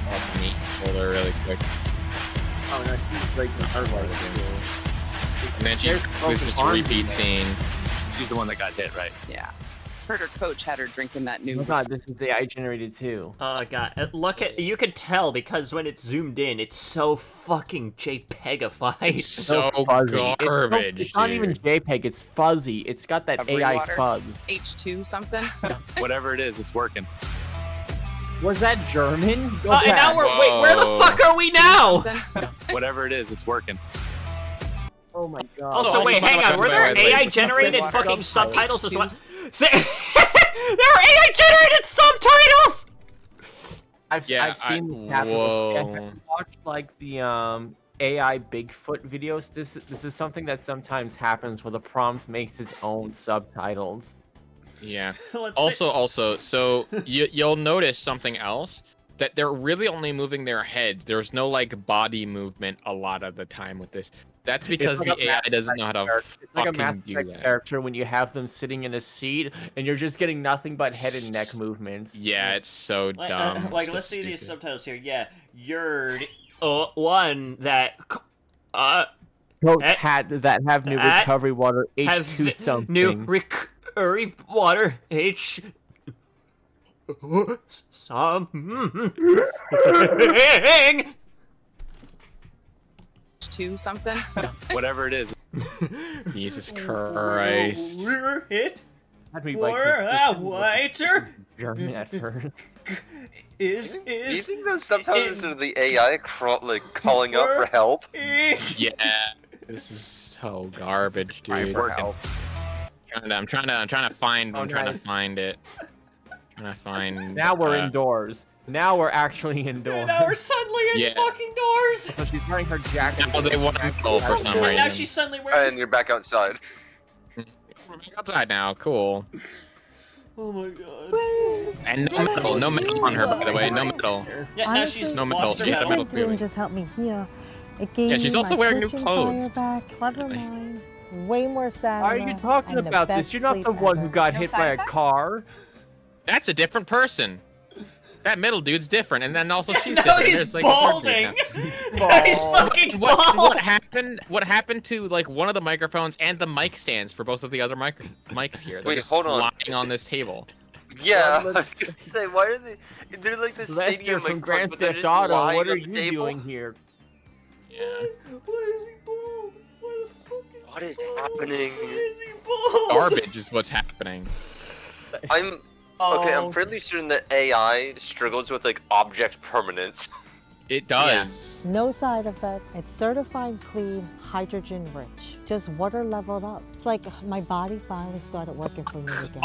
off meat folder really quick. Oh no, she's breaking her leg. And then she was just a repeat scene. She's the one that got hit, right? Yeah. Heard her coach had her drinking that new. Oh god, this is AI generated too. Oh god, look at, you could tell because when it's zoomed in, it's so fucking JPEGified. It's so fuzzy. garbage. It's not even JPEG. It's fuzzy. It's got that AI water? fuzz. H2 something. Whatever it is, it's working. Was that German? Go And now wait, where the fuck are we now? Whatever it is, it's working. Oh my god. Also, wait, hang on. Were there AI generated fucking subtitles as well? There are AI generated subtitles. I've seen this happen. Whoa. I've watched like the AI Bigfoot videos. This is something that sometimes happens where the prompt makes its own subtitles. Yeah. Also, so you'll notice something else, that they're really only moving their heads. There's no like body movement a lot of the time with this. That's because like the AI doesn't know how to It's like a fucking Mass do Effect that. character when you have them sitting in a seat and you're just getting nothing but head and neck movements. Yeah, it's so dumb. Like, so let's see stupid. these subtitles here. Yeah, you're one that Goats that have new recovery water H2 something. New recovery water H something. Two something. Whatever it is. Jesus Christ. We're hit. For whiter. German at first. Do you think that sometimes are the AI calling out for help? Yeah. This is so garbage, dude. It's working. I'm trying to find it. Trying to find. Now we're indoors. Now we're actually indoors. Now we're suddenly in fucking doors. So she's wearing her jacket. Now they want to go for some reason. Now she's suddenly wearing. And you're back outside. We're back outside now. Cool. Oh my god. And no metal on her, by the way. No metal. Yeah, now she's no metal. lost her She's a metal. metal It feeling. didn't just help me heal. It gave she's me also my wearing new kitchen clothes. fire back. Clever mind. Way more stamina. Why are you talking and the about this? best You're not the sleep one who ever. got No hit side by a effects? car. That's a different person. That middle dude's different, and then also she's No, different. he's There's, like, a third balding. dude now. He's fucking bald. What happened? What happened to like one of the microphones and the mic stands for both of the other mics here? They're Wait, just hold on. lying on this table. Yeah, I was gonna say, why are they? They're like the Lester stadium from like Grand but they're Theft just Auto, lying what are on the you table? doing here? Yeah. What is happening? Garbage is what's happening. I'm okay. I'm fairly certain that AI struggles with like object permanence. It does. No side effect. It's certified clean, hydrogen rich. Just water leveled up. It's like my body finally started working for me again.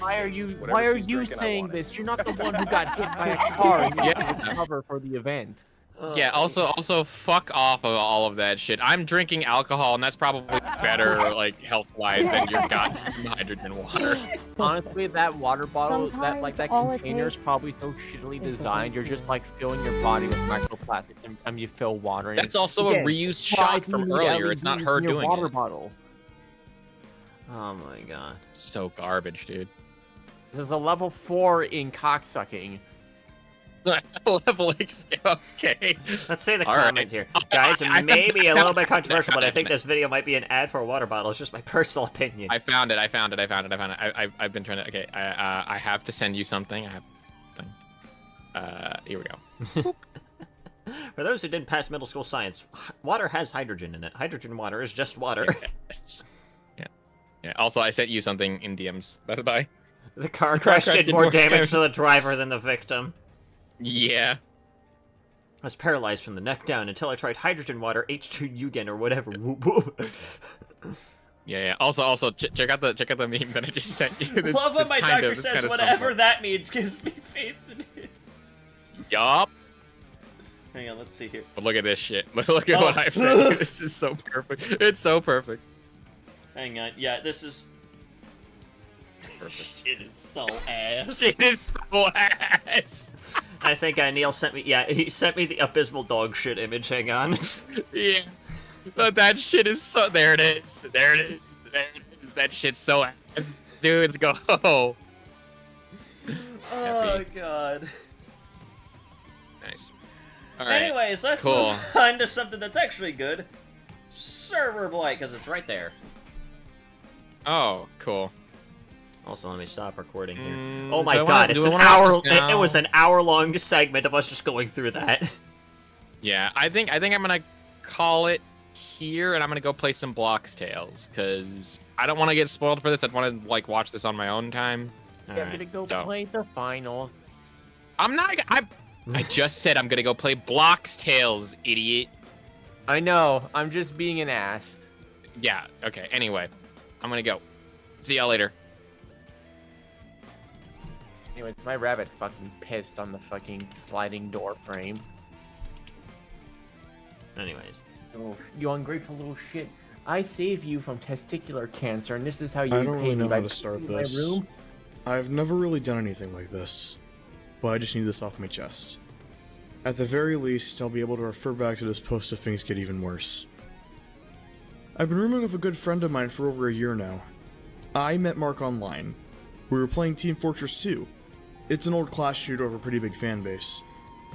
Why are you saying this? You're not the one who got hit by a car and you have to recover for the event. Yeah. Also, fuck off of all of that shit. I'm drinking alcohol, and that's probably better, like health-wise, than your goddamn hydrogen water. Honestly, that water bottle, that all it container is takes probably so shittily is the designed. You're just like filling your body with microplastics, and you fill water. And That's also again, a reused why shot do from you need earlier. It's not LEDs her in your doing water it. bottle. Oh my god. So garbage, dude. This is a level 4 in cocksucking. Level X. Okay. Let's say the All right. comment here. Guys, it I may be a little bit controversial, but I found think it. this video might be an ad for a water bottle. It's just my personal opinion. I found it. I've been trying to. Okay. I have to send you something. I have something. Here we go. For those who didn't pass middle school science, water has hydrogen in it. Hydrogen water is just water. Yes. Yeah. Also, I sent you something in DMs. Bye. The car crash did more damage to the driver than the victim. Yeah. I was paralyzed from the neck down until I tried hydrogen water, H2 Yugen, or whatever. Whoop, whoop. Yeah. Also, check out the meme that I just sent you. This, Love when this my kind doctor of- says kind of whatever sums that means gives me faith in it. up. Yup. Hang on, let's see here. But look at this shit. Look at Oh. what I've sent you. This is so perfect. It's so perfect. Hang on. Yeah, this is... Shit is so ass. It is so ass. I think Neil sent me... Yeah, he sent me the abysmal dog shit image. Hang on. Yeah. But that shit is so... There it is. There it is. That shit's so ass. Dudes, go. Oh, God. Nice. Alright. Anyways, let's cool. move on to something that's actually good. Server blight, because it's right there. Oh, cool. Also, let me stop recording here. Mm, Oh my do I god, wanna- it's do I an wanna watch hour. this now? It was an hour-long segment of us just going through that. Yeah, I think I'm gonna call it here, and I'm gonna go play some Blox Tales, because I don't want to get spoiled for this. I want to like watch this on my own time. Yeah, I'm gonna go play the finals. I'm not. I just said I'm gonna go play Blox Tales, idiot. I know. I'm just being an ass. Yeah. Okay. Anyway, I'm gonna go. See y'all later. Anyways, my rabbit fucking pissed on the fucking sliding door frame. Anyways. Oh, you ungrateful little shit. I saved you from testicular cancer, and this is how you I don't repay really me know by how to start pissing in my this. room? I've never really done anything like this, but I just need this off my chest. At the very least, I'll be able to refer back to this post if things get even worse. I've been rooming with a good friend of mine for over a year now. I met Mark online. We were playing Team Fortress 2. It's an old class shooter of a pretty big fan base.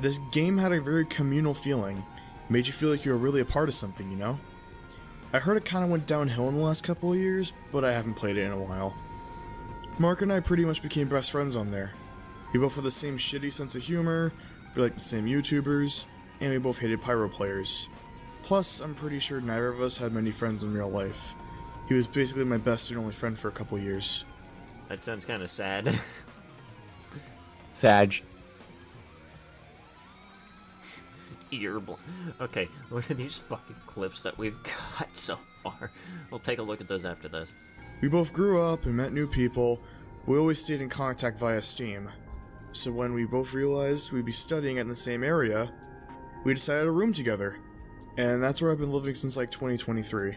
This game had a very communal feeling, made you feel like you were really a part of something, you know? I heard it kind of went downhill in the last couple of years, but I haven't played it in a while. Mark and I pretty much became best friends on there. We both had the same shitty sense of humor, we liked the same YouTubers, and we both hated pyro players. Plus, I'm pretty sure neither of us had many friends in real life. He was basically my best and only friend for a couple years. That sounds kind of sad. Sag. Okay, what are these fucking clips that we've got so far? We'll take a look at those after this. We both grew up and met new people. We always stayed in contact via Steam. So when we both realized we'd be studying in the same area, we decided to room together. And that's where I've been living since like 2023.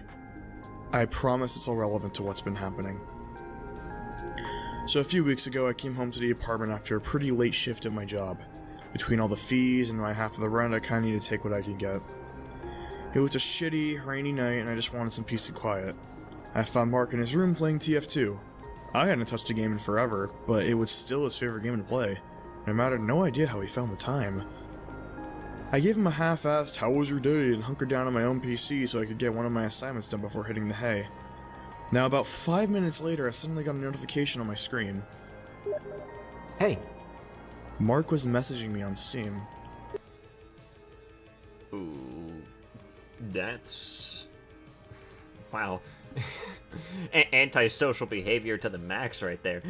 I promise it's all relevant to what's been happening. So a few weeks ago I came home to the apartment after a pretty late shift at my job. Between all the fees and my half of the rent, I kinda need to take what I can get. It was a shitty, rainy night and I just wanted some peace and quiet. I found Mark in his room playing TF2. I hadn't touched a game in forever, but it was still his favorite game to play, and I had no idea how he found the time. I gave him a half-assed "how was your day" and hunkered down on my own PC so I could get one of my assignments done before hitting the hay. Now about 5 minutes later I suddenly got a notification on my screen. Hey! Mark was messaging me on Steam. Ooh, that's... wow. Antisocial behavior to the max right there.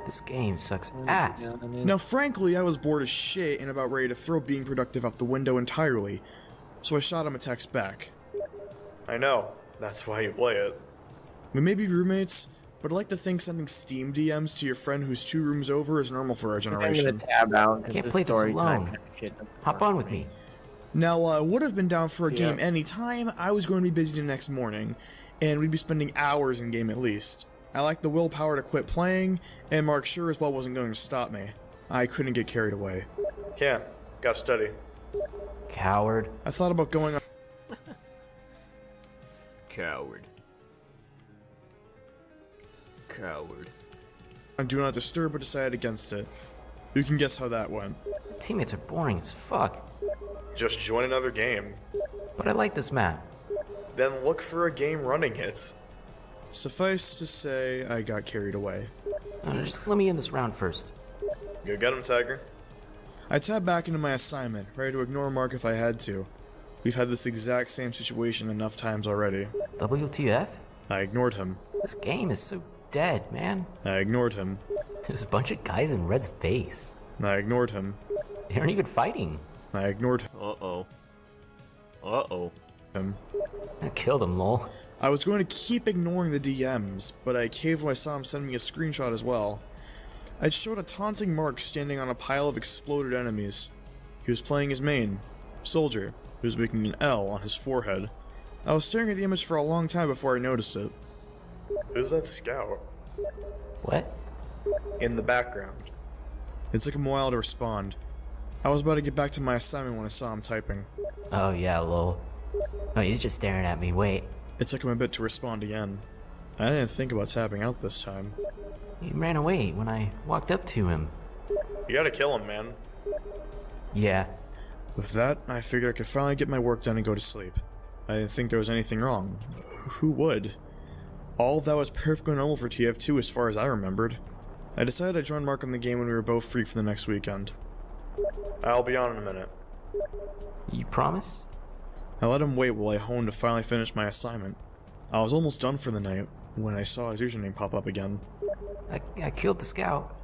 This game sucks ass. Now frankly, I was bored as shit and about ready to throw being productive out the window entirely, so I shot him a text back. I know, that's why you play it. We may be roommates, but I like to think sending Steam DMs to your friend who's 2 rooms over is normal for our generation. Can't play this alone. Hop on with me. Now, I would have been down for a game anytime. I was going to be busy the next morning, and we'd be spending hours in game at least. I lacked the willpower to quit playing, and Mark sure as well wasn't going to stop me. I couldn't get carried away. Can't. Gotta study. Coward. I thought about going on... Coward. Coward. on Do Not Disturb, but decided against it. You can guess how that went. Teammates are boring as fuck. Just join another game. But I like this map. Then look for a game running it. Suffice to say, I got carried away. Just let me in this round first. Go get him, Tiger. I tabbed back into my assignment, ready to ignore Mark if I had to. We've had this exact same situation enough times already. WTF? I ignored him. This game is so dead, man. I ignored him. There's a bunch of guys in Red's face. I ignored him. They aren't even fighting. I ignored him. Uh-oh. Uh-oh. I killed him, lol. I was going to keep ignoring the DMs, but I caved when I saw him send me a screenshot as well. It showed a taunting Mark standing on a pile of exploded enemies. He was playing his main, Soldier, who was making an L on his forehead. I was staring at the image for a long time before I noticed it. Who's that scout? What? In the background. It took him a while to respond. I was about to get back to my assignment when I saw him typing. Oh yeah, lol. Oh, he's just staring at me, wait. It took him a bit to respond again. I didn't think about tapping out this time. He ran away when I walked up to him. You gotta kill him, man. Yeah. With that, I figured I could finally get my work done and go to sleep. I didn't think there was anything wrong. Who would? All of that was perfectly normal for TF2 as far as I remembered. I decided I'd join Mark on the game when we were both free for the next weekend. I'll be on in a minute. You promise? I let him wait while I honed to finally finish my assignment. I was almost done for the night when I saw his username pop up again. I killed the scout.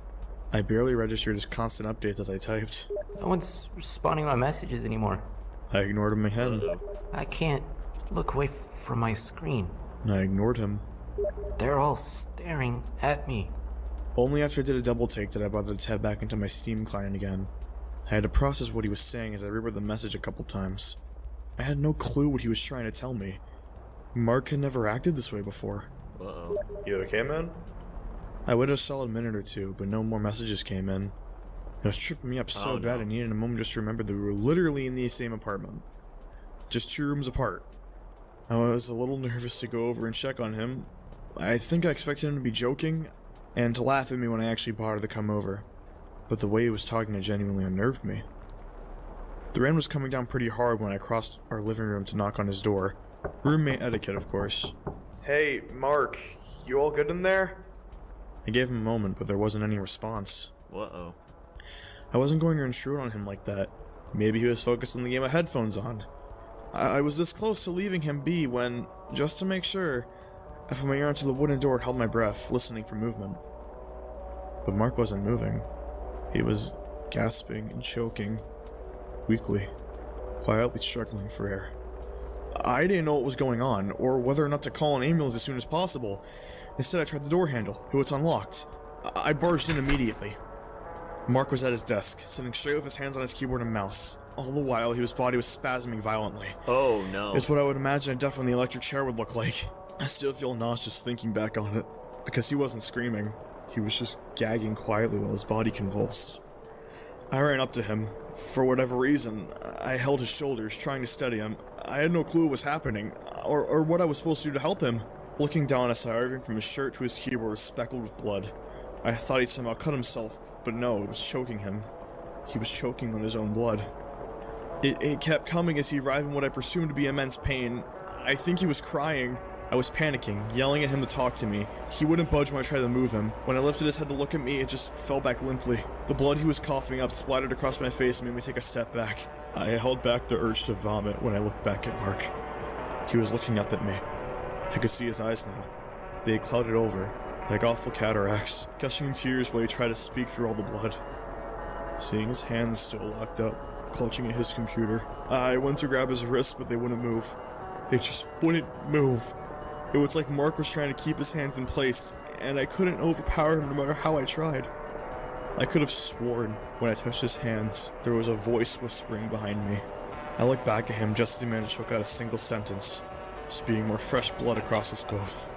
I barely registered his constant updates as I typed. No one's responding to my messages anymore. I ignored him again. I can't look away from my screen. I ignored him. They're all staring at me. Only after I did a double take did I bother to tab back into my Steam client again. I had to process what he was saying as I reread the message a couple times. I had no clue what he was trying to tell me. Mark had never acted this way before. Uh-oh. You okay, man? I waited a solid minute or two, but no more messages came in. It was tripping me up so bad I needed a moment just to remember that we were literally in the same apartment. Just 2 rooms apart. I was a little nervous to go over and check on him. I think I expected him to be joking, and to laugh at me when I actually bothered to come over. But the way he was talking had genuinely unnerved me. The rain was coming down pretty hard when I crossed our living room to knock on his door. Roommate etiquette, of course. Hey, Mark, you all good in there? I gave him a moment, but there wasn't any response. Uh-oh. I wasn't going to intrude on him like that. Maybe he was focused on the game of headphones on. I was this close to leaving him be when, just to make sure, I put my ear onto the wooden door and held my breath, listening for movement. But Mark wasn't moving. He was gasping and choking, weakly, quietly struggling for air. I didn't know what was going on, or whether or not to call an ambulance as soon as possible. Instead, I tried the door handle. It was unlocked. I barged in immediately. Mark was at his desk, sitting straight with his hands on his keyboard and mouse. All the while, his body was spasming violently. Oh, no. It's what I would imagine a death on the electric chair would look like. I still feel nauseous thinking back on it, because he wasn't screaming. He was just gagging quietly while his body convulsed. I ran up to him. For whatever reason, I held his shoulders, trying to steady him. I had no clue what was happening, or what I was supposed to do to help him. Looking down, I saw everything from his shirt to his keyboard was speckled with blood. I thought he'd somehow cut himself, but no, it was choking him. He was choking on his own blood. It kept coming as he writhed in what I presumed to be immense pain. I think he was crying. I was panicking, yelling at him to talk to me. He wouldn't budge when I tried to move him. When I lifted his head to look at me, it just fell back limply. The blood he was coughing up splattered across my face and made me take a step back. I held back the urge to vomit when I looked back at Mark. He was looking up at me. I could see his eyes now. They had clouded over, like awful cataracts, gushing tears while he tried to speak through all the blood. Seeing his hands still locked up, clutching at his computer, I went to grab his wrist, but they wouldn't move. They just wouldn't move. It was like Mark was trying to keep his hands in place, and I couldn't overpower him no matter how I tried. I could have sworn when I touched his hands, there was a voice whispering behind me. I looked back at him just as he managed to choke out a single sentence, spewing more fresh blood across us both.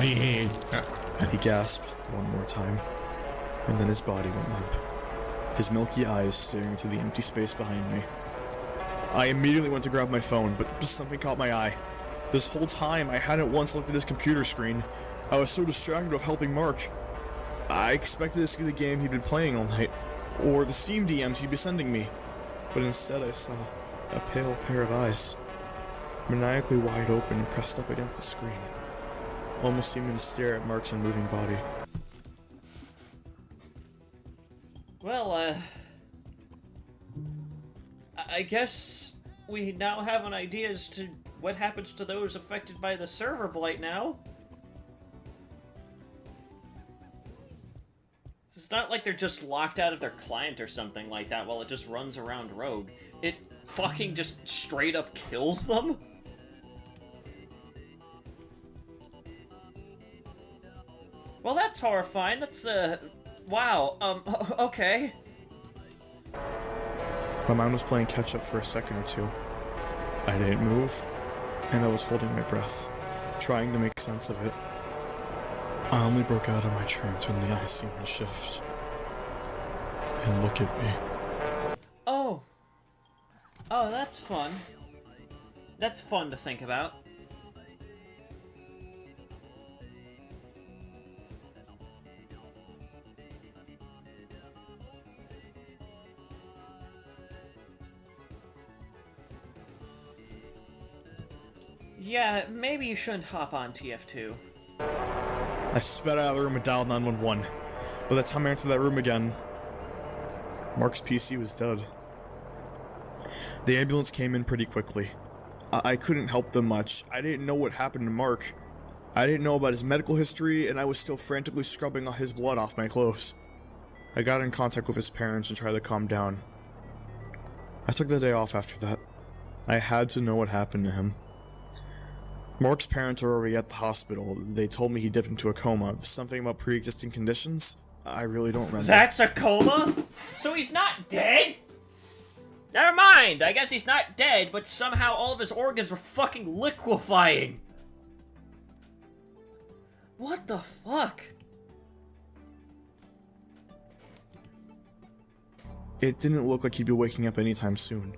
He gasped one more time, and then his body went limp, his milky eyes staring into the empty space behind me. I immediately went to grab my phone, but something caught my eye. This whole time, I hadn't once looked at his computer screen. I was so distracted with helping Mark. I expected to see the game he'd been playing all night, or the Steam DMs he'd be sending me, but instead I saw a pale pair of eyes, maniacally wide open and pressed up against the screen, almost seeming to stare at Mark's unmoving body. Well, I guess we now have an idea as to what happens to those affected by the server blight now. It's not like they're just locked out of their client or something like that while it just runs around rogue. It fucking just straight up kills them? Well, that's horrifying. That's, wow. Okay. My mind was playing catch-up for a second or two. I didn't move, and I was holding my breath, trying to make sense of it. I only broke out of my trance when the eyes seemed to shift. And look at me. Oh. Oh, that's fun. That's fun to think about. Yeah, maybe you shouldn't hop on TF2. I sped out of the room and dialed 911. By the time I entered that room again, Mark's PC was dead. The ambulance came in pretty quickly. I couldn't help them much. I didn't know what happened to Mark. I didn't know about his medical history, and I was still frantically scrubbing his blood off my clothes. I got in contact with his parents and tried to calm down. I took the day off after that. I had to know what happened to him. Mark's parents are already at the hospital. They told me he dipped into a coma. Something about pre-existing conditions? I really don't remember. That's a coma? So he's not dead? Never mind, I guess he's not dead, but somehow all of his organs were fucking liquefying. What the fuck? It didn't look like he'd be waking up anytime soon.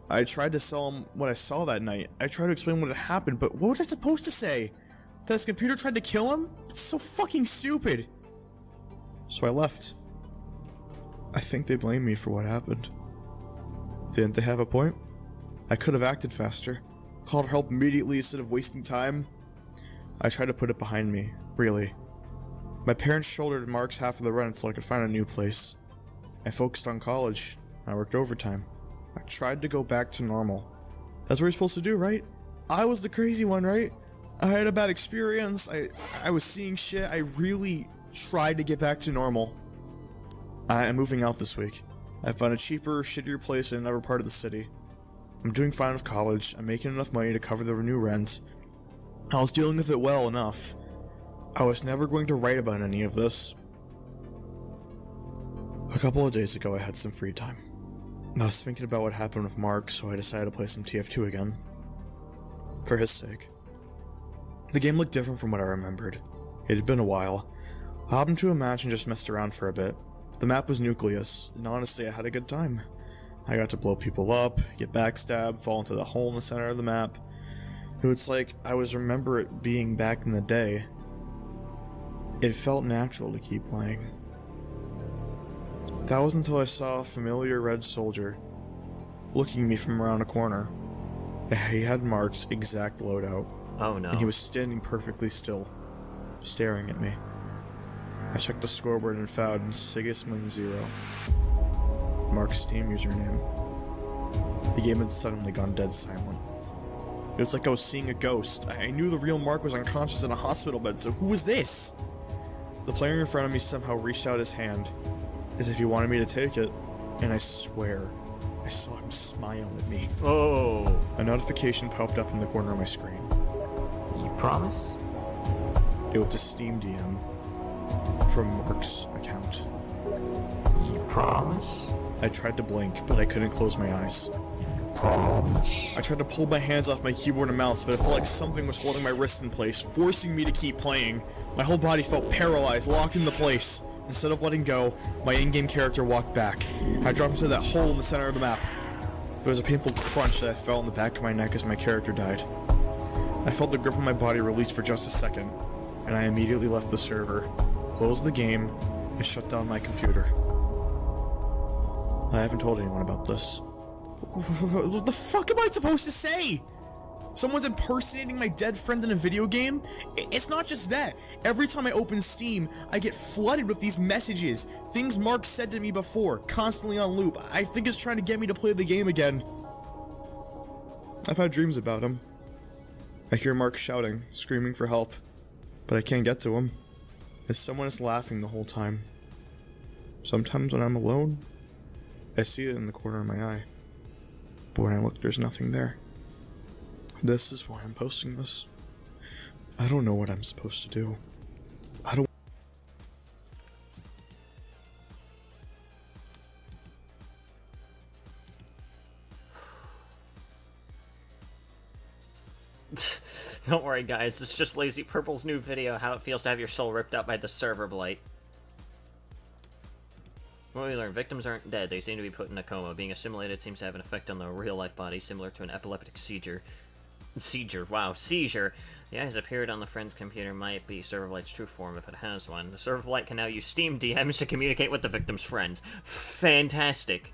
I tried to tell him what I saw that night. I tried to explain what had happened, but what was I supposed to say? That his computer tried to kill him? It's so fucking stupid. So I left. I think they blame me for what happened. Didn't they have a point? I could have acted faster, called help immediately instead of wasting time. I tried to put it behind me, really. My parents shouldered Mark's half of the rent so I could find a new place. I focused on college. I worked overtime. I tried to go back to normal. That's what you're supposed to do, right? I was the crazy one, right? I had a bad experience. I was seeing shit. I really tried to get back to normal. I am moving out this week. I found a cheaper, shittier place in another part of the city. I'm doing fine with college. I'm making enough money to cover the new rent. I was dealing with it well enough. I was never going to write about any of this. A couple of days ago, I had some free time. I was thinking about what happened with Mark, so I decided to play some TF2 again. For his sake. The game looked different from what I remembered. It had been a while. I hopped into a match and just messed around for a bit. The map was Nucleus, and honestly I had a good time. I got to blow people up, get backstabbed, fall into the hole in the center of the map. It was like I remember it being back in the day. It felt natural to keep playing. That was until I saw a familiar red soldier looking at me from around a corner. He had Mark's exact loadout. Oh no. And he was standing perfectly still, staring at me. I checked the scoreboard and found Sigismund0, Mark's Steam username. The game had suddenly gone dead silent. It was like I was seeing a ghost. I knew the real Mark was unconscious in a hospital bed, so who was this? The player in front of me somehow reached out his hand, as if he wanted me to take it, and I swear, I saw him smile at me. Oh. A notification popped up in the corner of my screen. You promise? It was a Steam DM from Mark's account. You promise? I tried to blink, but I couldn't close my eyes. Promise. I tried to pull my hands off my keyboard and mouse, but it felt like something was holding my wrists in place, forcing me to keep playing. My whole body felt paralyzed, locked into place. Instead of letting go, my in-game character walked back. I dropped into that hole in the center of the map. There was a painful crunch that I felt in the back of my neck as my character died. I felt the grip on my body release for just a second, and I immediately left the server, closed the game, and shut down my computer. I haven't told anyone about this. What the fuck am I supposed to say? Someone's impersonating my dead friend in a video game? It's not just that. Every time I open Steam, I get flooded with these messages. Things Mark said to me before, constantly on loop. I think it's trying to get me to play the game again. I've had dreams about him. I hear Mark shouting, screaming for help, but I can't get to him. As someone is laughing the whole time. Sometimes when I'm alone, I see it in the corner of my eye. But when I look, there's nothing there. This is why I'm posting this. I don't know what I'm supposed to do. I don't... Don't worry guys, it's just Lazy Purple's new video, how it feels to have your soul ripped out by the server blight. What we learned, victims aren't dead, they seem to be put in a coma. Being assimilated seems to have an effect on the real-life body, similar to an epileptic seizure. Seizure. The eyes appeared on the friend's computer might be Server Blight's true form if it has one. The Server Blight can now use Steam DMs to communicate with the victim's friends. Fantastic.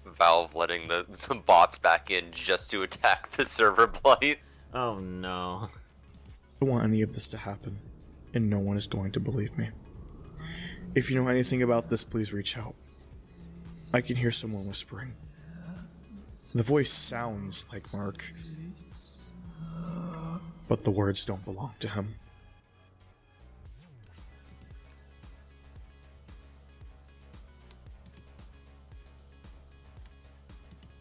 Valve letting the bots back in just to attack the server blight. Oh no. I don't want any of this to happen, and no one is going to believe me. If you know anything about this, please reach out. I can hear someone whispering. The voice sounds like Mark, but the words don't belong to him.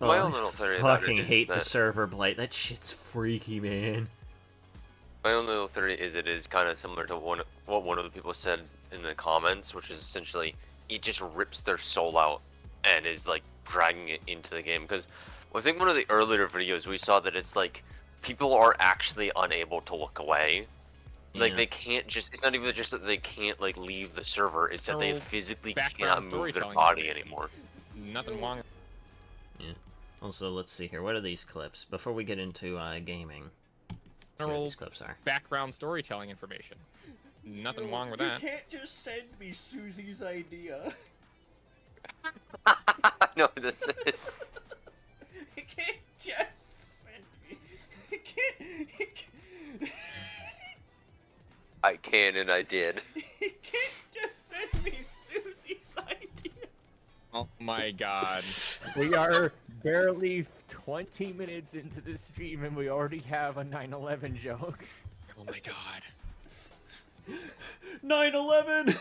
My Oh, own little theory I about fucking it is hate the that server blight. That shit's freaky, man. my own little theory is it is kind of similar to what one of the people said in the comments, which is essentially it just rips their soul out and is like dragging it into the game. Because I think one of the earlier videos we saw that it's like people are actually unable to look away. Like they can't just. It's not even just that they can't like leave the server. It's that they physically cannot move their body anymore. Nothing wrong. Yeah. Also, let's see here. What are these clips? Before we get into gaming, see what General these clips are. background storytelling information. Nothing wrong with that. You can't just send me Susie's idea. No, this is. You can't just send me. You can't. I can and I did. You can't just send me Susie's idea. Oh my god. We are barely 20 minutes into the stream and we already have a 9/11 joke. Oh my god. 9/11.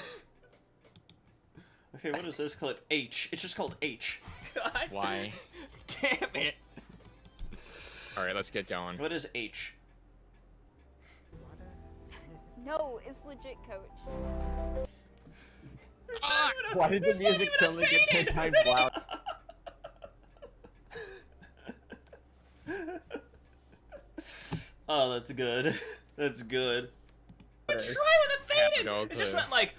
Okay, what is this clip? H. It's just called H. God. Why? Damn it. Alright, let's get going. What is H? No, it's legit, Coach. Why did the music suddenly get 10 times loud? Oh, that's good. That's good. Try with a fade in. It just went like.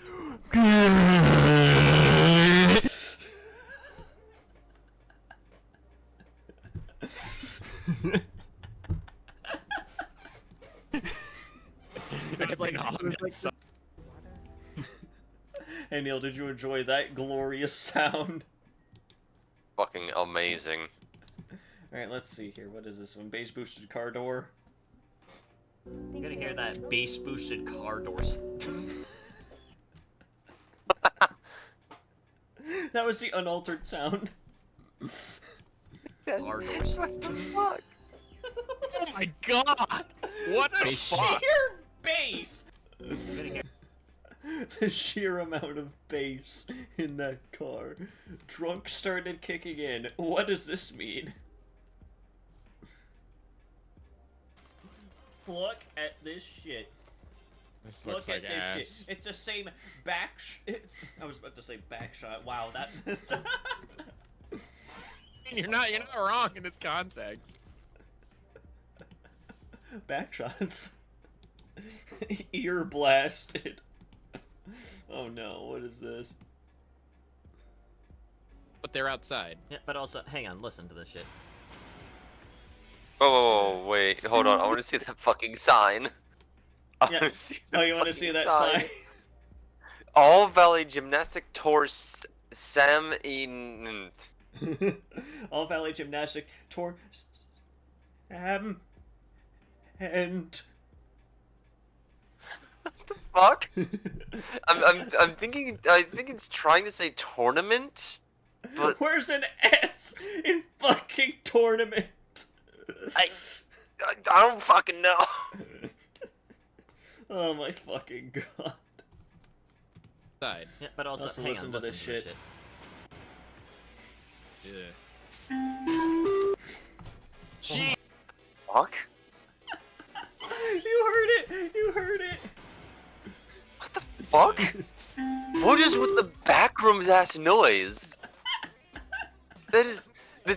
Hey Neil, did you enjoy that glorious sound? Fucking amazing. Alright, let's see here. What is this one? Bass boosted car door. You gotta hear that bass boosted car doors. That was the unaltered sound. Car doors. What the fuck? Oh my god! What the fuck? Sheer bass! You gotta hear the sheer amount of bass in that car. Drunk started kicking in. What does this mean? Look at this shit. This Look looks at like this ass. shit. It's the same I was about to say back shot. Wow, that. You're not wrong in this context. Back shots. Ear blasted. Oh no, what is this? But they're outside. Yeah, but also, hang on, listen to this shit. Oh, wait, hold on. I want to see that fucking sign. Yeah. Oh, you want to see that sign? All Valley Gymnastic Tour Sam in. All Valley Gymnastic Tour and Fuck? I'm thinking. I think it's trying to say tournament, but where's an S in fucking tournament? I don't fucking know. Oh my fucking god. Side. Yeah, but also hang listen on, to listen this to shit. this shit. Yeah. Gee. Fuck? You heard it! You heard it! Fuck? What is with the backrooms ass noise? That's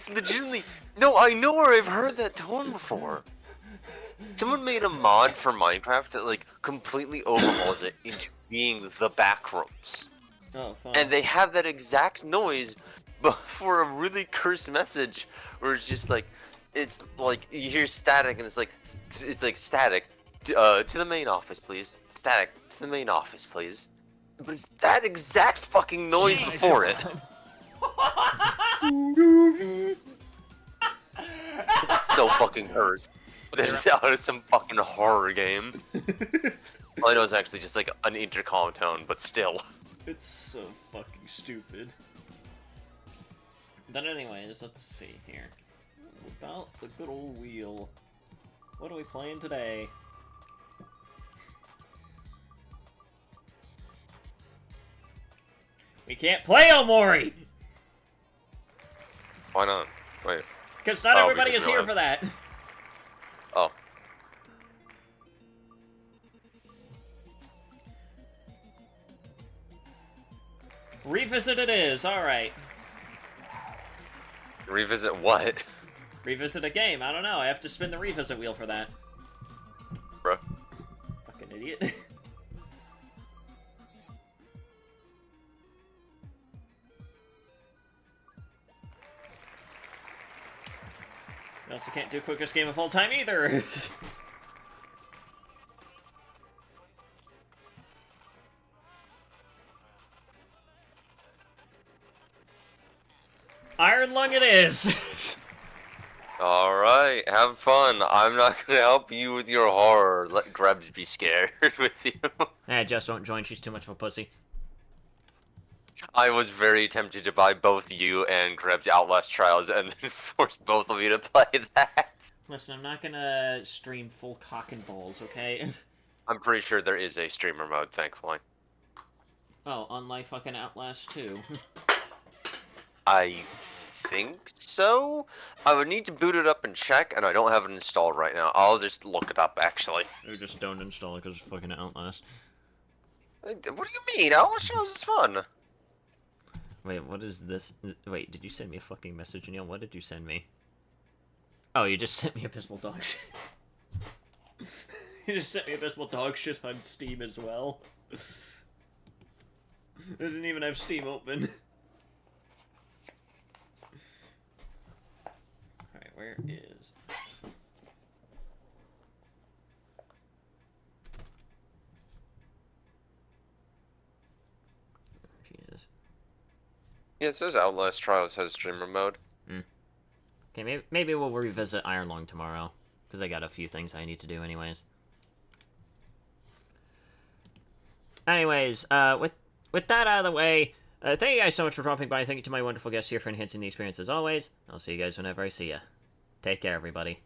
legitimately. No, I know where I've heard that tone before. Someone made a mod for Minecraft that like completely overhauls it into being the backrooms. Oh, fuck. And they have that exact noise, but for a really cursed message, where it's just like, it's like you hear static and it's like static. To the main office, please. Static. To the main office, please. But it's that exact fucking noise before it. It's so fucking cursed. That is out of some fucking horror game. Well, I know it's actually just like an intercom tone, but still. It's so fucking stupid. But anyways, let's see here. About the good old wheel. What are we playing today? We can't play Omori! Why not? Wait. Because not everybody is here for that. Oh. Revisit it is, alright. Revisit what? Revisit a game, I don't know, I have to spin the revisit wheel for that. Bruh. Fucking idiot. I also can't do quickest game of all time either. Iron Lung it is! Alright, have fun. I'm not gonna help you with your horror. Let Grebs be scared with you. Jess won't join, she's too much of a pussy. I was very tempted to buy both you and Grebs Outlast Trials and then force both of you to play that. Listen, I'm not gonna stream full cock and balls, okay? I'm pretty sure there is a streamer mode, thankfully. Oh, unlike fucking Outlast 2. I think so? I would need to boot it up and check, and I don't have it installed right now. I'll just look it up, actually. Or just don't install it because it's fucking Outlast. What do you mean? Outlast Trials is fun. Wait, what is this? Wait, did you send me a fucking message, Neil? What did you send me? Oh, you just sent me Abysmal Dog Shit. You just sent me Abysmal Dog Shit on Steam as well. I didn't even have Steam open. Alright, where is... Jesus. Yeah, it says Outlast Trials has streamer mode. Okay, maybe we'll revisit Iron Lung tomorrow, because I got a few things I need to do anyways. Anyways, with that out of the way, thank you guys so much for dropping by. Thank you to my wonderful guests here for enhancing the experience as always. I'll see you guys whenever I see you. Take care, everybody.